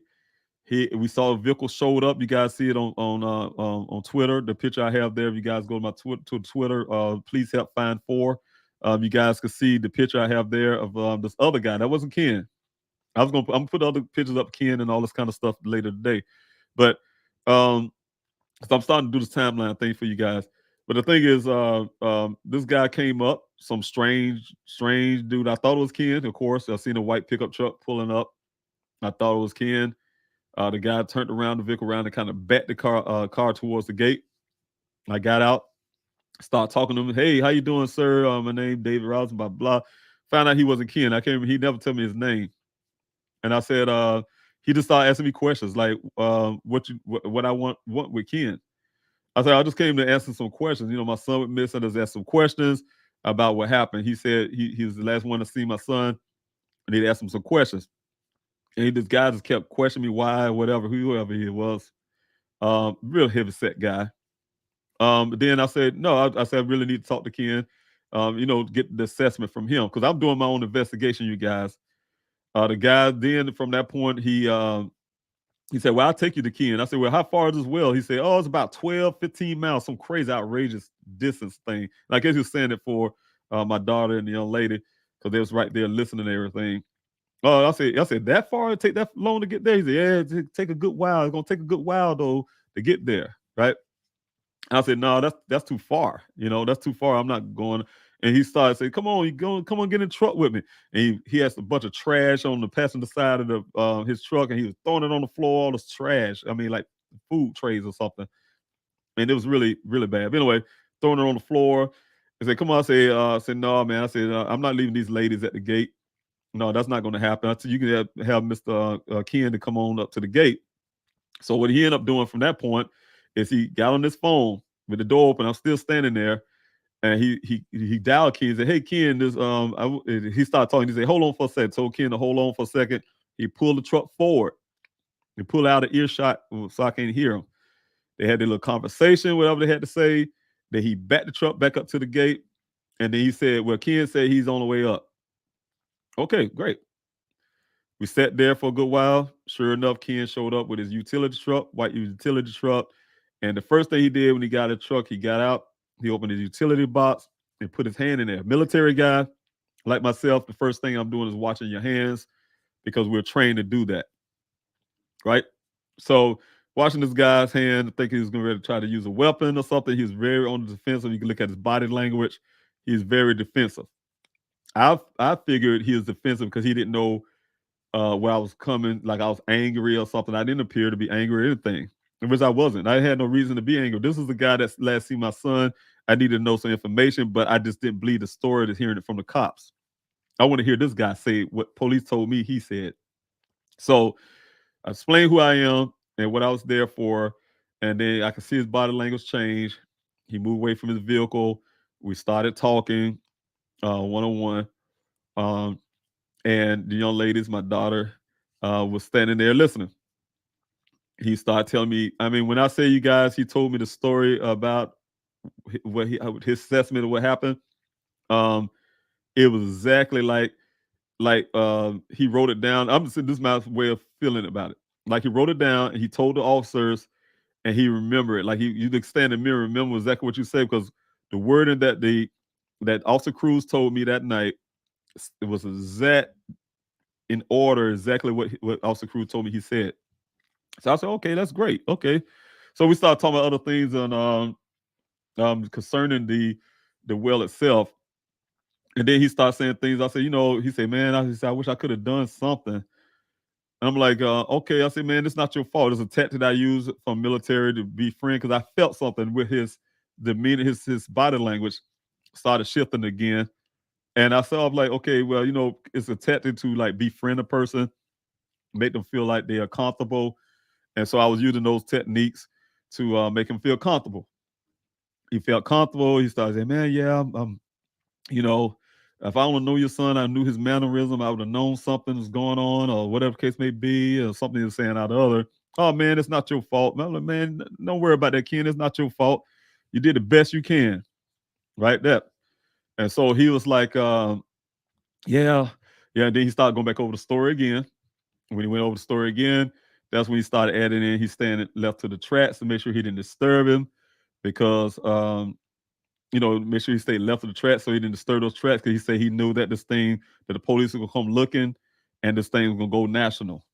We saw a vehicle showed up. You guys see it on Twitter. The picture I have there. If you guys go to my Twitter, please help find 4. You guys can see the picture I have there of this other guy. That wasn't Ken. I'm gonna put other pictures up, Ken and all this kind of stuff later today. But so I'm starting to do this timeline thing for you guys. But the thing is, this guy came up, some strange dude. I thought it was Ken, of course. I seen a white pickup truck pulling up. I thought it was Ken. The guy turned around the vehicle around and kind of backed the car towards the gate. I got out. Start talking to him. Hey, how you doing, sir? My name David Robinson, blah, blah. Found out he wasn't Ken. He never told me his name. And I said, he just started asking me questions like what I want with Ken. I said, I just came to answer some questions. You know, my son went missing. I just asked some questions. about what happened. He said he was the last one to see my son, and he'd asked him some questions. And this guy just kept questioning me why, whatever, whoever he was. Real heavy set guy. But then I said, no, I said, I really need to talk to Ken, get the assessment from him because I'm doing my own investigation, you guys. The guy then from that point, he said, well, I'll take you to Ken. I said, well, how far is this well? He said, oh, it's about 12, 15 miles, some crazy, outrageous distance thing. And I guess he was saying it for my daughter and the young lady because they was right there listening to everything. Oh, I said, that far? It take that long to get there? He said, yeah, it take a good while. It's going to take a good while, though, to get there, right? I said, no, that's too far. That's too far. I'm not going. And he started saying, come on, come on, get in the truck with me. And he has a bunch of trash on the passenger side of his truck, and he was throwing it on the floor, all this trash. I mean, like food trays or something. And it was really, really bad. But anyway, throwing it on the floor. I said, come on. I said, no, man. I said, I'm not leaving these ladies at the gate. No, that's not going to happen. I said, you can have Mr. Ken to come on up to the gate. So what he ended up doing from that point is he got on his phone with the door open. I'm still standing there, and he dialed Ken and said, "Hey Ken, he started talking. He said, hold on for a second." Told Ken to hold on for a second. He pulled the truck forward. He pulled out of earshot so I can't hear him. They had their little conversation, whatever they had to say. Then he backed the truck back up to the gate, and then he said, "Well, Ken said he's on the way up." Okay, great. We sat there for a good while. Sure enough, Ken showed up with his utility truck, white utility truck. And the first thing he did when he got a truck, he got out, he opened his utility box and put his hand in there. Military guy, like myself, the first thing I'm doing is watching your hands because we're trained to do that, right? So watching this guy's hand, I think he was going to try to use a weapon or something. He was very on the defensive. You can look at his body language. He's very defensive. I figured he was defensive because he didn't know where I was coming, like I was angry or something. I didn't appear to be angry or anything, which I wasn't. I had no reason to be angry. This is the guy that's last seen my son. I needed to know some information, but I just didn't believe the story that's hearing it from the cops. I want to hear this guy say what police told me he said. So I explained who I am and what I was there for, and then I could see his body language change. He moved away from his vehicle. We started talking one-on-one. And the young ladies, my daughter, was standing there listening. He started telling me, I mean, when I say you guys, he told me the story about his assessment of what happened. It was exactly like he wrote it down. I'm just saying, this is my way of feeling about it. Like he wrote it down and he told the officers and he remembered it. Like you could stand in the mirror and remember exactly what you said, because the wording that Officer Cruz told me that night, it was exact in order, exactly what Officer Cruz told me he said. So I said, okay, that's great. Okay. So we started talking about other things concerning the well itself. And then he started saying things. I said, he said, man, I wish I could have done something. I'm like, okay. I said, man, it's not your fault. It's a tactic I use from military to be friend, because I felt something with his demeanor, his body language started shifting again. And I saw, I'm like, okay, well, it's a tactic to like befriend a person, make them feel like they are comfortable. And so I was using those techniques to make him feel comfortable. He felt comfortable. He started saying, man, yeah, if I don't know your son, I knew his mannerism, I would have known something was going on or whatever case may be, or something he was saying out of other. Oh, man, it's not your fault. Man, don't worry about that, Ken. It's not your fault. You did the best you can. Right? That. And so he was like, yeah. And then he started going back over the story again. When he went over the story again, that's when he started adding in. He's standing left to the tracks to make sure he didn't disturb him, because make sure he stayed left of the tracks so he didn't disturb those tracks, because he said he knew that that the police were gonna come looking and this thing was gonna go national.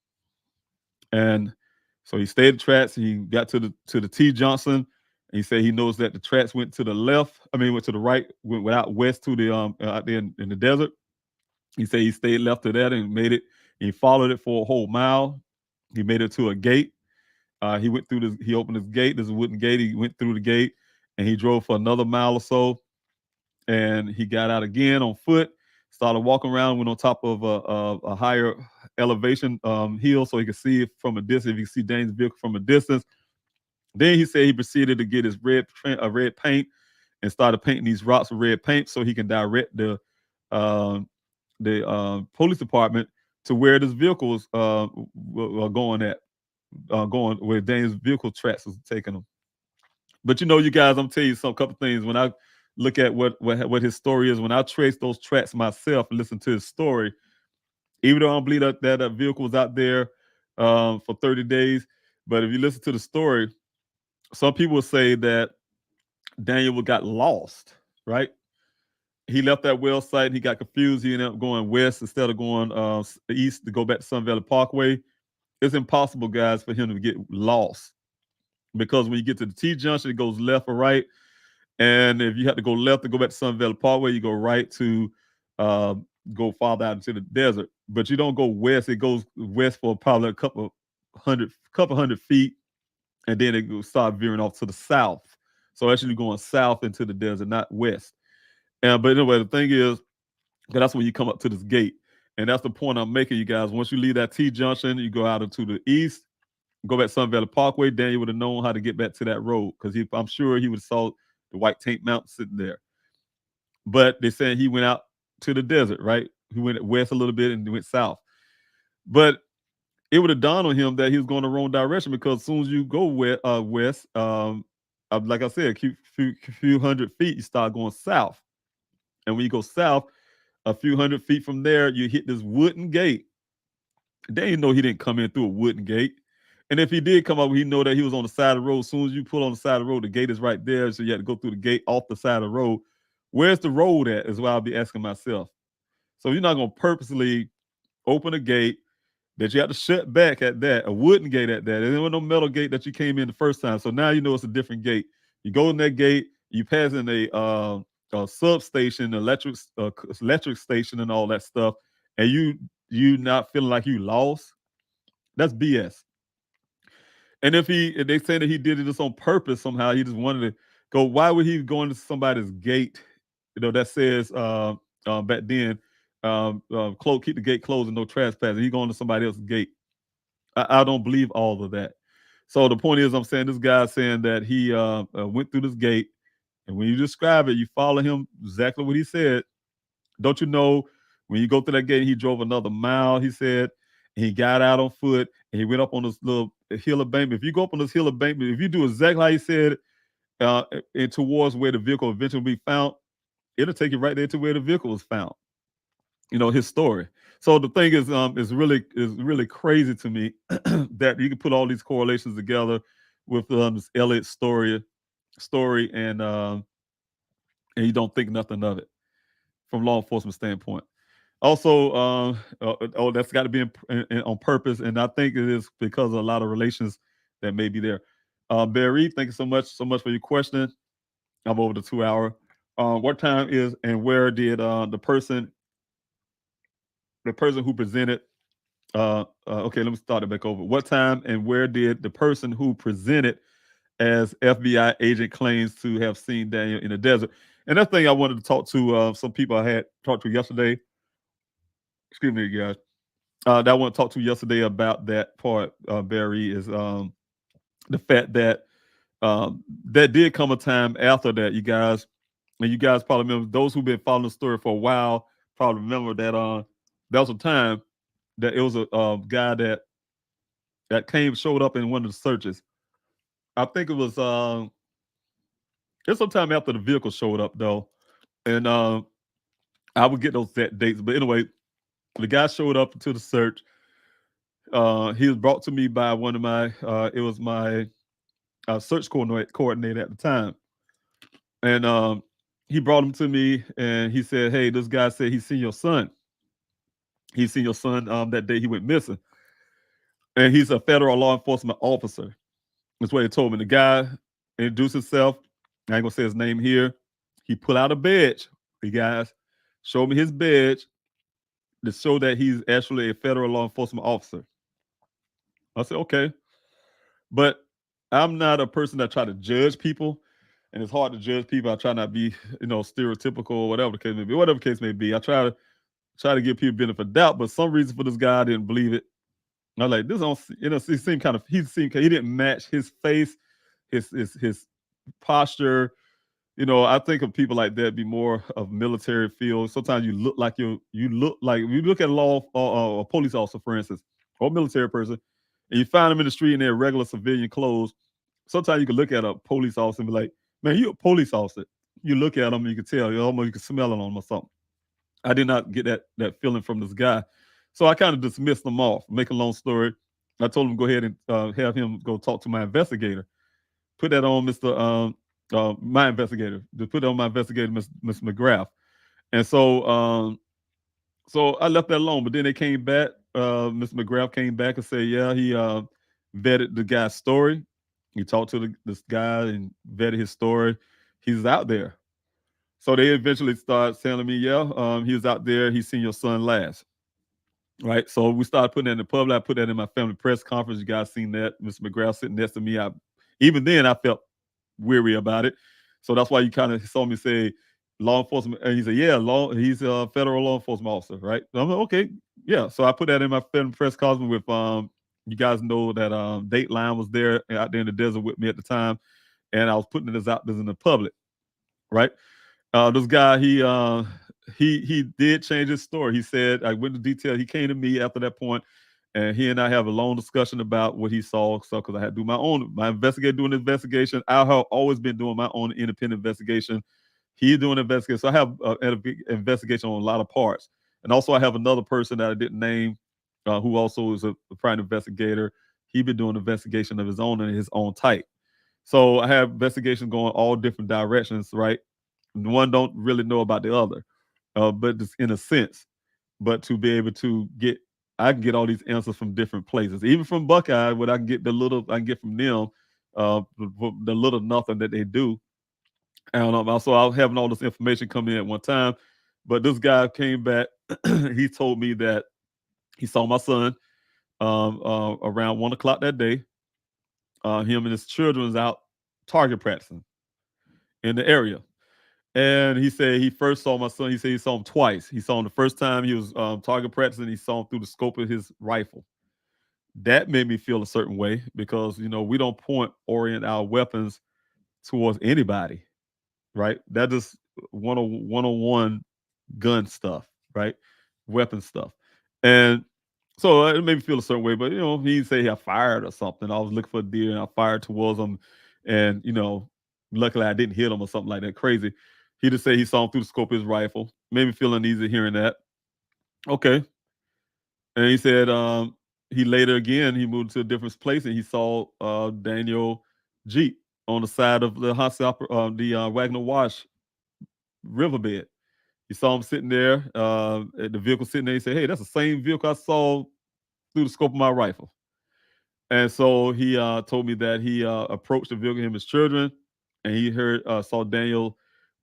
And so he stayed the tracks. He got to the T Johnson, and he said he knows that the tracks went to the left. Went to the right, went out west to the out there in the desert. He said he stayed left of that and made it. He followed it for a whole mile. He made it to a gate. He went through he opened his gate. There's a wooden gate. He went through the gate and he drove for another mile or so. And he got out again on foot, started walking around, went on top of a higher elevation hill so he could see it from a distance. If you could see Dane's vehicle from a distance. Then he said he proceeded to get his red paint and started painting these rocks with red paint so he can direct the police department to where this vehicle was going going where Daniel's vehicle tracks was taking him. But you guys, I'm telling you some couple things. When I look at what his story is, when I trace those tracks myself and listen to his story, even though I don't believe that vehicle was out there for 30 days, but if you listen to the story, some people will say that Daniel got lost, right? He left that well site and he got confused. He ended up going west instead of going east to go back to Sun Valley Parkway. It's impossible, guys, for him to get lost because when you get to the T-junction, it goes left or right. And if you have to go left to go back to Sun Valley Parkway, you go right to go farther out into the desert. But you don't go west. It goes west for probably a couple hundred feet, and then it will start veering off to the south. So actually going south into the desert, not west. But anyway, the thing is, that's when you come up to this gate. And that's the point I'm making, you guys. Once you leave that T-junction, you go out into the east, go back to Sun Valley Parkway, Daniel would have known how to get back to that road because I'm sure he would have saw the white tank mountain sitting there. But they're saying he went out to the desert, right? He went west a little bit and went south. But it would have dawned on him that he was going the wrong direction because as soon as you go west, like I said, a few hundred feet, you start going south. And when you go south, a few hundred feet from there, you hit this wooden gate. They didn't know he didn't come in through a wooden gate. And if he did come up, he know that he was on the side of the road. As soon as you pull on the side of the road, the gate is right there. So you had to go through the gate off the side of the road. Where's the road at is what I'll be asking myself. So you're not going to purposely open a gate that you have to shut back at that, a wooden gate at that. There was no metal gate that you came in the first time. So now you know it's a different gate. You go in that gate, you pass in a substation, electric station, and all that stuff, and you not feeling like you lost. That's BS. And if they say that he did it just on purpose somehow, he just wanted to go. Why would he go into somebody's gate? That says back then, keep the gate closed and no trespassing. He going to somebody else's gate. I don't believe all of that. So the point is, I'm saying this guy's saying that he went through this gate. And when you describe it, you follow him exactly what he said. Don't you know, when you go through that gate, he drove another mile, he said, and he got out on foot, and he went up on this little hill embankment. If you go up on this hill embankment, if you do exactly how he said, and towards where the vehicle eventually will be found, it'll take you right there to where the vehicle was found. His story. So the thing is really crazy to me that you can put all these correlations together with this Elliott story and you don't think nothing of it from law enforcement standpoint. Also, that's got to be on purpose, and I think it is because of a lot of relations that may be there. Barry, thank you so much for your question. I'm over the 2 hour. What time is and where did the person who presented? Okay, let me start it back over. What time and where did the person who presented as FBI agent claims to have seen Daniel in the desert? And that thing I wanted to talk to some people I had talked to yesterday. Excuse me, guys. That I want to talk to yesterday about that part, Barry, is the fact that that did come a time after that, you guys. And you guys probably remember, those who've been following the story for a while probably remember that that was a time that it was a guy that showed up in one of the searches. I think it was it's sometime after the vehicle showed up though, and I would get those dates. But anyway, the guy showed up to the search. He was brought to me by one of my it was my search coordinator at the time, and he brought him to me and he said, "Hey, this guy said he's seen your son. He's seen your son that day he went missing, and he's a federal law enforcement officer." That's what he told me. The guy introduced himself. I ain't gonna say his name here. He pulled out a badge. The guys showed me his badge to show that he's actually a federal law enforcement officer. I said, okay. But I'm not a person that try to judge people. And it's hard to judge people. I try not to be, stereotypical or whatever the case may be. Whatever the case may be. I try to give people benefit of doubt. But some reason for this guy, I didn't believe it. I was like, this don't, he didn't match his face, his posture, I think of people like that be more of military field. Sometimes you look like you look like you look at a law a police officer, for instance, or a military person, and you find them in the street in their regular civilian clothes. Sometimes you can look at a police officer and be like, "Man, you a police officer." You look at them, you can tell, you can smell it on them or something. I did not get that feeling from this guy, so I kind of dismissed them off. Make a long story, I told him go ahead and have him go talk to my investigator. Put that on my investigator. To put it on my investigator, Miss McGrath. And so I left that alone. But then they came back. Miss McGrath came back and said, yeah, he vetted the guy's story. He talked to this guy and vetted his story. He's out there. So they eventually started telling me, yeah, he was out there. He seen your son last. Right. So we started putting that in the public. I put that in my family press conference. You guys seen that. Mr. McGrath sitting next to me. Even then I felt weary about it. So that's why you kind of saw me say law enforcement. And he said, yeah, he's a federal law enforcement officer, right? So I'm like, okay, yeah. So I put that in my family press conference with you guys know that Dateline was there out there in the desert with me at the time. And I was putting this out there in the public, right? This guy, he did change his story. He said, I went into detail. He came to me after that point, and he and I have a long discussion about what he saw. So, because I had to do my investigator doing the investigation. I have always been doing my own independent investigation. He's doing an investigation. So I have an investigation on a lot of parts. And also I have another person that I didn't name, who also is a private investigator. He been doing an investigation of his own in his own type. So I have investigations going all different directions, right? One don't really know about the other, but just in a sense. But to be able to I can get all these answers from different places, even from Buckeye, what I can get I can get from them, the little nothing that they do. And also I was having all this information come in at one time, but this guy came back. He told me that he saw my son around 1 o'clock that day. Him and his children was out target practicing in the area. And he said he first saw my son. He said he saw him twice. He saw him the first time he was target practicing. He saw him through the scope of his rifle. That made me feel a certain way because, we don't orient our weapons towards anybody, right? That is 101 gun stuff, right? Weapon stuff. And so it made me feel a certain way, but, he didn't say he fired or something. I was looking for a deer and I fired towards him. And, luckily I didn't hit him or something like that crazy. He just said he saw him through the scope of his rifle. Made me feel uneasy hearing that. Okay. And he said he moved to a different place and he saw Daniel Jeep on the side of the Wagner Wash riverbed. He saw him sitting there, at the vehicle sitting there. He said, hey, that's the same vehicle I saw through the scope of my rifle. And so he told me that he approached the vehicle, him and his children, and he saw Daniel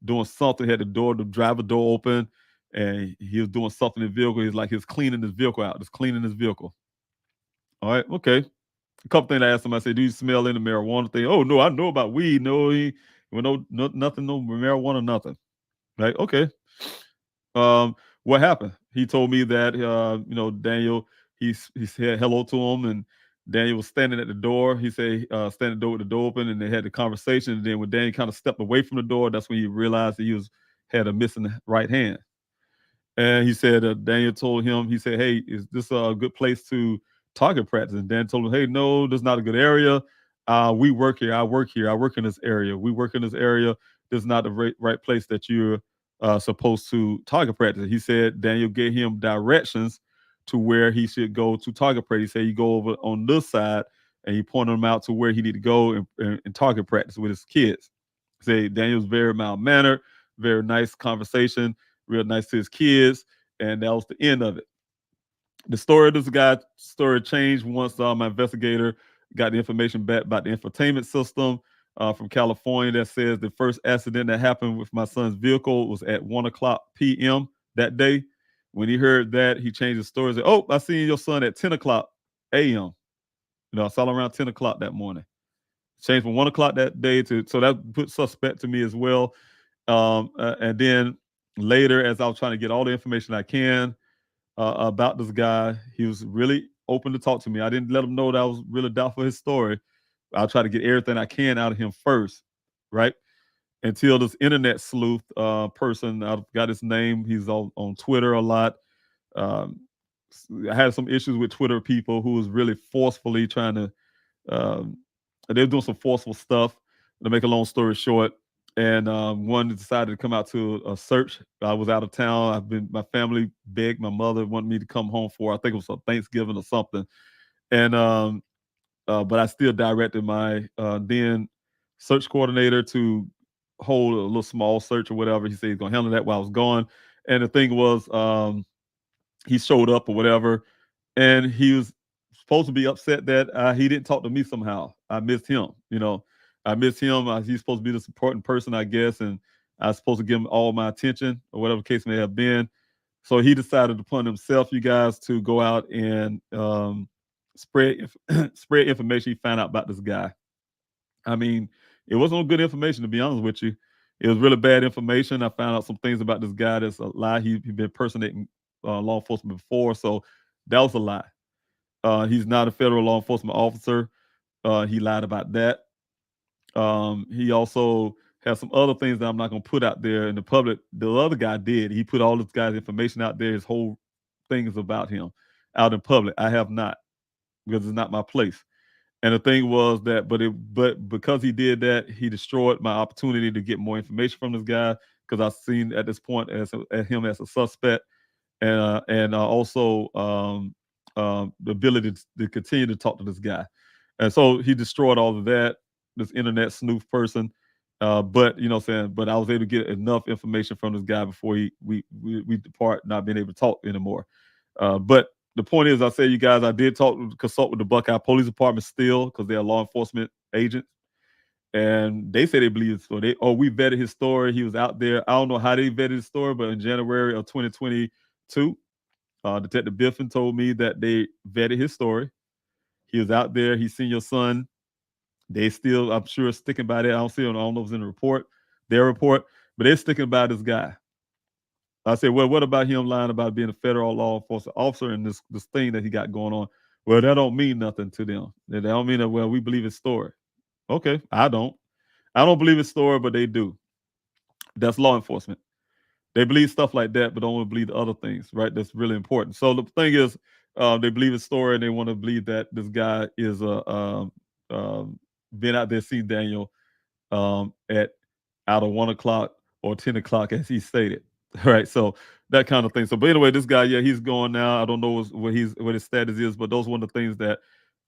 doing something, had the driver door open, and he was doing something in the vehicle. He's like, he was cleaning his vehicle out, just cleaning his vehicle. All right, okay. A couple things I asked him, I said, do you smell any marijuana thing? Oh, no, I know about weed. No, nothing, no marijuana, nothing. Right, okay. What happened? He told me that, Daniel, he said hello to him, and Daniel was standing at the door. He said, standing door with the door open, and they had the conversation. And then when Daniel kind of stepped away from the door, that's when he realized that he had a missing right hand. And he said, Daniel told him, he said, hey, is this a good place to target practice? And Dan told him, hey, no, this is not a good area. We work here. I work here. I work in this area. We work in this area. This is not the right place that you're supposed to target practice. He said Daniel gave him directions to where he should go to target practice. He said you go over on this side, and he pointed him out to where he need to go and target practice with his kids. Say Daniel's very mild-mannered, very nice conversation, real nice to his kids, and that was the end of it. The story of this guy's story changed once my investigator got the information back about the infotainment system from California that says the first accident that happened with my son's vehicle was at 1:00 p.m. that day. When he heard that, he changed his story. Said, oh, I seen your son at 10:00 a.m. I saw him around 10:00 that morning. Changed from 1:00 that day so that put suspect to me as well. And then later, as I was trying to get all the information I can about this guy, he was really open to talk to me. I didn't let him know that I was really doubtful his story. I'll try to get everything I can out of him first, right? until this internet sleuth person, I forgot his name. He's on Twitter a lot. I had some issues with Twitter people who was really forcefully trying to. They were doing some forceful stuff. To make a long story short, and one decided to come out to a search. I was out of town. My family begged my mother wanted me to come home for. I think it was a Thanksgiving or something, and but I still directed my then search coordinator to hold a little small search or whatever. He said he's gonna handle that while I was gone. And the thing was, he showed up or whatever, and he was supposed to be upset that he didn't talk to me somehow. I missed him, I missed him. He's supposed to be this important person, I guess, and I was supposed to give him all my attention or whatever the case may have been. So he decided upon himself, you guys, to go out and spread spread information he found out about this guy. I mean, it wasn't good information, to be honest with you. It was really bad information. I found out some things about this guy that's a lie. He'd been impersonating law enforcement before, so that was a lie. He's not a federal law enforcement officer. He lied about that. He also has some other things that I'm not going to put out there in the public. The other guy did. He put all this guy's information out there. His whole thing is about him out in public. I have not, because it's not my place. And the thing was that, but because he did that, he destroyed my opportunity to get more information from this guy, because I've seen at this point as him as a suspect, and also the ability to continue to talk to this guy. And so he destroyed all of that, this internet snoof person. But you know what I'm saying, but I was able to get enough information from this guy before we depart, not being able to talk anymore. But the point is, I say, you guys, I did consult with the Buckeye Police Department still, because they're law enforcement agents, and they say they believe his story. We vetted his story. He was out there. I don't know how they vetted his story, but in January of 2022, Detective Biffin told me that they vetted his story. He was out there. He's seen your son. They still, I'm sure, sticking by that. I don't know if it's in the report, their report, but they're sticking by this guy. I said, well, what about him lying about being a federal law enforcement officer and this thing that he got going on? Well, that don't mean nothing to them. They don't mean that, well, we believe his story. Okay, I don't believe his story, but they do. That's law enforcement. They believe stuff like that, but don't want to believe the other things, right? That's really important. So the thing is, they believe his story, and they want to believe that this guy is been out there seeing Daniel at out of 1 o'clock or 10 o'clock, as he stated. Right, so that kind of thing. So, but anyway, this guy, yeah, he's gone now. I don't know what his status is, but those are one of the things that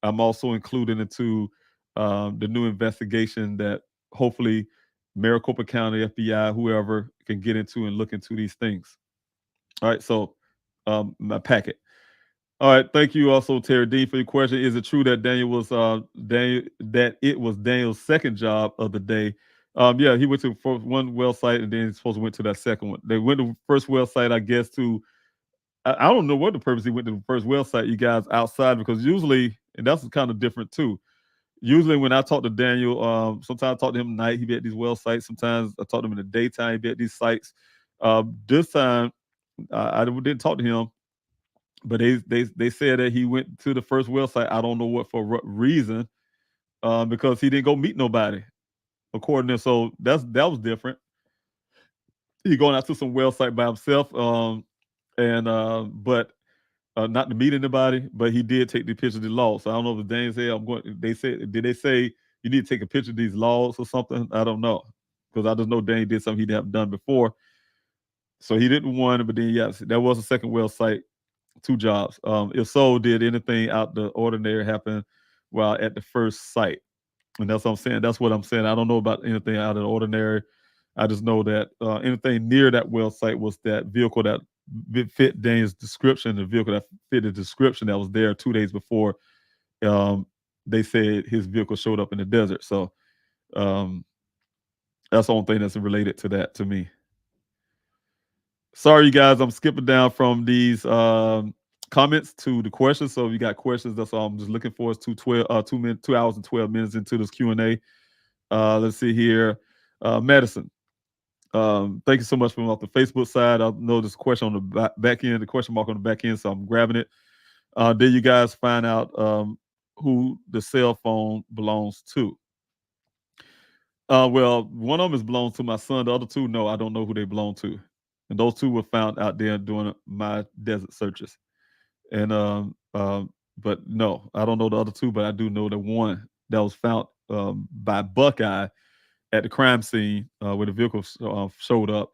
I'm also including into the new investigation that hopefully Maricopa County, FBI, whoever can get into and look into these things. All right, so my packet. All right, thank you also, Terry D, for your question. Is it true that it was Daniel's second job of the day? Yeah, he went to one well site, and then he's supposed to went to that second one. They went to the first well site, I guess, I don't know what the purpose he went to the first well site, you guys, outside, because usually, and that's kind of different too. Usually when I talk to Daniel, sometimes I talk to him at night, he'd be at these well sites. Sometimes I talk to him in the daytime, he'd be at these sites. This time, I didn't talk to him, but they said that he went to the first well site. I don't know what reason, because he didn't go meet nobody, according to. So that was different. He going out to some well site by himself, but not to meet anybody. But he did take the picture of the logs. So I don't know if the Danes said did they say you need to take a picture of these logs or something? I don't know, because I just know Dane did something he didn't have done before. So he didn't one, but then yes, there was a second well site, 2 jobs. If so, did anything out the ordinary happen while at the first site? And that's what I'm saying. That's what I'm saying. I don't know about anything out of the ordinary. I just know that anything near that well site was that vehicle that fit Dane's description, the vehicle that fit the description that was there 2 days before. They said his vehicle showed up in the desert. So that's the only thing that's related to that to me. Sorry, you guys, I'm skipping down from these comments to the questions. So if you got questions, that's all I'm just looking for. It's 2 hours and 12 minutes into this Q&A. Let's see here. Madison, thank you so much for off the Facebook side. I know there's a question on the back end, the question mark on the back end, so I'm grabbing it. Did you guys find out who the cell phone belongs to? Well, one of them is belongs to my son. The other two, no, I don't know who they belong to. And those two were found out there doing my desert searches. And but no, I don't know the other two, but I do know the one that was found by Buckeye at the crime scene where the vehicle showed up.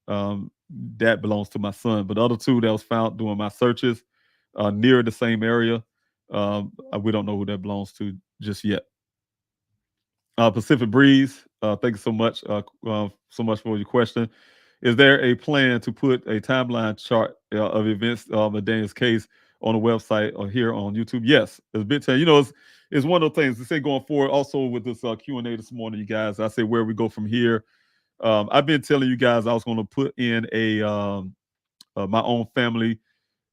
That belongs to my son. But the other two that was found doing my searches near the same area, we don't know who that belongs to just yet. Pacific Breeze, thank you so much for your question. Is there a plan to put a timeline chart of events of Daniel's case on the website or here on YouTube? Yes, it's been telling. It's one of those things. To say going forward, also with this Q&A this morning, you guys. I say where we go from here. I've been telling you guys I was going to put in my own family.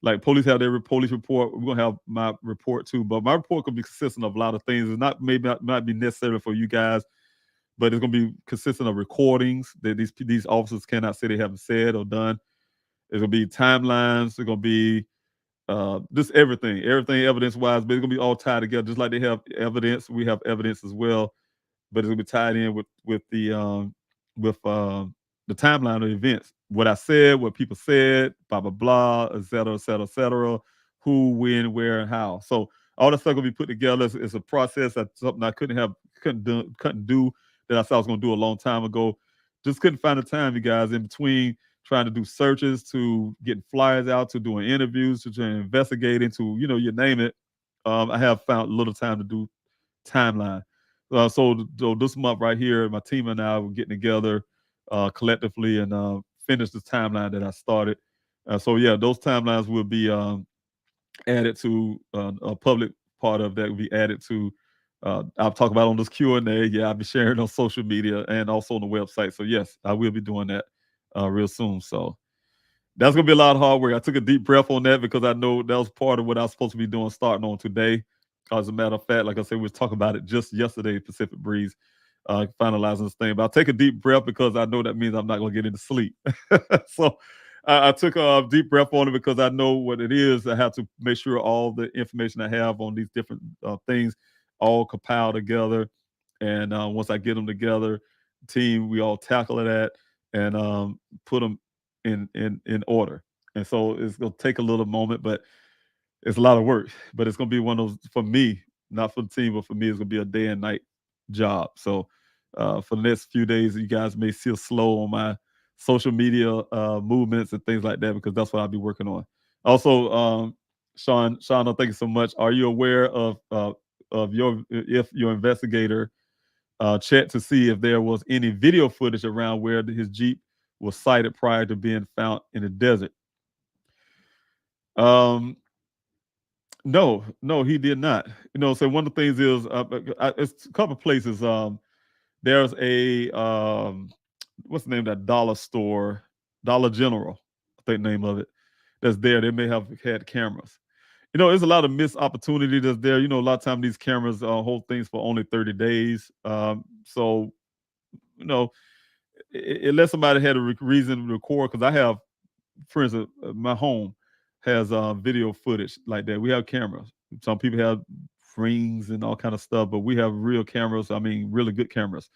Like police have their police report. We're gonna have my report too, but my report could be consistent of a lot of things. It's not maybe not be necessary for you guys, but it's gonna be consistent of recordings that these officers cannot say they haven't said or done. It's gonna be timelines. It's gonna be just everything evidence wise, but it's gonna be all tied together. Just like they have evidence, we have evidence as well, but it's gonna be tied in with the timeline of events. What I said, what people said, blah blah blah, et cetera, et cetera, et cetera. Who, when, where, and how. So all that stuff gonna be put together. It's a process. That's something I couldn't do that I said I was gonna do a long time ago. Just couldn't find the time, you guys, in between trying to do searches, to getting flyers out, to doing interviews, to investigating, to you name it. I have found a little time to do timeline. So this month right here, my team and I were getting together collectively and finish this timeline that I started. So yeah, those timelines will be added to a public part of that will be added to. I'll talk about on this Q&A. Yeah, I'll be sharing on social media and also on the website. So yes, I will be doing that real soon. So that's gonna be a lot of hard work. I took a deep breath on that because I know that was part of what I was supposed to be doing starting on today. As a matter of fact, like I said, we were talking about it just yesterday, Pacific Breeze, finalizing this thing. But I'll take a deep breath because I know that means I'm not gonna get into sleep. So I took a deep breath on it because I know what it is. I have to make sure all the information I have on these different things all compile together. And once I get them together, team, we all tackle it at and put them in order. And so it's gonna take a little moment, but it's a lot of work. But it's gonna be one of those for me, not for the team, but for me, it's gonna be a day and night job. So for the next few days, you guys may see a slow on my social media movements and things like that because that's what I'll be working on. Also, Sean, thank you so much. Are you aware of if your investigator checked to see if there was any video footage around where his Jeep was sighted prior to being found in the desert? No, he did not. So one of the things is it's a couple of places. There's a what's the name of that dollar store, Dollar General, I think the name of it. That's there. They may have had cameras. There's a lot of missed opportunity that's there. A lot of time these cameras hold things for only 30 days. So unless somebody had a reason to record, because I have, for instance, my home has video footage like that. We have cameras. Some people have rings and all kind of stuff, but we have real cameras. I mean, really good cameras,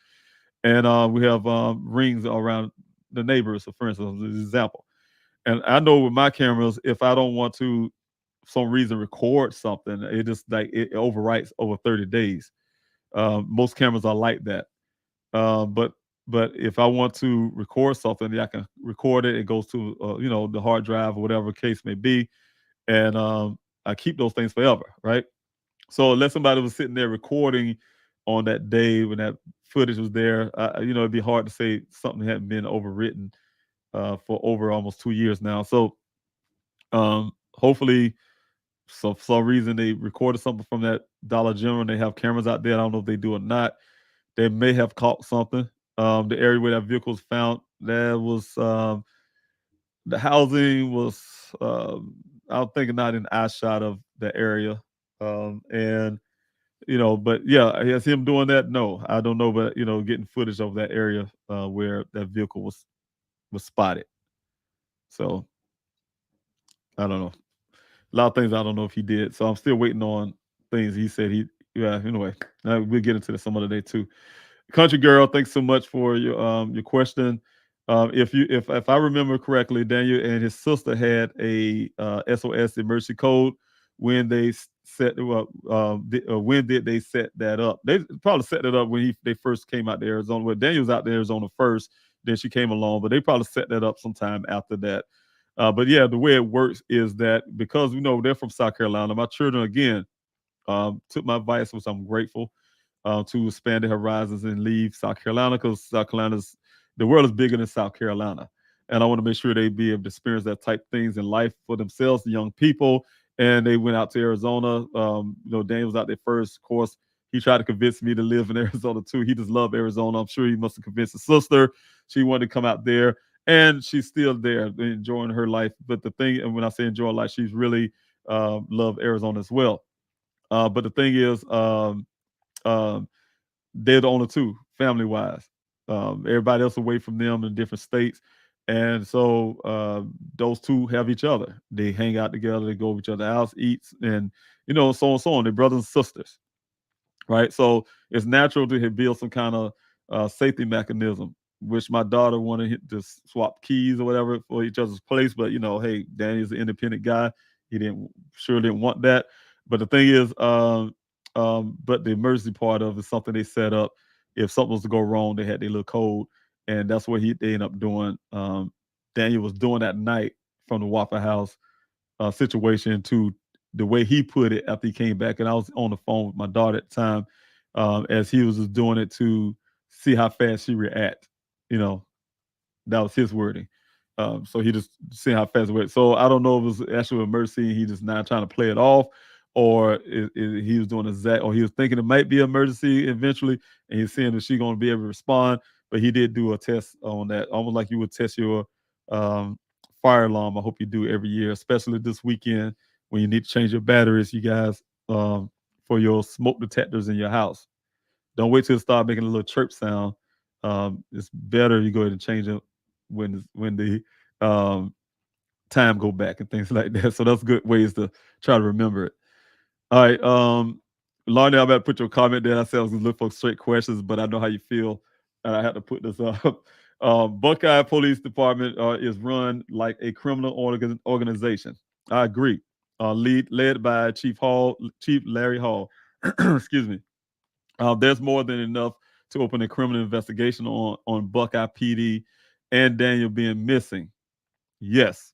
and we have rings around the neighbors. So, for instance, as an example, and I know with my cameras, if I don't want to, for some reason, record something, it just it overwrites over 30 days. Most cameras are like that, but if I want to record something, I can record it. It goes to the hard drive or whatever case may be, and I keep those things forever, right? So unless somebody was sitting there recording on that day when that footage was there, it'd be hard to say something hadn't been overwritten for over almost 2 years now. So hopefully, for some reason they recorded something from that Dollar General. And they have cameras out there. I don't know if they do or not. They may have caught something. The area where that vehicle was found, there was the housing was, I'm thinking, not in eye shot of the area. But yeah, is him doing that? No, I don't know, but getting footage of that area where that vehicle was spotted. So I don't know. A lot of things I don't know if he did. So I'm still waiting on things he said he. Yeah. Anyway, we'll get into this some other day too. Country girl, thanks so much for your question. If I remember correctly, Daniel and his sister had a SOS emergency code when they set up. When did they set that up? They probably set it up when they first came out to Arizona. Well, Daniel was out to Arizona first, then she came along, but they probably set that up sometime after that. But yeah, the way it works is that because they're from South Carolina, my children again took my advice, which I'm grateful to expand their horizons and leave South Carolina, because the world is bigger than South Carolina. And I want to make sure they be able to experience that type of things in life for themselves, the young people. And they went out to Arizona. Daniel was out there first. Of course, he tried to convince me to live in Arizona too. He just loved Arizona. I'm sure he must have convinced his sister. She wanted to come out there, and she's still there enjoying her life. But the thing, and when I say enjoy life, she's really loved Arizona as well. But the thing is, they're the only two family wise. Everybody else away from them in different states. And so those two have each other. They hang out together, they go to each other's house, eat, and so on and so on. They're brothers and sisters, right? So it's natural to build some kind of safety mechanism, which my daughter wanted to swap keys or whatever for each other's place. But hey, Danny's an independent guy. He didn't want that. But the thing is, but the emergency part of it is something they set up. If something was to go wrong, they had their little code, and that's what they ended up doing. Daniel was doing that night from the Waffle House situation to the way he put it after he came back. And I was on the phone with my daughter at the time as he was just doing it to see how fast she react. That was his wording. So he just seeing how fast it went. So I don't know if it was actually an emergency and he just not trying to play it off, or he was doing or he was thinking it might be an emergency eventually, and he's seeing if she's going to be able to respond. But he did do a test on that, almost like you would test your fire alarm. I hope you do every year, especially this weekend when you need to change your batteries, you guys, for your smoke detectors in your house. Don't wait till it start making a little chirp sound. It's better you go ahead and change it when the time go back and things like that. So that's good ways to try to remember it. All right, Lonnie, I'm about to put your comment there. I said I was gonna look for straight questions, but I know how you feel, and I had to put this up. Buckeye Police Department is run like a criminal organization. I agree. Led by Chief Larry Hall. Excuse me. There's more than enough to open a criminal investigation on Buckeye PD and Daniel being missing. Yes,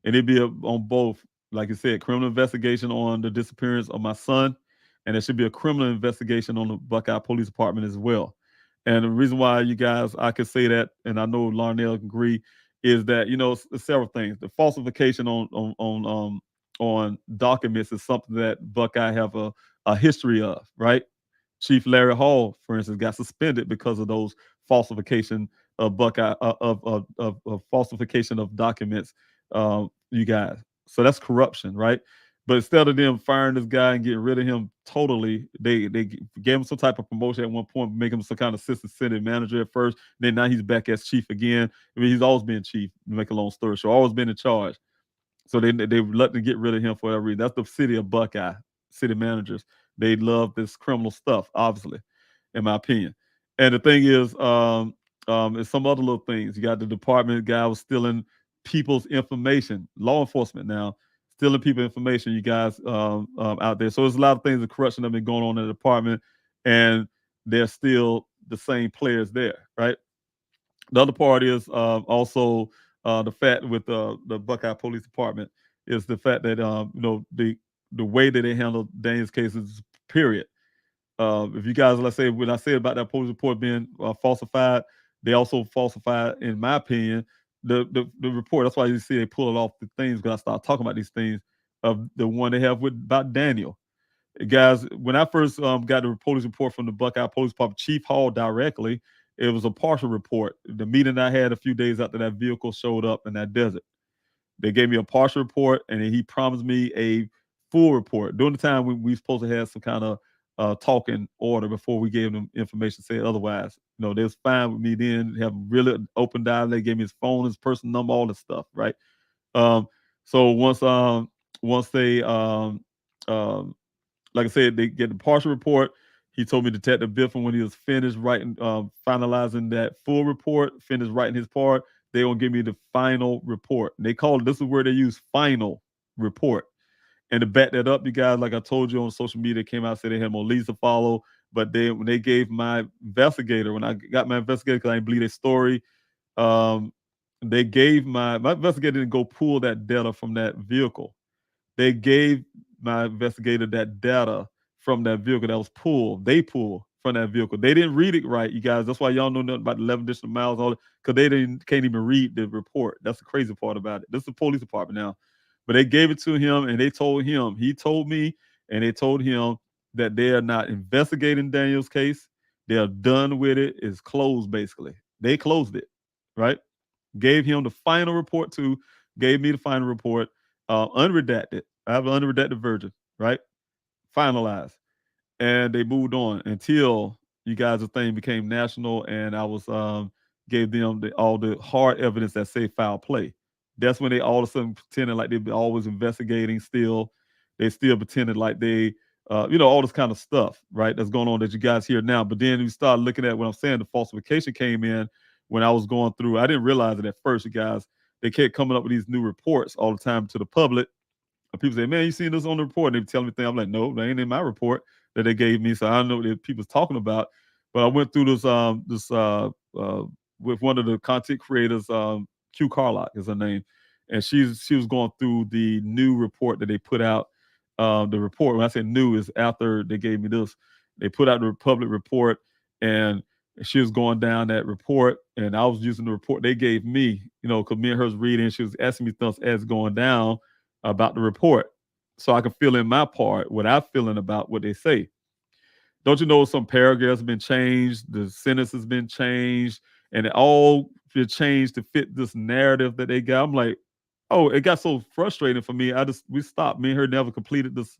and it'd be on both. Like I said, criminal investigation on the disappearance of my son, and there should be a criminal investigation on the Buckeye Police Department as well. And the reason why you guys, I could say that, and I know Larnell agree, is that several things. The falsification on documents is something that Buckeye have a history of, right? Chief Larry Hall, for instance, got suspended because of those falsification of Buckeye of falsification of documents. You guys, so that's corruption, right? But instead of them firing this guy and getting rid of him totally, they gave him some type of promotion at one point, make him some kind of assistant city manager at first. Then now he's back as chief again. I mean, he's always been chief. To make a long story short, always been in charge. So they let them get rid of him for that reason. That's the city of Buckeye, city managers. They love this criminal stuff, obviously, in my opinion. And the thing is, and some other little things. You got the department guy was stealing people's information, law enforcement now, stealing people information, you guys out there. So there's a lot of things of corruption that have been going on in the department, and they're still the same players there, right? The other part is also the fact with the Buckeye Police Department is the fact that the way that they handle Daniel's cases, period. If you guys, let's say, when I say about that police report being falsified, they also falsified, in my opinion, the report. That's why you see they pull it off the things, because I start talking about these things of the one they have about Daniel. Guys, when I first got the police report from the Buckeye Police Department, Chief Hall directly, it was a partial report. The meeting I had a few days after that vehicle showed up in that desert, they gave me a partial report, and he promised me a full report. During the time we supposed to have some kind of talking order before we gave them information, say otherwise. They was fine with me then, have really open dialogue. They gave me his phone, his personal number, all this stuff, right? So once they like I said, they get the partial report. He told me Detective Biffin, when he was finished writing, finalizing that full report, finished writing his part, they gonna give me the final report. And they call it, this is where they use final report. And to back that up, you guys, like I told you on social media, came out and said they had more leads to follow. But when they gave my investigator, when I got my investigator, because I didn't believe their story, they gave my investigator didn't go pull that data from that vehicle. They gave my investigator that data from that vehicle that was pulled. They pulled from that vehicle. They didn't read it right, you guys. That's why y'all know nothing about the 11 additional miles, all because they can't even read the report. That's the crazy part about it. This is the police department now. But they gave it to him, and they told him, he told me, and they told him that they are not investigating Daniel's case. They are done with it. It's closed, basically. They closed it, right? Gave him the final report too, gave me the final report, unredacted. I have an unredacted version, right? Finalized. And they moved on until you guys' thing became national, and I was gave them all the hard evidence that say foul play. That's when they all of a sudden pretended like they've been always investigating still. They still pretended like they all this kind of stuff, right? That's going on that you guys hear now. But then you start looking at what I'm saying, the falsification came in when I was going through. I didn't realize it at first, you guys. They kept coming up with these new reports all the time to the public. And people say, man, you seen this on the report? And they tell me things. I'm like, no, that ain't in my report that they gave me. So I don't know what people's talking about. But I went through this with one of the content creators, Q Carlock is her name. And she was going through the new report that they put out. The report, when I say new, is after they gave me this. They put out the public report, and she was going down that report, and I was using the report they gave me, because me and her was reading. She was asking me stuff as going down about the report, so I could fill in my part, what I'm feeling about what they say. Don't you know some paragraphs have been changed, the sentence has been changed, and it all been changed to fit this narrative that they got. I'm like, oh, it got so frustrating for me. We stopped. Me and her never completed this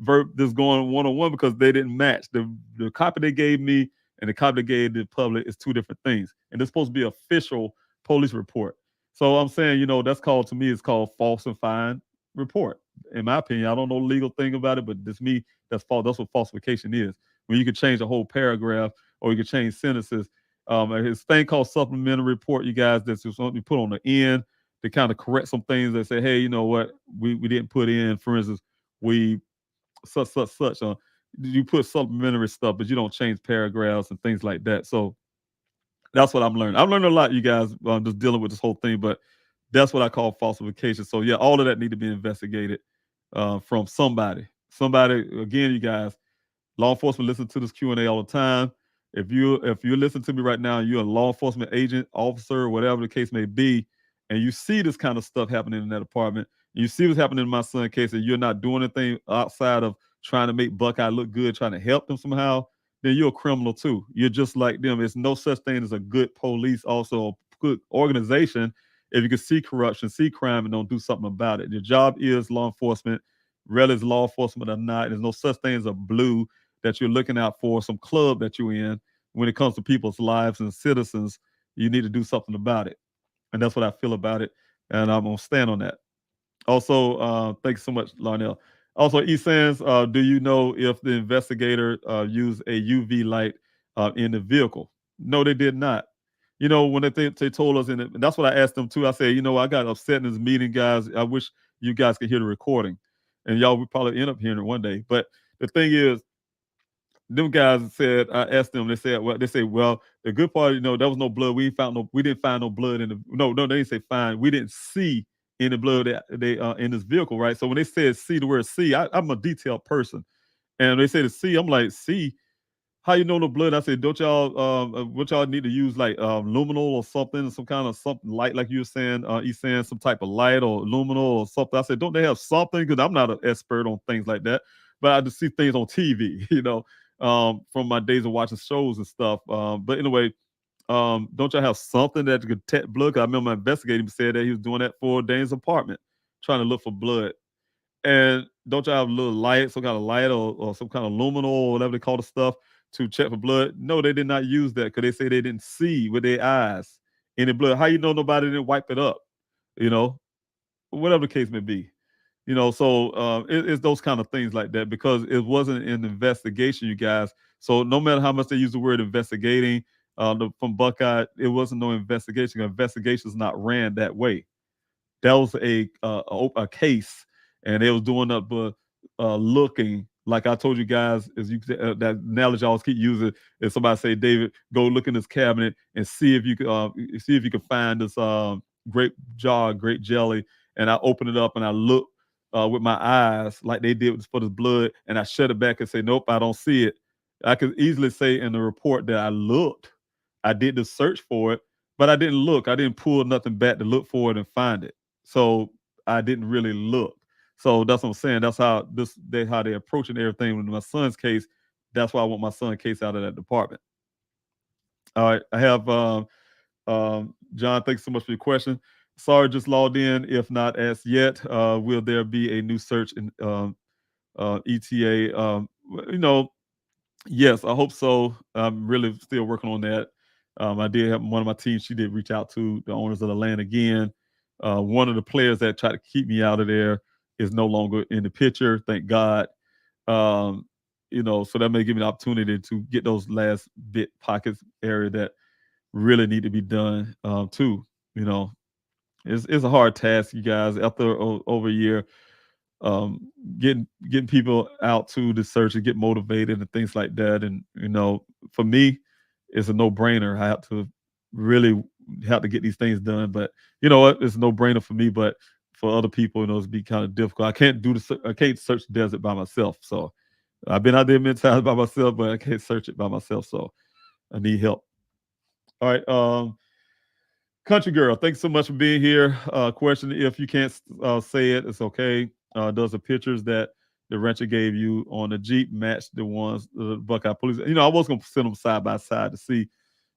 going one-on-one because they didn't match. The copy they gave me and the copy they gave the public is two different things. And it's supposed to be official police report. So I'm saying, that's called, to me, it's called falsifying report. In my opinion, I don't know the legal thing about it, but this me, that's false. That's what falsification is. When you can change a whole paragraph or you can change sentences. It's a thing called supplementary report, you guys, that's just something you put on the end to kind of correct some things that say, hey, you know what, we didn't put in, for instance, we such. You put supplementary stuff, but you don't change paragraphs and things like that. So that's what I'm learning. I'm learning a lot, you guys, just dealing with this whole thing, but that's what I call falsification. So yeah, all of that need to be investigated from somebody. Somebody, again, you guys, law enforcement listen to this Q&A all the time. If you listen to me right now, you're a law enforcement agent, officer, whatever the case may be, and you see this kind of stuff happening in that apartment, you see what's happening in my son's case, and you're not doing anything outside of trying to make Buckeye look good, trying to help them somehow, then you're a criminal too. You're just like them. There's no such thing as a good police, also a good organization, if you can see corruption, see crime, and don't do something about it. Your job is law enforcement, whether it's law enforcement or not. There's no such thing as a blue that you're looking out for, some club that you're in. When it comes to people's lives and citizens, you need to do something about it. And that's what I feel about it. And I'm going to stand on that. Also, thanks so much, Larnell. Also, E-Sans, do you know if the investigator used a UV light in the vehicle? No, they did not. When they told us, and that's what I asked them too. I said, I got upset in this meeting, guys. I wish you guys could hear the recording. And y'all would probably end up hearing it one day. But the thing is, them guys said, I asked them, they said, the good part, there was no blood. We didn't find no blood in the, no, they didn't say fine. We didn't see any blood that they in this vehicle, right? So when they said see, the word see, I'm a detailed person. And they said see, I'm like, see, how you know no blood? I said, don't y'all, what y'all need to use, like luminol or something, some kind of something light, like you were saying, he's saying some type of light or luminol or something. I said, don't they have something? Because I'm not an expert on things like that, but I just see things on TV, from my days of watching shows and stuff. But anyway, don't y'all have something that could detect blood? 'Cause I remember my investigator said that he was doing that for Dane's apartment, trying to look for blood. And don't y'all have a little light, some kind of light or some kind of luminol or whatever they call the stuff to check for blood? No, they did not use that because they say they didn't see with their eyes any blood. How you know nobody didn't wipe it up? Whatever the case may be. So it's those kind of things like that, because it wasn't an investigation, you guys. So no matter how much they use the word investigating, from Buckeye, it wasn't no investigation. Investigation is not ran that way. That was a case, and they was doing up, looking. Like I told you guys, as you that analogy I always keep using, is somebody say, David, go look in this cabinet and see if you can find this grape jar, grape jelly. And I open it up and I look with my eyes like they did for the blood, and I shut it back and say, nope, I don't see it. I could easily say in the report that I looked, I did the search for it, but I didn't look. I didn't pull nothing back to look for it and find it. So I didn't really look. So that's what I'm saying. That's how how they're approaching everything. With my son's case, that's why I want my son's case out of that department. All right, I have John. Thanks so much for your question. Sorry, just logged in. If not as yet, will there be a new search in ETA? Yes, I hope so. I'm really still working on that. I did have one of my teams. She did reach out to the owners of the land again. One of the players that tried to keep me out of there is no longer in the picture. Thank God. So that may give me the opportunity to get those last bit pockets area that really need to be done too. It's a hard task, you guys. After over a year, getting people out to the search and get motivated and things like that. And for me, it's a no-brainer. I have to really have to get these things done. But you know what? It's a no-brainer for me. But for other people, it'd be kind of difficult. I can't search the desert by myself. So I've been out there many times by myself, but I can't search it by myself. So I need help. All right. Country girl, thanks so much for being here. Question: if you can't say it, it's okay. Does the pictures that the rancher gave you on the Jeep match the ones the Buckeye Police? I was gonna sit them side by side to see.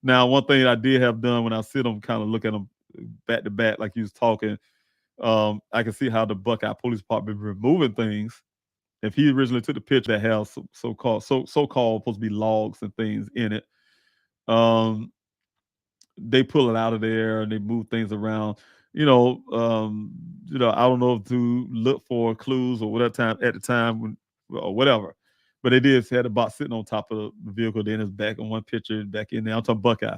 Now, one thing I did have done when I sit them, kind of look at them back to back, like you was talking, I can see how the Buckeye Police Department removing things. If he originally took the picture that has so-called supposed to be logs and things in it, they pull it out of there and they move things around. I don't know if to look for clues or whatever time at the time or whatever, but they did had a box sitting on top of the vehicle. Then it's back on one picture, back in there. I'm talking Buckeye,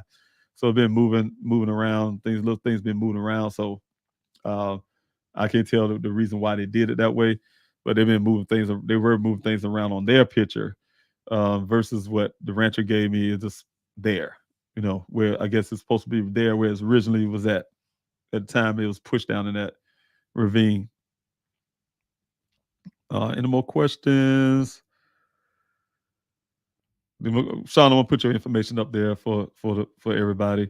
so it's been moving around. Little things been moving around. So I can't tell the reason why they did it that way, but they've been moving things. They were moving things around on their picture versus what the rancher gave me is just there. Where I guess it's supposed to be there where it originally was at the time it was pushed down in that ravine. Any more questions? Sean, I'm gonna put your information up there for everybody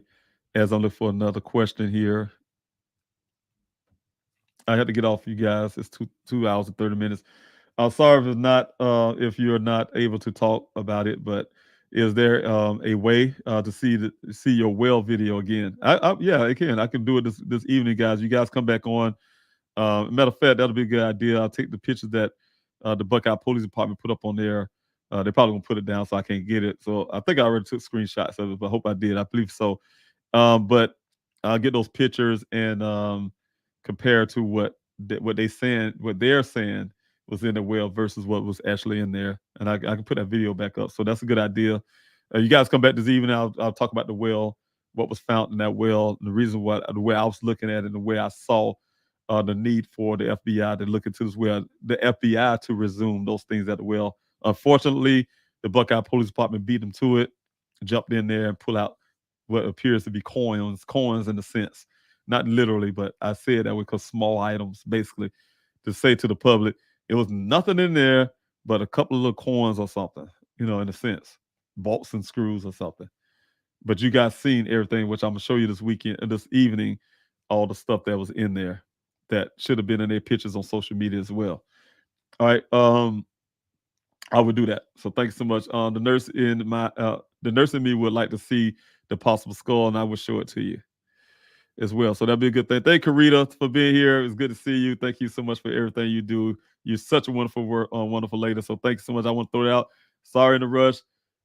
as I look for another question here. I had to get off you guys. It's 2 hours and 30 minutes. Sorry if you're not able to talk about it, but is there a way to see your well video again? Yeah, I can. I can do it this evening, guys. You guys come back on. Matter of fact, that'll be a good idea. I'll take the pictures that the Buckeye Police Department put up on there. They're probably gonna put it down so I can't get it. So I think I already took screenshots of it, but I hope I did. I believe so. But I'll get those pictures and compare to what they're saying was in the well versus what was actually in there, and I can put that video back up. So that's a good idea. You guys come back this evening. I'll talk about the well, what was found in that well, and the reason why the way I was looking at it, and the way I saw the need for the FBI to look into this well, the FBI to resume those things at the well. Unfortunately, the Buckeye Police Department beat them to it, jumped in there and pull out what appears to be coins in a sense. Not literally, but I said that because small items, basically, to say to the public, it was nothing in there but a couple of little coins or something, in a sense, bolts and screws or something. But you guys seen everything, which I'm gonna show you this evening, all the stuff that was in there that should have been in their pictures on social media as well. All right, I would do that. So thanks so much. The nurse in me would like to see the possible skull, and I will show it to you as well. So that'd be a good thing. Thank you, Rita, for being here. It's good to see you. Thank you so much for everything you do. You're such a wonderful lady. So thanks so much. I want to throw it out. Sorry in the rush.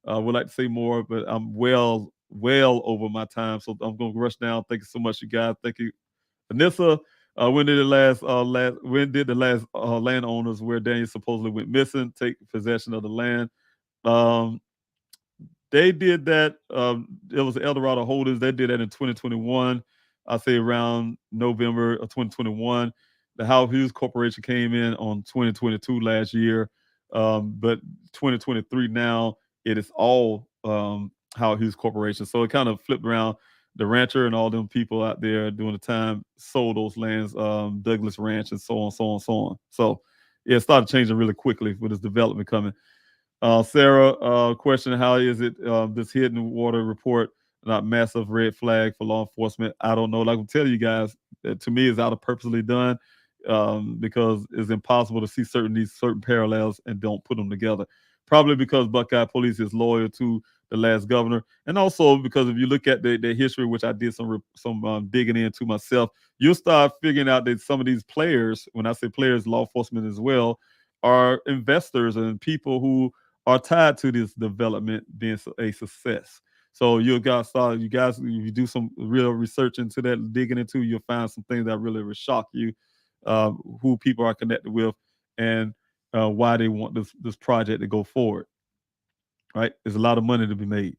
Would like to say more, but I'm well over my time. So I'm going to rush down. Thank you so much, you guys. Thank you, Anissa. When did the last landowners where Daniel supposedly went missing take possession of the land? Um, they did that. It was the Eldorado Holders. They did that in 2021. I say around November of 2021. The Howard Hughes Corporation came in on 2022 last year, but 2023 now it is all Howard Hughes Corporation. So it kind of flipped around. The rancher and all them people out there during the time sold those lands, Douglas Ranch and so on, so on, so on. So yeah, it started changing really quickly with this development coming. Sarah, question: how is it this hidden water report not massive red flag for law enforcement? I don't know. Like I'm telling you guys, to me, it's out of purposely done because it's impossible to see certain parallels and don't put them together. Probably because Buckeye Police is loyal to the last governor, and also because if you look at the history, which I did some digging into myself, you'll start figuring out that some of these players, when I say players, law enforcement as well, are investors and people who are tied to this development being a success. So you guys, if you do some real research into that, digging into, you'll find some things that really will shock you, who people are connected with, and why they want this project to go forward. Right? There's a lot of money to be made.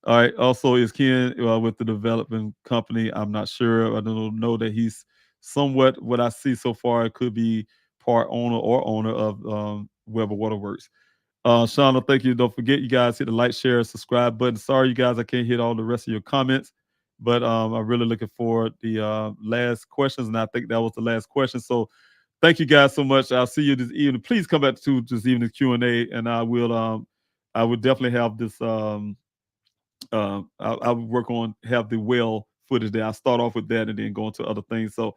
All right. Also, is Ken with the development company? I'm not sure. I don't know that he's somewhat. What I see so far, it could be part owner or owner of Weber Waterworks. Shauna, thank you. Don't forget, you guys, hit the like, share, subscribe button. Sorry, you guys, I can't hit all the rest of your comments, but I'm really looking forward the last questions, and I think that was the last question. So thank you guys so much. I'll see you this evening. Please come back to this evening's Q&A, and I will definitely have this. I would work on have the well footage there. I start off with that and then go into other things. So,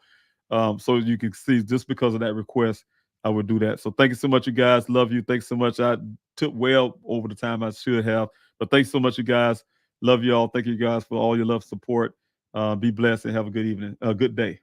so you can see just because of that request, I would do that. So thank you so much, you guys. Love you. Thanks so much. I took well over the time I should have, but thanks so much, you guys. Love y'all. Thank you guys for all your love, support. Be blessed and have a good evening, a good day.